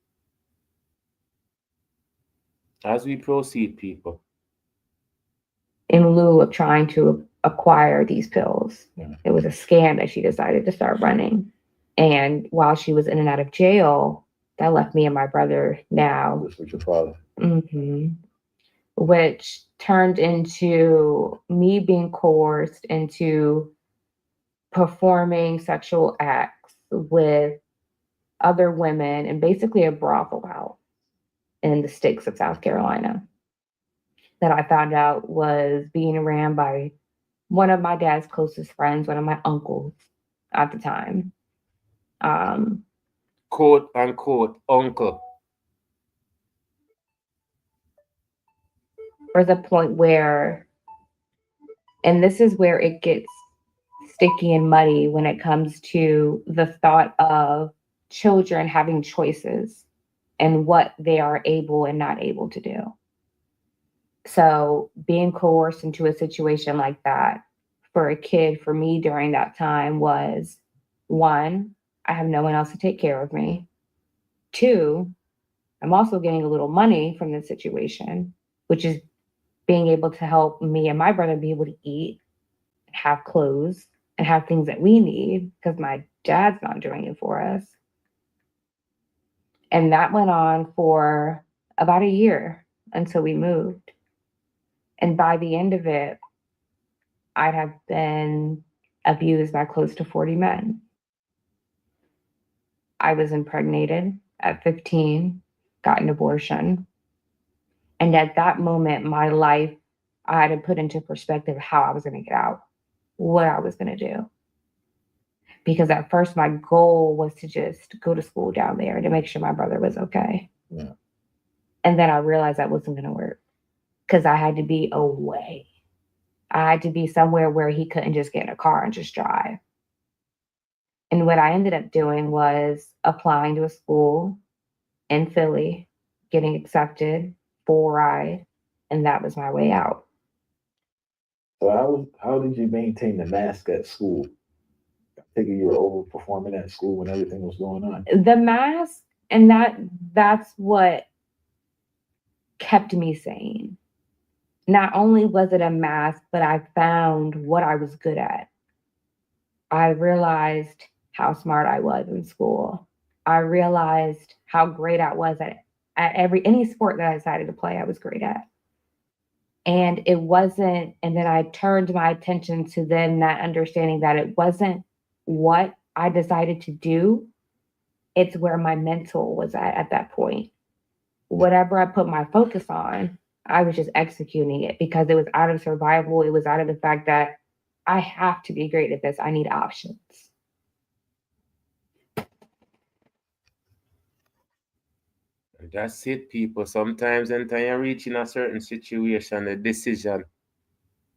As we proceed, people. In lieu of trying to acquire these pills. Yeah. It was a scam that she decided to start running. And while she was in and out of jail, that left me and my brother now. This with your father. Which turned into me being coerced into performing sexual acts with other women and basically a brothel house in the sticks of South Carolina that I found out was being ran by one of my dad's closest friends, one of my uncles at the time. Quote unquote uncle. There's a point where, and this is where it gets sticky and muddy when it comes to the thought of children having choices and what they are able and not able to do. So being coerced into a situation like that for a kid, for me during that time was, one, I have no one else to take care of me. Two, I'm also getting a little money from this situation, which is being able to help me and my brother be able to eat, have clothes, and have things that we need because my dad's not doing it for us. And that went on for about a year until we moved. And by the end of it, I'd have been abused by close to 40 men. I was impregnated at 15, got an abortion. And at that moment, my life, I had to put into perspective how I was going to get out, what I was going to do. Because at first, my goal was to just go to school down there to make sure my brother was okay. Yeah. And then I realized that wasn't going to work because I had to be away. I had to be somewhere where he couldn't just get in a car and just drive. And what I ended up doing was applying to a school in Philly, getting accepted, full ride, and that was my way out. So how did you maintain the mask at school? I think you were overperforming at school when everything was going on. The mask, and that's what kept me sane. Not only was it a mask, but I found what I was good at. I realized how smart I was in school. I realized how great I was at any sport that I decided to play, I was great at. And it wasn't, and then I turned my attention to then that understanding that it wasn't what I decided to do, it's where my mental was at that point. Whatever I put my focus on, I was just executing it because it was out of survival. It was out of the fact that I have to be great at this. I need options. That's it, people. Sometimes when you reach in a certain situation, a decision,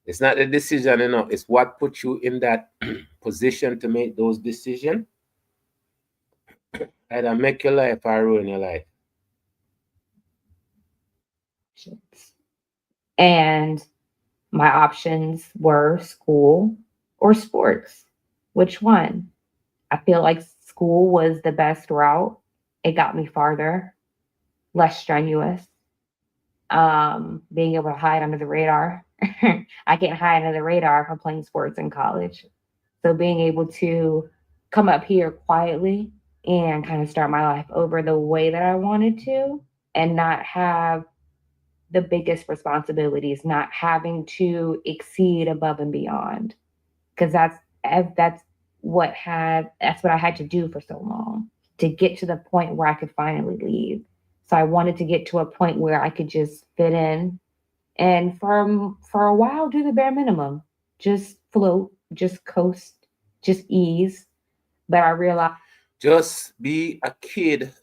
it's not the decision, you know, it's what puts you in that position to make those decisions. Either make your life or ruin your life. And my options were school or sports. Which one? I feel like school was the best route. It got me farther, less strenuous. Being able to hide under the radar. I can't hide under the radar if I'm playing sports in college. So being able to come up here quietly and kind of start my life over the way that I wanted to and not have the biggest responsibilities, not having to exceed above and beyond. Because that's that's what I had to do for so long to get to the point where I could finally leave. So I wanted to get to a point where I could just fit in and for a while do the bare minimum. Just float, just coast, just ease. But I realized Just be a kid,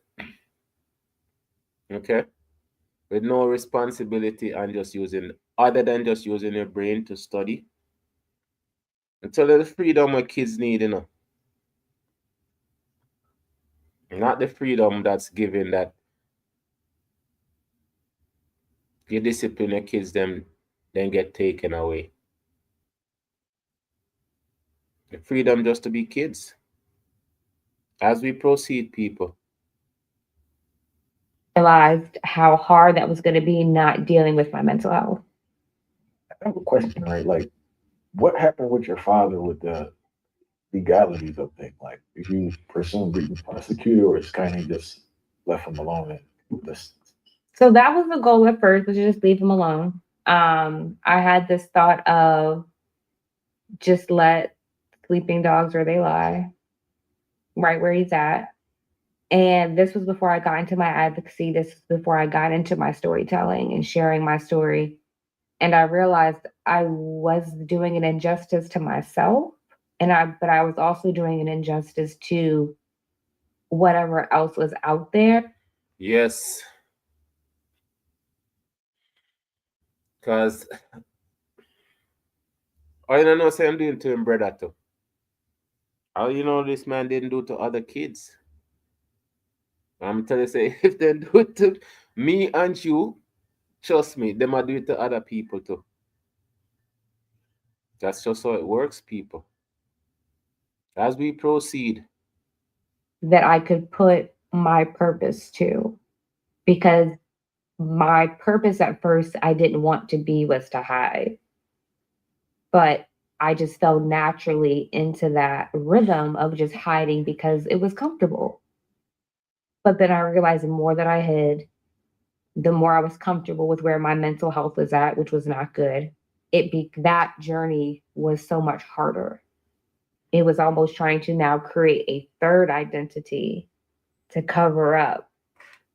okay, with no responsibility and just using, other than just using your brain to study. Until the freedom what kids need, not the freedom that's given that you discipline your kids, them then get taken away. The freedom just to be kids. As we proceed, people. how hard that was going to be not dealing with my mental health. I have a question, right? Like, what happened with your father with the legalities of things? Like, did you pursue being prosecuted, or it's kind of just left him alone and this? So that was the goal at first, was to just leave him alone. I had this thought of just let sleeping dogs where they lie, right where he's at. And this was before I got into my advocacy. This was before I got into my storytelling and sharing my story. And I realized I was doing an injustice to myself, but I was also doing an injustice to whatever else was out there. Yes. Because I don't know, say I'm doing to him, brother, too. How you know this man didn't do to other kids? I'm telling you, say, if they do it to me and you, trust me, they might do it to other people too. That's just how it works, people. As we proceed, That I could put my purpose to, because my purpose at first I didn't want to be was to hide, but I just fell naturally into that rhythm of just hiding because it was comfortable. But then I realized the more that I hid, the more I was comfortable with where my mental health was at, which was not good. That journey was so much harder. It was almost trying to now create a third identity to cover up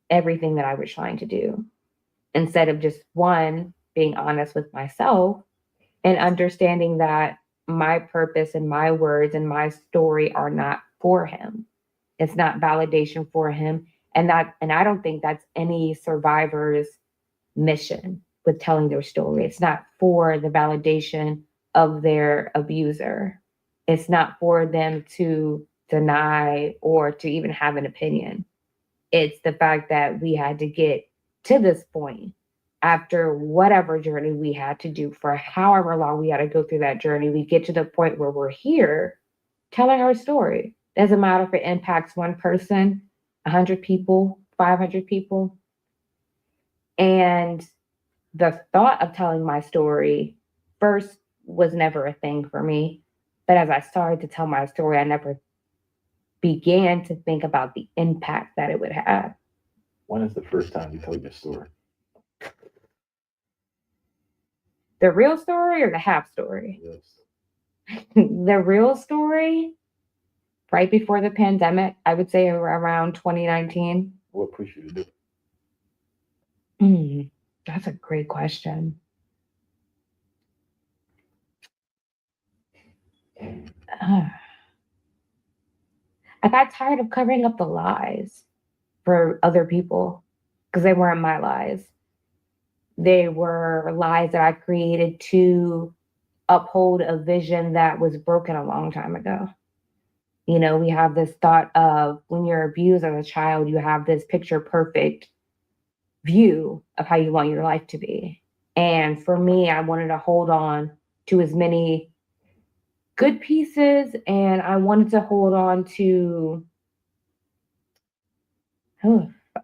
everything that I was trying to do, instead of just one, being honest with myself and understanding that my purpose and my words and my story are not for him. It's not validation for him. And I don't think that's any survivor's mission with telling their story. It's not for the validation of their abuser. It's not for them to deny or to even have an opinion. It's the fact that we had to get to this point after whatever journey we had to do for however long we had to go through that journey. We get to the point where we're here telling our story. Doesn't matter if it impacts one person, 100 people, 500 people. And the thought of telling my story first was never a thing for me. But as I started to tell my story, I never began to think about the impact that it would have. When is the first time you told your story? The real story or the half story? Yes. The real story, right before the pandemic, I would say around 2019. What pushed you to do it? That's a great question. I got tired of covering up the lies for other people because they weren't my lies. They were lies that I created to uphold a vision that was broken a long time ago. You know, we have this thought of when you're abused as a child, you have this picture perfect view of how you want your life to be. And for me, I wanted to hold on to as many good pieces, and I wanted to hold on to,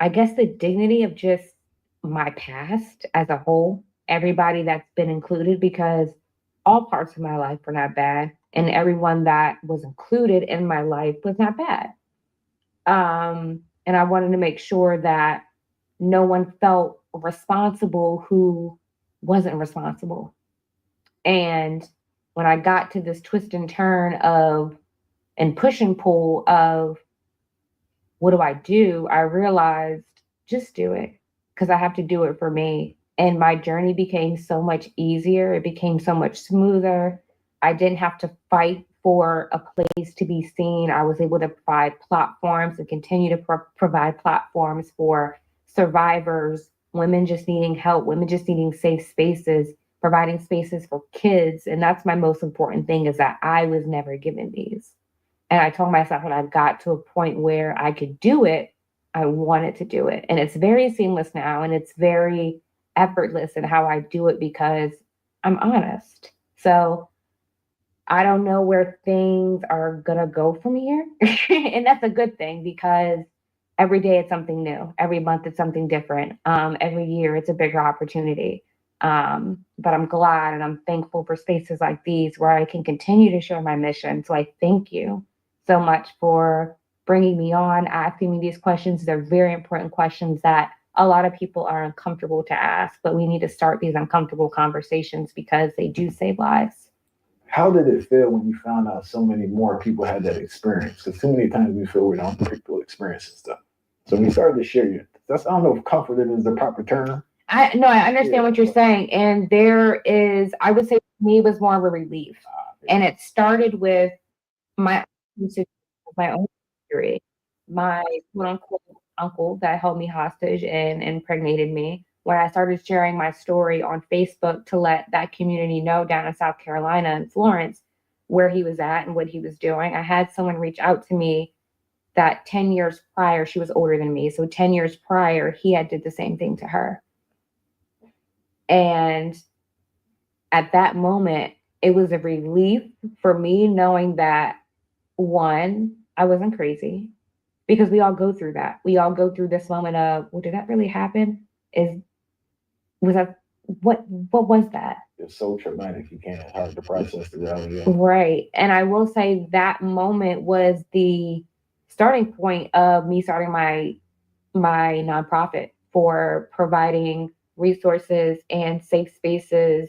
I guess, the dignity of just my past as a whole, everybody that's been included, because all parts of my life were not bad, and everyone that was included in my life was not bad. And I wanted to make sure that no one felt responsible who wasn't responsible. And when I got to this twist and turn of and push and pull of what do, I realized just do it, because I have to do it for me. And my journey became so much easier. It became so much smoother. I didn't have to fight for a place to be seen. I was able to provide platforms and continue to provide platforms for survivors, women just needing help, women just needing safe spaces, providing spaces for kids. And that's my most important thing, is that I was never given these. And I told myself when I got to a point where I could do it, I wanted to do it. And it's very seamless now, and it's very effortless in how I do it because I'm honest. So I don't know where things are going to go from here. And that's a good thing, because every day it's something new. Every month it's something different. Every year it's a bigger opportunity. But I'm glad and I'm thankful for spaces like these where I can continue to share my mission. So I thank you so much for bringing me on, asking me these questions. They're very important questions that a lot of people are uncomfortable to ask, but we need to start these uncomfortable conversations because they do save lives. How did it feel when you found out so many more people had that experience? Because too many times we feel we don't people experience and stuff. So we started to share you. That's, I don't know if comforted is the proper term. I understand what you're saying. And there is, I would say for me, it was more of a relief. And it started with my own history. My quote unquote uncle that held me hostage and impregnated me. When I started sharing my story on Facebook to let that community know down in South Carolina and Florence where he was at and what he was doing, I had someone reach out to me that 10 years prior, she was older than me. So 10 years prior, he had did the same thing to her. And at that moment, it was a relief for me knowing that, one, I wasn't crazy, because we all go through that. We all go through this moment of, well, did that really happen? Was that, what was that? It's so traumatic, you can't hard to process the reality. Right. And I will say that moment was the starting point of me starting my nonprofit for providing resources and safe spaces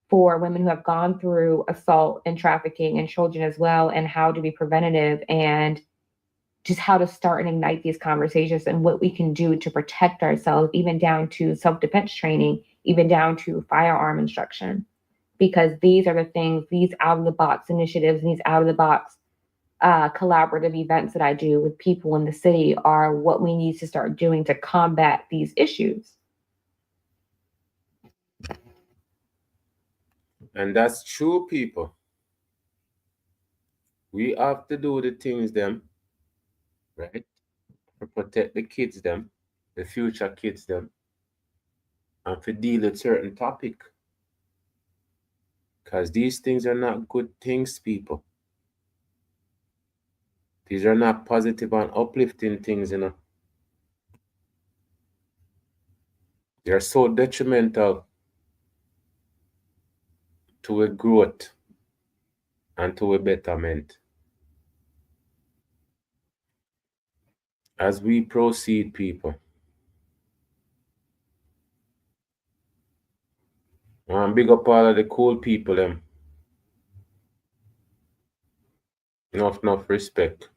for women who have gone through assault and trafficking, and children as well, and how to be preventative, and just how to start and ignite these conversations and what we can do to protect ourselves, even down to self-defense training, even down to firearm instruction. Because these are the things, these out of the box initiatives, and these out of the box collaborative events that I do with people in the city are what we need to start doing to combat these issues. And that's true, people. We have to do the things them, right? To protect the kids them, the future kids them, and to deal with certain topic. Because these things are not good things, people. These are not positive and uplifting things, They are so detrimental to a growth and to a betterment. As we proceed, people, big up all of the cool people, them. Enough respect.